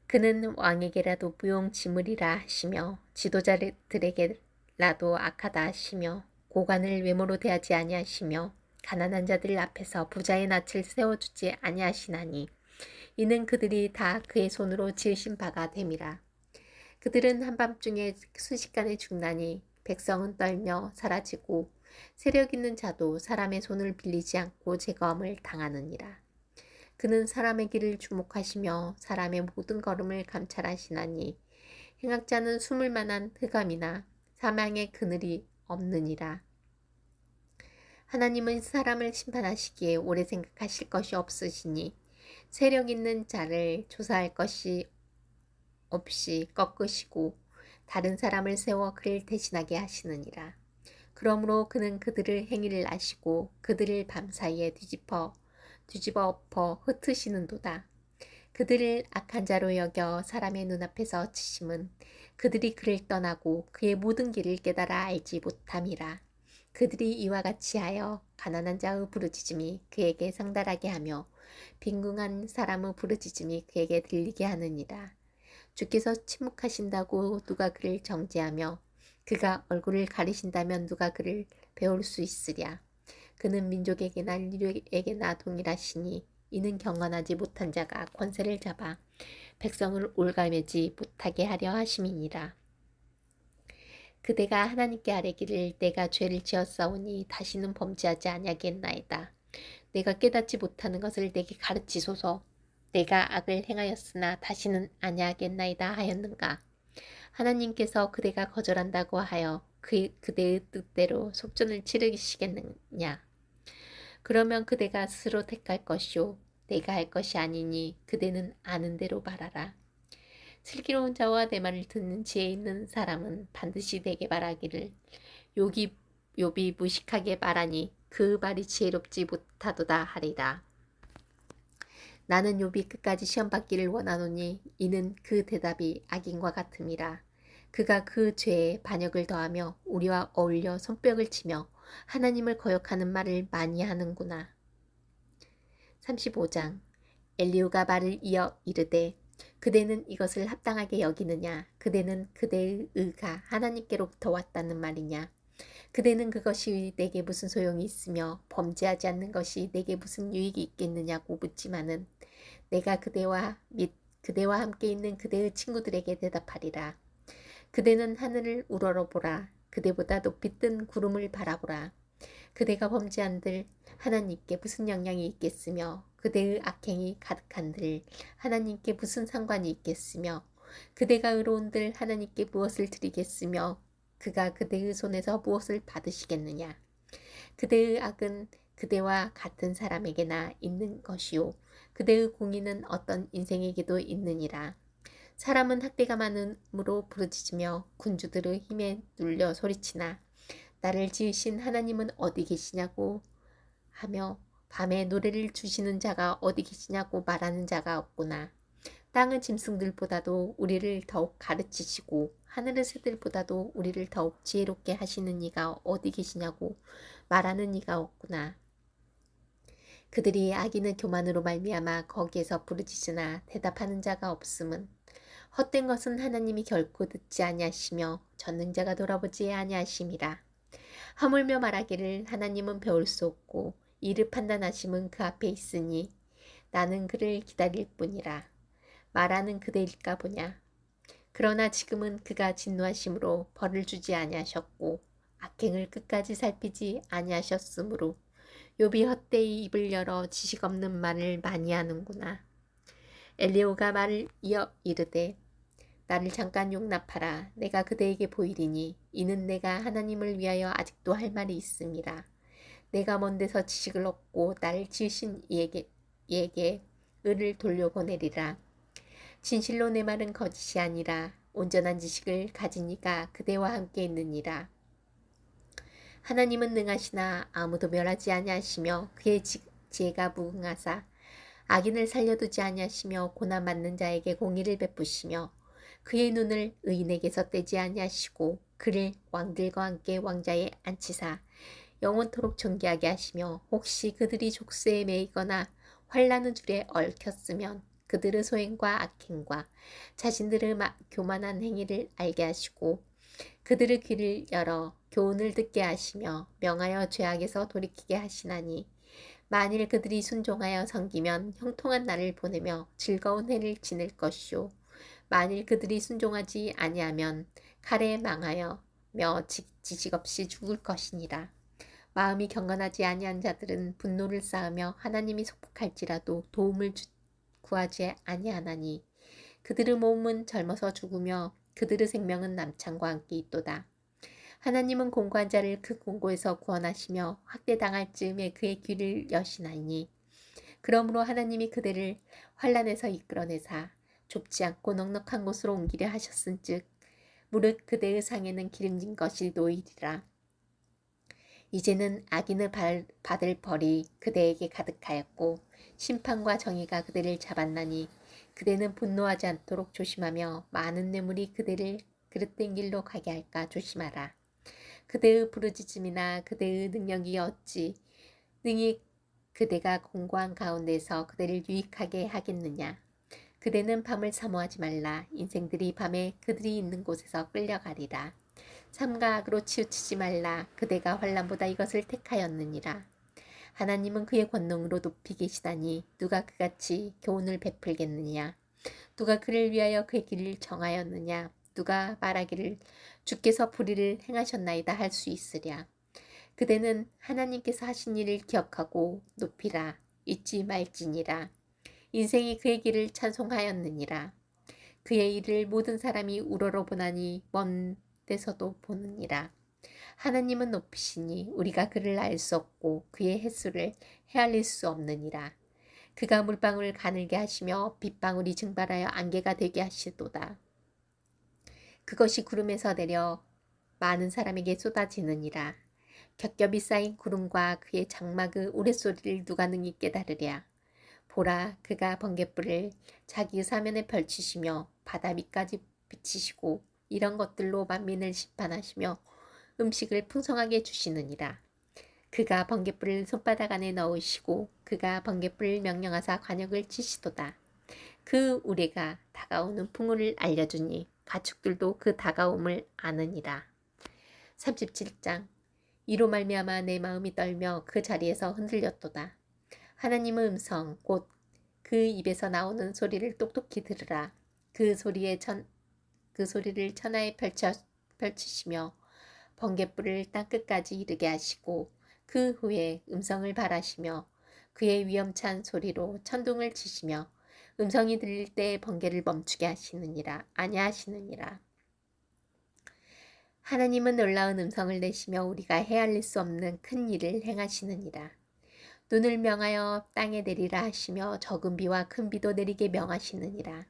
Speaker 1: 그는 왕에게라도 무용지물이라 하시며 지도자들에게라도 악하다 하시며 고관을 외모로 대하지 아니하시며 가난한 자들 앞에서 부자의 낯을 세워주지 아니하시나니 이는 그들이 다 그의 손으로 지으신 바가 됨이라. 그들은 한밤중에 순식간에 죽나니 백성은 떨며 사라지고 세력 있는 자도 사람의 손을 빌리지 않고 제거함을 당하느니라. 그는 사람의 길을 주목하시며 사람의 모든 걸음을 감찰하시나니 행악자는 숨을 만한 흑암이나 사망의 그늘이 없느니라. 하나님은 사람을 심판하시기에 오래 생각하실 것이 없으시니 세력 있는 자를 조사할 것이 없이 꺾으시고 다른 사람을 세워 그를 대신하게 하시느니라. 그러므로 그는 그들의 행위를 아시고 그들을 밤사이에 뒤집어 엎어 흩으시는도다. 그들을 악한 자로 여겨 사람의 눈앞에서 치심은 그들이 그를 떠나고 그의 모든 길을 깨달아 알지 못함이라. 그들이 이와 같이 하여 가난한 자의 부르짖음이 그에게 상달하게 하며 빈궁한 사람의 부르짖음이 그에게 들리게 하느니라. 주께서 침묵하신다고 누가 그를 정죄하며 그가 얼굴을 가리신다면 누가 그를 배울 수 있으랴. 그는 민족에게나 인류에게나 동일하시니 이는 경건하지 못한 자가 권세를 잡아 백성을 올가매지 못하게 하려 하심이니라. 그대가 하나님께 아뢰기를 내가 죄를 지었사오니 다시는 범죄하지 아니하겠나이다. 내가 깨닫지 못하는 것을 내게 가르치소서. 내가 악을 행하였으나 다시는 아니하겠나이다 하였는가. 하나님께서 그대가 거절한다고 하여 그대의 뜻대로 속전을 치르시겠느냐. 그러면 그대가 스스로 택할 것이요 내가 할 것이 아니니 그대는 아는 대로 말하라. 슬기로운 자와 내 말을 듣는 지혜 있는 사람은 반드시 내게 말하기를 욥이 무식하게 말하니 그 말이 지혜롭지 못하도다 하리라. 나는 욥이 끝까지 시험받기를 원하노니 이는 그 대답이 악인과 같음이라. 그가 그 죄에 반역을 더하며 우리와 어울려 손뼉을 치며 하나님을 거역하는 말을 많이 하는구나. 35장 엘리후가 말을 이어 이르되 그대는 이것을 합당하게 여기느냐. 그대는 그대의 의가 하나님께로부터 왔다는 말이냐. 그대는 그것이 내게 무슨 소용이 있으며 범죄하지 않는 것이 내게 무슨 유익이 있겠느냐고 묻지만은 내가 그대와 및 그대와 함께 있는 그대의 친구들에게 대답하리라. 그대는 하늘을 우러러보라. 그대보다 높이 뜬 구름을 바라보라. 그대가 범죄한들 하나님께 무슨 영향이 있겠으며 그대의 악행이 가득한들 하나님께 무슨 상관이 있겠으며 그대가 의로운들 하나님께 무엇을 드리겠으며 그가 그대의 손에서 무엇을 받으시겠느냐. 그대의 악은 그대와 같은 사람에게나 있는 것이요 그대의 공의는 어떤 인생에게도 있느니라. 사람은 학대가 많음으로 부르짖으며 군주들의 힘에 눌려 소리치나 나를 지으신 하나님은 어디 계시냐고 하며 밤에 노래를 주시는 자가 어디 계시냐고 말하는 자가 없구나. 땅의 짐승들보다도 우리를 더욱 가르치시고 하늘의 새들보다도 우리를 더욱 지혜롭게 하시는 이가 어디 계시냐고 말하는 이가 없구나. 그들이 악인의 교만으로 말미암아 거기에서 부르짖으나 대답하는 자가 없음은 헛된 것은 하나님이 결코 듣지 아니하시며 전능자가 돌아보지 아니하심이라. 하물며 말하기를 하나님은 배울 수 없고 이를 판단하심은 그 앞에 있으니 나는 그를 기다릴 뿐이라. 말하는 그대일까 보냐. 그러나 지금은 그가 진노하심으로 벌을 주지 아니하셨고 악행을 끝까지 살피지 아니하셨으므로 욥이 헛되이 입을 열어 지식 없는 말을 많이 하는구나. 엘리오가 말을 이어 이르되 나를 잠깐 용납하라. 내가 그대에게 보이리니 이는 내가 하나님을 위하여 아직도 할 말이 있음이라. 내가 먼 데서 지식을 얻고 나를 지으신 이에게 을을 돌려보내리라. 진실로 내 말은 거짓이 아니라 온전한 지식을 가진 이가 그대와 함께 있느니라. 하나님은 능하시나 아무도 멸하지 아니하시며 그의 지혜가 무궁하사 악인을 살려두지 아니하시며 고난 받는 자에게 공의를 베푸시며 그의 눈을 의인에게서 떼지 아니하시고 그를 왕들과 함께 왕자에 앉히사 영원토록 존귀하게 하시며 혹시 그들이 족쇄에 매이거나 환난의 줄에 얽혔으면 그들의 소행과 악행과 자신들의 교만한 행위를 알게 하시고 그들의 귀를 열어 교훈을 듣게 하시며 명하여 죄악에서 돌이키게 하시나니 만일 그들이 순종하여 섬기면 형통한 날을 보내며 즐거운 해를 지낼 것이요 만일 그들이 순종하지 아니하면 칼에 망하여 지식 없이 죽을 것이니라. 마음이 경건하지 아니한 자들은 분노를 쌓으며 하나님이 속복할지라도 도움을 구하지 아니하나니 그들의 몸은 젊어서 죽으며 그들의 생명은 남창과 함께 있도다. 하나님은 공고한 자를 그 공고에서 구원하시며 학대당할 즈음에 그의 귀를 여시나니 그러므로 하나님이 그대를 환난에서 이끌어내사 좁지 않고 넉넉한 곳으로 옮기려 하셨은즉 무릇 그대의 상에는 기름진 것이 놓이리라. 이제는 악인을 받을 벌이 그대에게 가득하였고 심판과 정의가 그대를 잡았나니 그대는 분노하지 않도록 조심하며 많은 뇌물이 그대를 그릇된 길로 가게 할까 조심하라. 그대의 부르짖음이나 그대의 능력이 어찌 능히 그대가 공고한 가운데서 그대를 유익하게 하겠느냐. 그대는 밤을 사모하지 말라. 인생들이 밤에 그들이 있는 곳에서 끌려가리라. 삼가 악으로 치우치지 말라. 그대가 환난보다 이것을 택하였느니라. 하나님은 그의 권능으로 높이 계시다니 누가 그같이 교훈을 베풀겠느냐. 누가 그를 위하여 그의 길을 정하였느냐. 누가 말하기를 주께서 불의를 행하셨나이다 할 수 있으랴. 그대는 하나님께서 하신 일을 기억하고 높이라. 잊지 말지니라. 인생이 그의 길을 찬송하였느니라. 그의 일을 모든 사람이 우러러보나니 먼 데서도 보느니라. 하나님은 높이시니 우리가 그를 알 수 없고 그의 횟수를 헤아릴 수 없느니라. 그가 물방울 가늘게 하시며 빗방울이 증발하여 안개가 되게 하시도다. 그것이 구름에서 내려 많은 사람에게 쏟아지느니라. 겹겹이 쌓인 구름과 그의 장막의 우레소리를 누가 능히 깨달으랴. 보라, 그가 번갯불을 자기의 사면에 펼치시며 바다 밑까지 비치시고 이런 것들로 만민을 심판하시며 음식을 풍성하게 주시느니라. 그가 번갯불을 손바닥 안에 넣으시고 그가 번갯불을 명령하사 관역을 치시도다. 그 우레가 다가오는 풍우를 알려주니 가축들도 그 다가옴을 아느니라. 37장. 이로 말미암아 내 마음이 떨며 그 자리에서 흔들렸도다. 하나님의 음성 곧 그 입에서 나오는 소리를 똑똑히 들으라. 그 소리를 천하에 펼치시며 번갯불을 땅끝까지 이르게 하시고 그 후에 음성을 발하시며 그의 위험찬 소리로 천둥을 치시며 음성이 들릴 때 번개를 멈추게 하시느니라. 아니하시느니라. 하나님은 놀라운 음성을 내시며 우리가 헤아릴 수 없는 큰 일을 행하시느니라. 눈을 명하여 땅에 내리라 하시며 적은 비와 큰 비도 내리게 명하시느니라.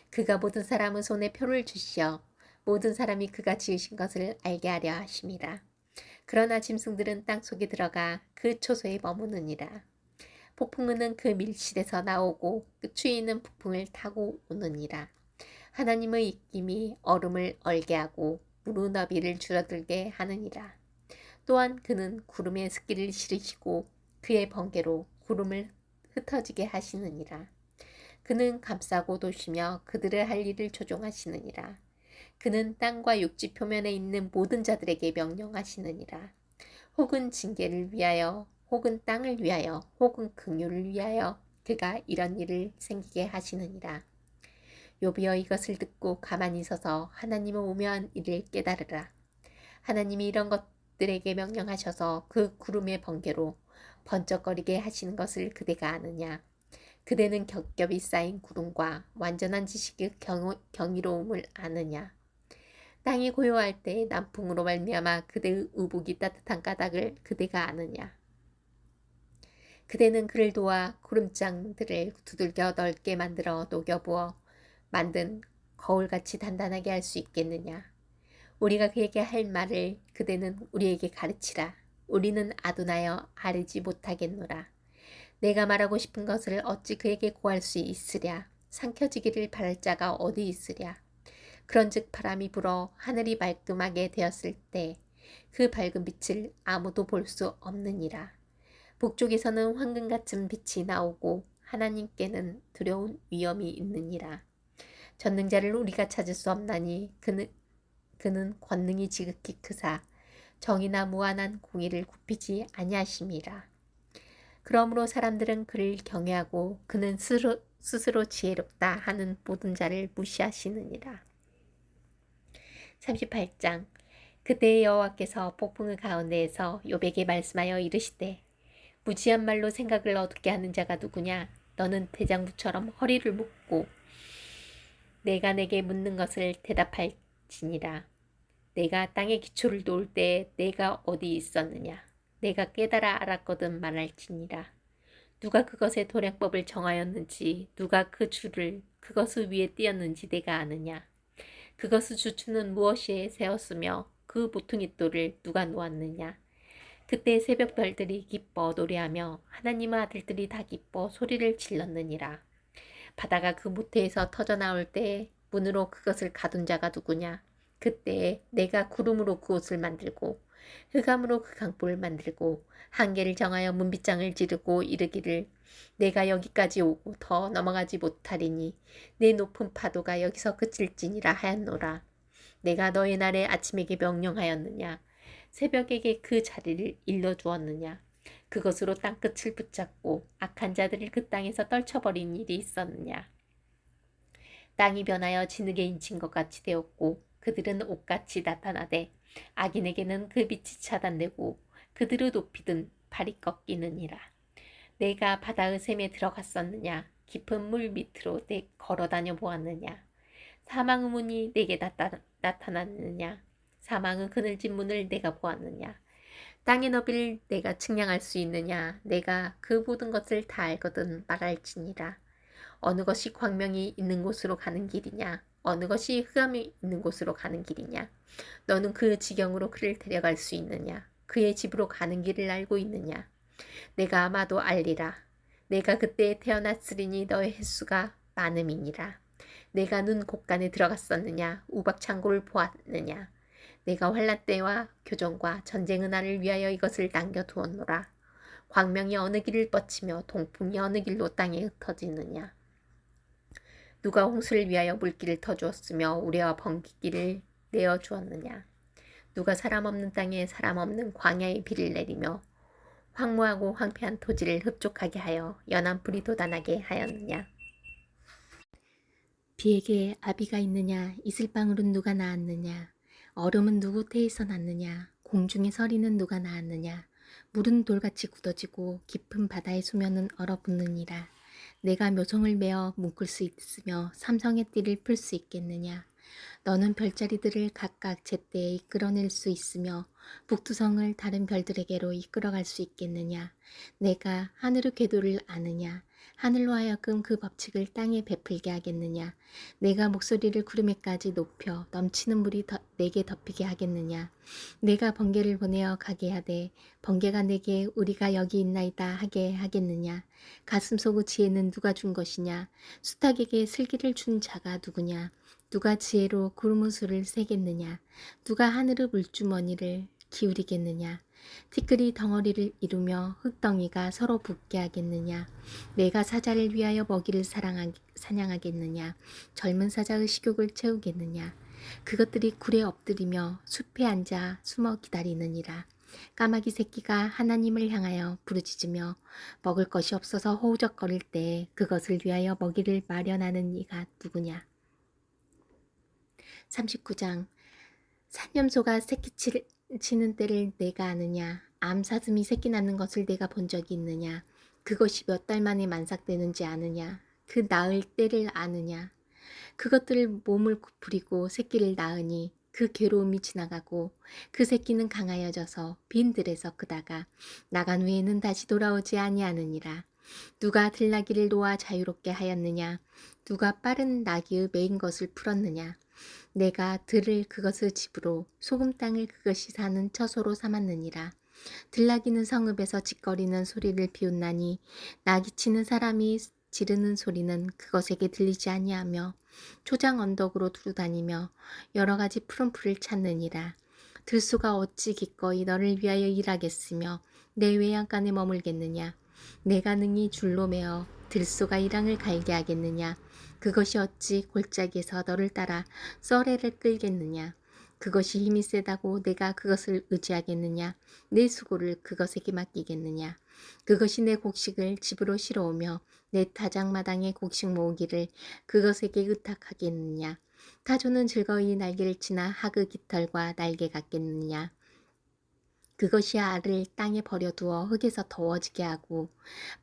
Speaker 1: 그가 모든 사람의 손에 표를 주시어 모든 사람이 그가 지으신 것을 알게 하려 하심이라. 그러나 짐승들은 땅 속에 들어가 그 초소에 머무느니라. 폭풍우는 그 밀실에서 나오고 그 추위는 북풍을 타고 오느니라. 하나님의 입김이 얼음을 얼게 하고 무르너비를 줄어들게 하느니라. 또한 그는 구름에 습기를 실으시고 그의 번개로 구름을 흩어지게 하시느니라. 그는 감싸고 도시며 그들의 할 일을 조종하시느니라. 그는 땅과 육지 표면에 있는 모든 자들에게 명령하시느니라. 혹은 징계를 위하여 혹은 땅을 위하여 혹은 긍휼을 위하여 그가 이런 일을 생기게 하시느니라. 욥이여 이것을 듣고 가만히 서서 하나님의 오묘한 일을 깨달으라. 하나님이 이런 것들에게 명령하셔서 그 구름의 번개로 번쩍거리게 하시는 것을 그대가 아느냐. 그대는 겹겹이 쌓인 구름과 완전한 지식의 경이로움을 아느냐. 땅이 고요할 때 남풍으로 말미암아 그대의 의복이 따뜻한 까닭을 그대가 아느냐. 그대는 그를 도와 구름장들을 두들겨 넓게 만들어 녹여부어 만든 거울같이 단단하게 할 수 있겠느냐. 우리가 그에게 할 말을 그대는 우리에게 가르치라. 우리는 아둔하여 아르지 못하겠노라. 내가 말하고 싶은 것을 어찌 그에게 고할 수 있으랴. 삼켜지기를 바랄 자가 어디 있으랴. 그런즉 바람이 불어 하늘이 말끔하게 되었을 때 그 밝은 빛을 아무도 볼 수 없느니라. 북쪽에서는 황금같은 빛이 나오고 하나님께는 두려운 위엄이 있느니라. 전능자를 우리가 찾을 수 없나니 그는 권능이 지극히 크사 정의나 무한한 공의를 굽히지 아니하심이라. 그러므로 사람들은 그를 경외하고 그는 스스로 지혜롭다 하는 모든 자를 무시하시느니라. 38장. 그때 여호와께서 폭풍의 가운데에서 욥에게 말씀하여 이르시되 무지한 말로 생각을 어둡게 하는 자가 누구냐. 너는 대장부처럼 허리를 묶고 내가 내게 묻는 것을 대답할지니라. 내가 땅의 기초를 놓을 때 내가 어디 있었느냐. 내가 깨달아 알았거든 말할지니라. 누가 그것의 도량법을 정하였는지 누가 그 줄을 그것을 위에 띄었는지 내가 아느냐. 그것의 주추는 무엇이에 세웠으며 그 모퉁이 돌을 누가 놓았느냐. 그때 새벽 별들이 기뻐 노래하며 하나님의 아들들이 다 기뻐 소리를 질렀느니라. 바다가 그 모태에서 터져나올 때 문으로 그것을 가둔 자가 누구냐. 그때 내가 구름으로 그 옷을 만들고 흑암으로 그 강보를 만들고 한계를 정하여 문빗장을 지르고 이르기를 내가 여기까지 오고 더 넘어가지 못하리니 내 높은 파도가 여기서 그칠지니라 하였노라. 내가 너의 날에 아침에게 명령하였느냐. 새벽에게 그 자리를 일러주었느냐. 그것으로 땅끝을 붙잡고 악한 자들을 그 땅에서 떨쳐버린 일이 있었느냐. 땅이 변하여 진흙에 인친 것 같이 되었고 그들은 옷같이 나타나되 악인에게는 그 빛이 차단되고 그들의 높이든 발이 꺾이느니라. 내가 바다의 샘에 들어갔었느냐. 깊은 물 밑으로 내 걸어다녀 보았느냐. 사망의 문이 내게 나타났느냐. 사망의 그늘진 문을 내가 보았느냐. 땅의 너비를 내가 측량할 수 있느냐. 내가 그 모든 것을 다 알거든 말할지니라. 어느 것이 광명이 있는 곳으로 가는 길이냐. 어느 것이 흑암이 있는 곳으로 가는 길이냐. 너는 그 지경으로 그를 데려갈 수 있느냐. 그의 집으로 가는 길을 알고 있느냐. 내가 아마도 알리라. 내가 그때 태어났으리니 너의 횟수가 많음이니라. 내가 눈 곳간에 들어갔었느냐. 우박창고를 보았느냐. 내가 환난 때와 교정과 전쟁의 날을 위하여 이것을 남겨두었노라. 광명이 어느 길을 뻗치며 동풍이 어느 길로 땅에 흩어지느냐. 누가 홍수를 위하여 물길을 터주었으며 우레와 번기길을 내어주었느냐. 누가 사람 없는 땅에 사람 없는 광야에 비를 내리며 황무하고 황폐한 토지를 흡족하게 하여 연한 풀이 돋아나게 하였느냐. 비에게 아비가 있느냐. 이슬방울은 누가 낳았느냐. 얼음은 누구 태에서 났느냐. 공중의 서리는 누가 낳았느냐. 물은 돌같이 굳어지고 깊은 바다의 수면은 얼어붙느니라. 내가 묘성을 메어 묶을 수 있으며 삼성의 띠를 풀 수 있겠느냐. 너는 별자리들을 각각 제때에 이끌어낼 수 있으며 북두성을 다른 별들에게로 이끌어갈 수 있겠느냐. 내가 하늘의 궤도를 아느냐. 하늘로 하여금 그 법칙을 땅에 베풀게 하겠느냐. 내가 목소리를 구름에까지 높여 넘치는 물이 내게 덮이게 하겠느냐. 내가 번개를 보내어 가게 하되 번개가 내게 우리가 여기 있나이다 하게 하겠느냐. 가슴속의 지혜는 누가 준 것이냐. 수탉에게 슬기를 준 자가 누구냐. 누가 지혜로 구름의 수를 세겠느냐. 누가 하늘의 물주머니를 기울이겠느냐. 티끌이 덩어리를 이루며 흙덩이가 서로 붙게 하겠느냐. 내가 사자를 위하여 먹이를 사냥하겠느냐. 젊은 사자의 식욕을 채우겠느냐. 그것들이 굴에 엎드리며 숲에 앉아 숨어 기다리느니라. 까마귀 새끼가 하나님을 향하여 부르짖으며 먹을 것이 없어서 허우적거릴 때 그것을 위하여 먹이를 마련하는 이가 누구냐. 39장. 산염소가 새끼치는 때를 내가 아느냐. 암사슴이 새끼 낳는 것을 내가 본 적이 있느냐. 그것이 몇 달 만에 만삭되는지 아느냐. 그 낳을 때를 아느냐. 그것들 몸을 부리고 새끼를 낳으니 그 괴로움이 지나가고 그 새끼는 강하여져서 빈들에서 크다가 나간 후에는 다시 돌아오지 아니하느니라. 누가 들나귀를 놓아 자유롭게 하였느냐. 누가 빠른 나귀의 메인 것을 풀었느냐. 내가 들을 그것의 집으로 소금 땅을 그것이 사는 처소로 삼았느니라. 들나귀는 성읍에서 짓거리는 소리를 비웃나니 나귀치는 사람이 지르는 소리는 그것에게 들리지 아니하며 초장 언덕으로 두루다니며 여러 가지 푸른 풀을 찾느니라. 들소가 어찌 기꺼이 너를 위하여 일하겠으며 내 외양간에 머물겠느냐. 내가 능히 줄로 매어 들소가 이랑을 갈게 하겠느냐. 그것이 어찌 골짜기에서 너를 따라 썰애를 끌겠느냐. 그것이 힘이 세다고 내가 그것을 의지하겠느냐. 내 수고를 그것에게 맡기겠느냐. 그것이 내 곡식을 집으로 실어오며 내 타작마당에 곡식 모으기를 그것에게 의탁하겠느냐. 타조는 즐거이 날개를 치나 학의 깃털과 날개 같겠느냐. 그것이 알을 땅에 버려두어 흙에서 더워지게 하고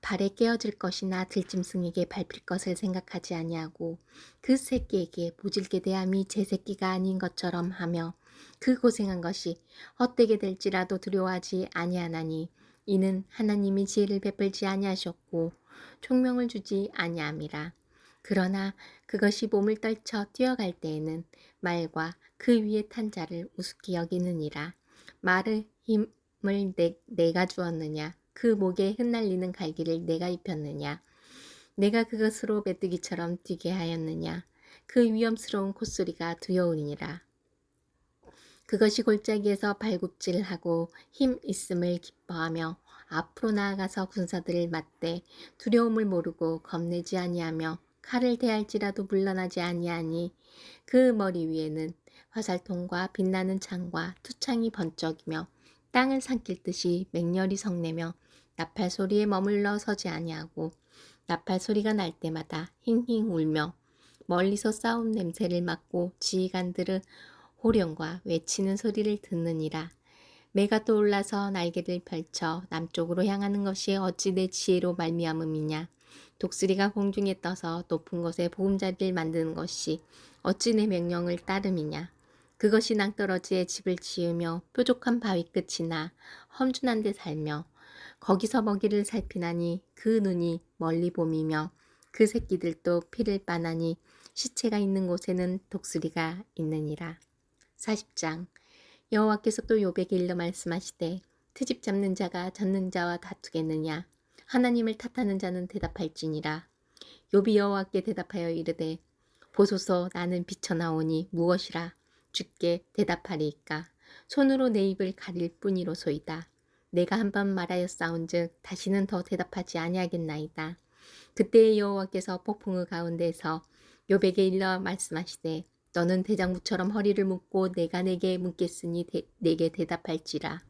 Speaker 1: 발에 깨어질 것이나 들짐승에게 밟힐 것을 생각하지 아니하고 그 새끼에게 모질게 대함이 제 새끼가 아닌 것처럼 하며 그 고생한 것이 헛되게 될지라도 두려워하지 아니하나니 이는 하나님이 지혜를 베풀지 아니하셨고 총명을 주지 아니함이라. 그러나 그것이 몸을 떨쳐 뛰어갈 때에는 말과 그 위에 탄 자를 우습게 여기느니라. 말을 힘을 내가 주었느냐. 그 목에 흩날리는 갈기를 내가 입혔느냐. 내가 그것으로 메뚜기처럼 뛰게 하였느냐. 그 위험스러운 콧소리가 두려우니라. 그것이 골짜기에서 발굽질하고 힘 있음을 기뻐하며 앞으로 나아가서 군사들을 맞대 두려움을 모르고 겁내지 아니하며 칼을 대할지라도 물러나지 아니하니 그 머리 위에는 화살통과 빛나는 창과 투창이 번쩍이며 땅을 삼킬 듯이 맹렬히 성내며 나팔 소리에 머물러 서지 아니하고 나팔 소리가 날 때마다 힝힝 울며 멀리서 싸움 냄새를 맡고 지휘관들은 호령과 외치는 소리를 듣느니라. 매가 떠올라서 날개를 펼쳐 남쪽으로 향하는 것이 어찌 내 지혜로 말미암음이냐. 독수리가 공중에 떠서 높은 곳에 보금자리를 만드는 것이 어찌 내 명령을 따름이냐. 그것이 낭떠러지에 집을 지으며 뾰족한 바위 끝이나 험준한 데 살며 거기서 먹이를 살피나니 그 눈이 멀리 봄이며 그 새끼들도 피를 빠나니 시체가 있는 곳에는 독수리가 있느니라. 40장. 여호와께서 또 욥에게 일러 말씀하시되 트집 잡는 자가 젓는 자와 다투겠느냐. 하나님을 탓하는 자는 대답할지니라. 욥이 여호와께 대답하여 이르되 보소서 나는 비쳐나오니 무엇이라. 주께 대답하리이까. 손으로 내 입을 가릴 뿐이로소이다. 내가 한번 말하였사온즉 다시는 더 대답하지 아니하겠나이다. 그때의 여호와께서 폭풍의 가운데서 욥에게 일러 말씀하시되 너는 대장부처럼 허리를 묶고 내가 내게 묻겠으니 내게 대답할지라.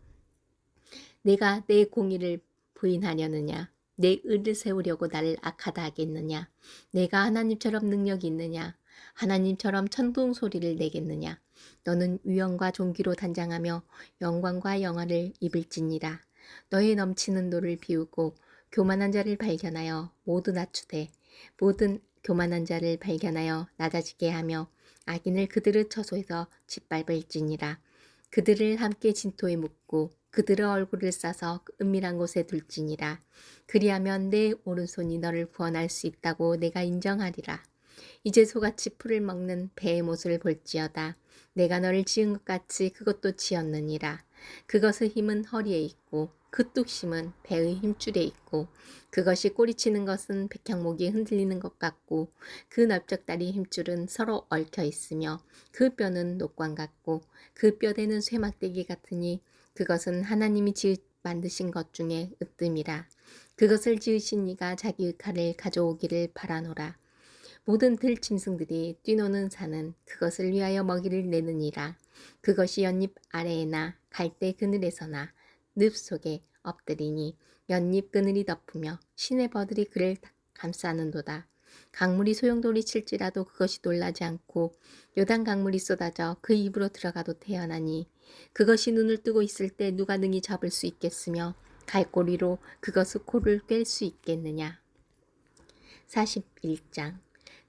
Speaker 1: 내가 내 공의를 부인하려느냐? 내 의를 세우려고 나를 악하다 하겠느냐? 내가 하나님처럼 능력이 있느냐? 하나님처럼 천둥 소리를 내겠느냐? 너는 위엄과 존귀로 단장하며 영광과 영화를 입을지니라. 너의 넘치는 노를 비우고 교만한 자를 발견하여 모두 낮추되 모든 교만한 자를 발견하여 낮아지게 하며 악인을 그들의 처소에서 짓밟을지니라. 그들을 함께 진토에 묻고 그들의 얼굴을 싸서 은밀한 곳에 둘지니라. 그리하면 내 오른손이 너를 구원할 수 있다고 내가 인정하리라. 이제 소같이 풀을 먹는 배의 모습을 볼지어다. 내가 너를 지은 것 같이 그것도 지었느니라. 그것의 힘은 허리에 있고 그 뚝심은 배의 힘줄에 있고 그것이 꼬리치는 것은 백향목이 흔들리는 것 같고 그 넓적다리 힘줄은 서로 얽혀 있으며 그 뼈는 녹관 같고 그 뼈대는 쇠막대기 같으니 그것은 하나님이 만드신 것 중에 으뜸이라. 그것을 지으신 이가 자기의 칼을 가져오기를 바라노라. 모든 들짐승들이 뛰노는 산은 그것을 위하여 먹이를 내느니라. 그것이 연잎 아래에나 갈대 그늘에서나 늪 속에 엎드리니 연잎 그늘이 덮으며 시내버들이 그를 감싸는도다. 강물이 소용돌이 칠지라도 그것이 놀라지 않고 요단 강물이 쏟아져 그 입으로 들어가도 태어나니 그것이 눈을 뜨고 있을 때 누가 능히 잡을 수 있겠으며 갈고리로 그것의 코를 꿰 수 있겠느냐. 41장.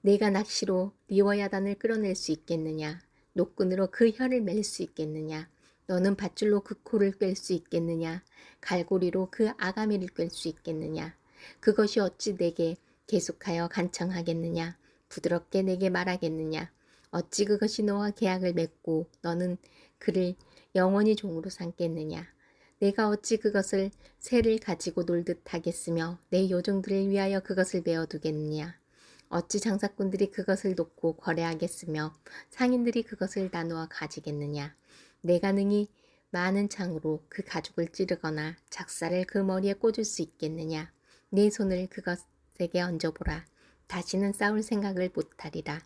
Speaker 1: 내가 낚시로 리워야단을 끌어낼 수 있겠느냐. 노끈으로 그 혀를 맬 수 있겠느냐. 너는 밧줄로 그 코를 꿰 수 있겠느냐. 갈고리로 그 아가미를 꿰 수 있겠느냐. 그것이 어찌 내게 계속하여 간청하겠느냐. 부드럽게 내게 말하겠느냐. 어찌 그것이 너와 계약을 맺고 너는 그를 영원히 종으로 삼겠느냐. 내가 어찌 그것을 새를 가지고 놀듯 하겠으며 내 요정들을 위하여 그것을 메어두겠느냐. 어찌 장사꾼들이 그것을 놓고 거래하겠으며 상인들이 그것을 나누어 가지겠느냐. 내가 능히 많은 창으로 그 가죽을 찌르거나 작사를 그 머리에 꽂을 수 있겠느냐. 내 손을 그것에게 얹어보라. 다시는 싸울 생각을 못하리라.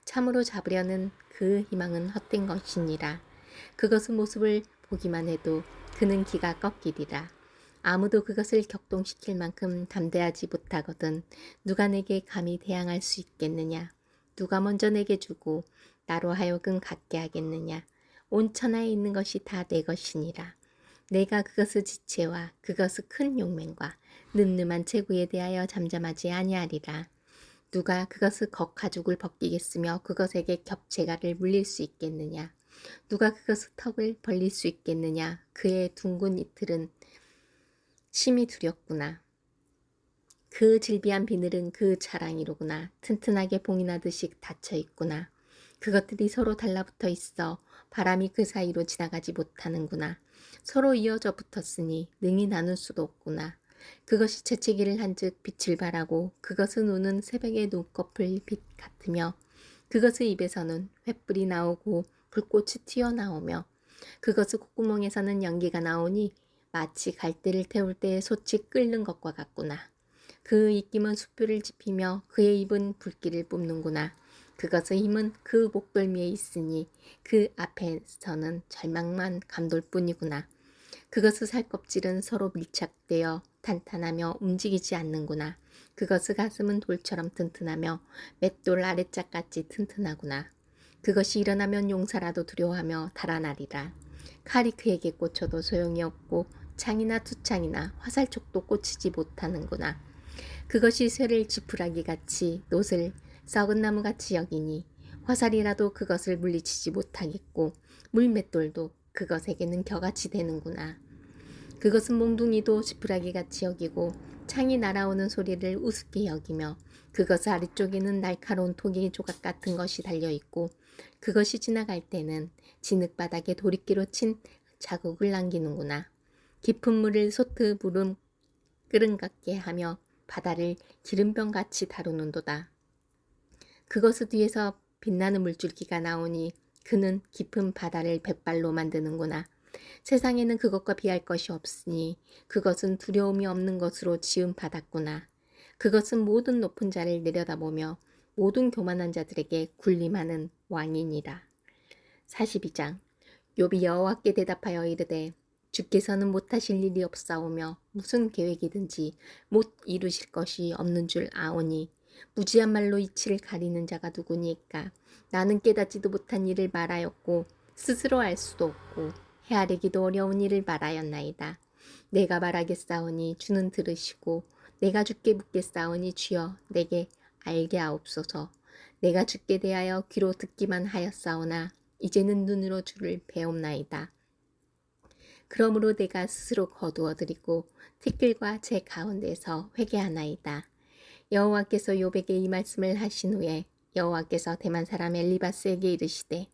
Speaker 1: 참으로 잡으려는 그 희망은 헛된 것이니라. 그것의 모습을 보기만 해도 그는 기가 꺾이리라. 아무도 그것을 격동시킬 만큼 담대하지 못하거든 누가 내게 감히 대항할 수 있겠느냐. 누가 먼저 내게 주고 나로 하여금 갖게 하겠느냐. 온 천하에 있는 것이 다 내 것이니라. 내가 그것의 지체와 그것의 큰 용맹과 늠름한 체구에 대하여 잠잠하지 아니하리라. 누가 그것의 겉가죽을 벗기겠으며 그것에게 겹체가를 물릴 수 있겠느냐. 누가 그것의 턱을 벌릴 수 있겠느냐. 그의 둥근 이틀은 심히 두렵구나. 그 질비한 비늘은 그 자랑이로구나. 튼튼하게 봉이 나듯이 닫혀 있구나. 그것들이 서로 달라붙어 있어 바람이 그 사이로 지나가지 못하는구나. 서로 이어져 붙었으니 능히 나눌 수도 없구나. 그것이 재채기를 한즉 빛을 발하고 그것의 눈은 새벽의 눈꺼풀 빛 같으며 그것의 입에서는 횃불이 나오고 불꽃이 튀어나오며 그것의 콧구멍에서는 연기가 나오니 마치 갈대를 태울 때 솥이 끓는 것과 같구나. 그 입김은 숯불을 지피며 그의 입은 불길을 뿜는구나. 그것의 힘은 그 목덜미에 있으니 그 앞에서는 절망만 감돌 뿐이구나. 그것의 살껍질은 서로 밀착되어 탄탄하며 움직이지 않는구나. 그것의 가슴은 돌처럼 튼튼하며 맷돌 아래짝같이 튼튼하구나. 그것이 일어나면 용사라도 두려워하며 달아나리라. 칼이 그에게 꽂혀도 소용이 없고 창이나 투창이나 화살촉도 꽂히지 못하는구나. 그것이 쇠를 지푸라기같이 놋을 썩은 나무같이 여기니 화살이라도 그것을 물리치지 못하겠고 물맷돌도 그것에게는 겨같이 되는구나. 그것은 몽둥이도 지푸라기같이 여기고 창이 날아오는 소리를 우습게 여기며 그것의 아래쪽에는 날카로운 토기 조각 같은 것이 달려있고 그것이 지나갈 때는 진흙바닥에 도리끼로 친 자국을 남기는구나. 깊은 물을 솥의 물음 끓음 같게 하며 바다를 기름병같이 다루는도다. 그것의 뒤에서 빛나는 물줄기가 나오니 그는 깊은 바다를 백발로 만드는구나. 세상에는 그것과 비할 것이 없으니 그것은 두려움이 없는 것으로 지은 바다구나. 그것은 모든 높은 자를 내려다보며 모든 교만한 자들에게 군림하는 왕이니라. 42장. 욥이 여호와께 대답하여 이르되 주께서는 못하실 일이 없사오며 무슨 계획이든지 못 이루실 것이 없는 줄 아오니 무지한 말로 이치를 가리는 자가 누구니까. 나는 깨닫지도 못한 일을 말하였고 스스로 알 수도 없고 헤아리기도 어려운 일을 말하였나이다. 내가 말하겠사오니 주는 들으시고 내가 주께 묻겠사오니 주여 내게 알게 하옵소서. 내가 주께 대하여 귀로 듣기만 하였사오나 이제는 눈으로 주를 배옵나이다. 그러므로 내가 스스로 거두어드리고 티끌과 제 가운데서 회개하나이다. 여호와께서 욥에게 이 말씀을 하신 후에 여호와께서 대만 사람 엘리바스에게 이르시되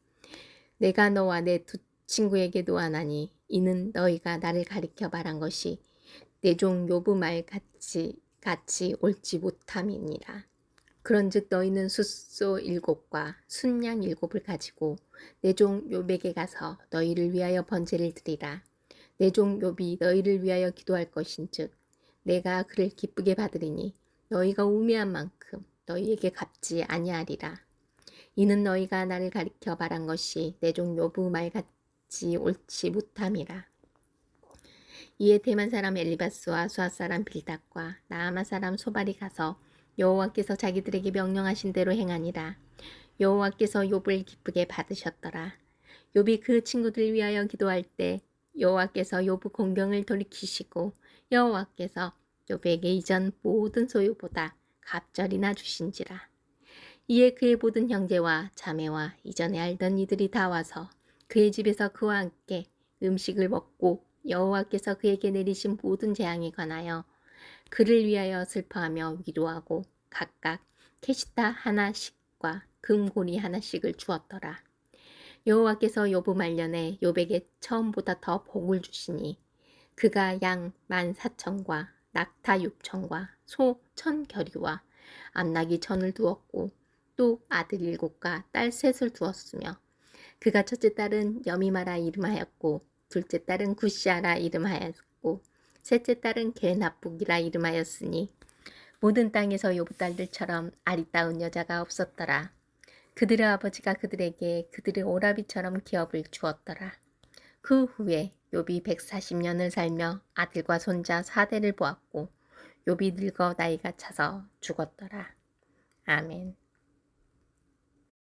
Speaker 1: 내가 너와 내 두 친구에게 노하나니 이는 너희가 나를 가리켜 말한 것이 내 종 욥의 말 같이 옳지 못함이니라. 그런즉 너희는 숫소 7과 순양 7을 가지고 내 종 욥에게 가서 너희를 위하여 번제를 드리라. 내 종 욥이 너희를 위하여 기도할 것인즉 내가 그를 기쁘게 받으리니 너희가 우매한 만큼 너희에게 갚지 아니하리라. 이는 너희가 나를 가리켜 말한 것이 내 종 욥의 말같이 옳지 못함이라. 이에 대만 사람 엘리바스와 수아 사람 빌닷과 나아마 사람 소발이 가서 여호와께서 자기들에게 명령하신 대로 행하니라. 여호와께서 욥을 기쁘게 받으셨더라. 욥이 그 친구들 위하여 기도할 때 여호와께서 욥의 공경을 돌이키시고 여호와께서 욥에게 이전 모든 소유보다 갑절이나 주신지라. 이에 그의 모든 형제와 자매와 이전에 알던 이들이 다 와서 그의 집에서 그와 함께 음식을 먹고 여호와께서 그에게 내리신 모든 재앙에 관하여 그를 위하여 슬퍼하며 위로하고 각각 캐시타 하나씩과 금고리 하나씩을 주었더라. 여호와께서 욥의 말년에 욥에게 처음보다 더 복을 주시니 그가 양 14,000과 낙타 6,000과 소 1,000겨리와 암나기 1,000을 두었고 또 아들 7과 딸 3을 두었으며 그가 첫째 딸은 여미마라 이름하였고 둘째 딸은 구시아라 이름하였고 셋째 딸은 게나북이라 이름하였으니 모든 땅에서 욥의 딸들처럼 아리따운 여자가 없었더라. 그들의 아버지가 그들에게 그들의 오라비처럼 기업을 주었더라. 그 후에 욥이 140년을 살며 아들과 손자 4대를 보았고 욥이 늙어 나이가 차서 죽었더라. 아멘.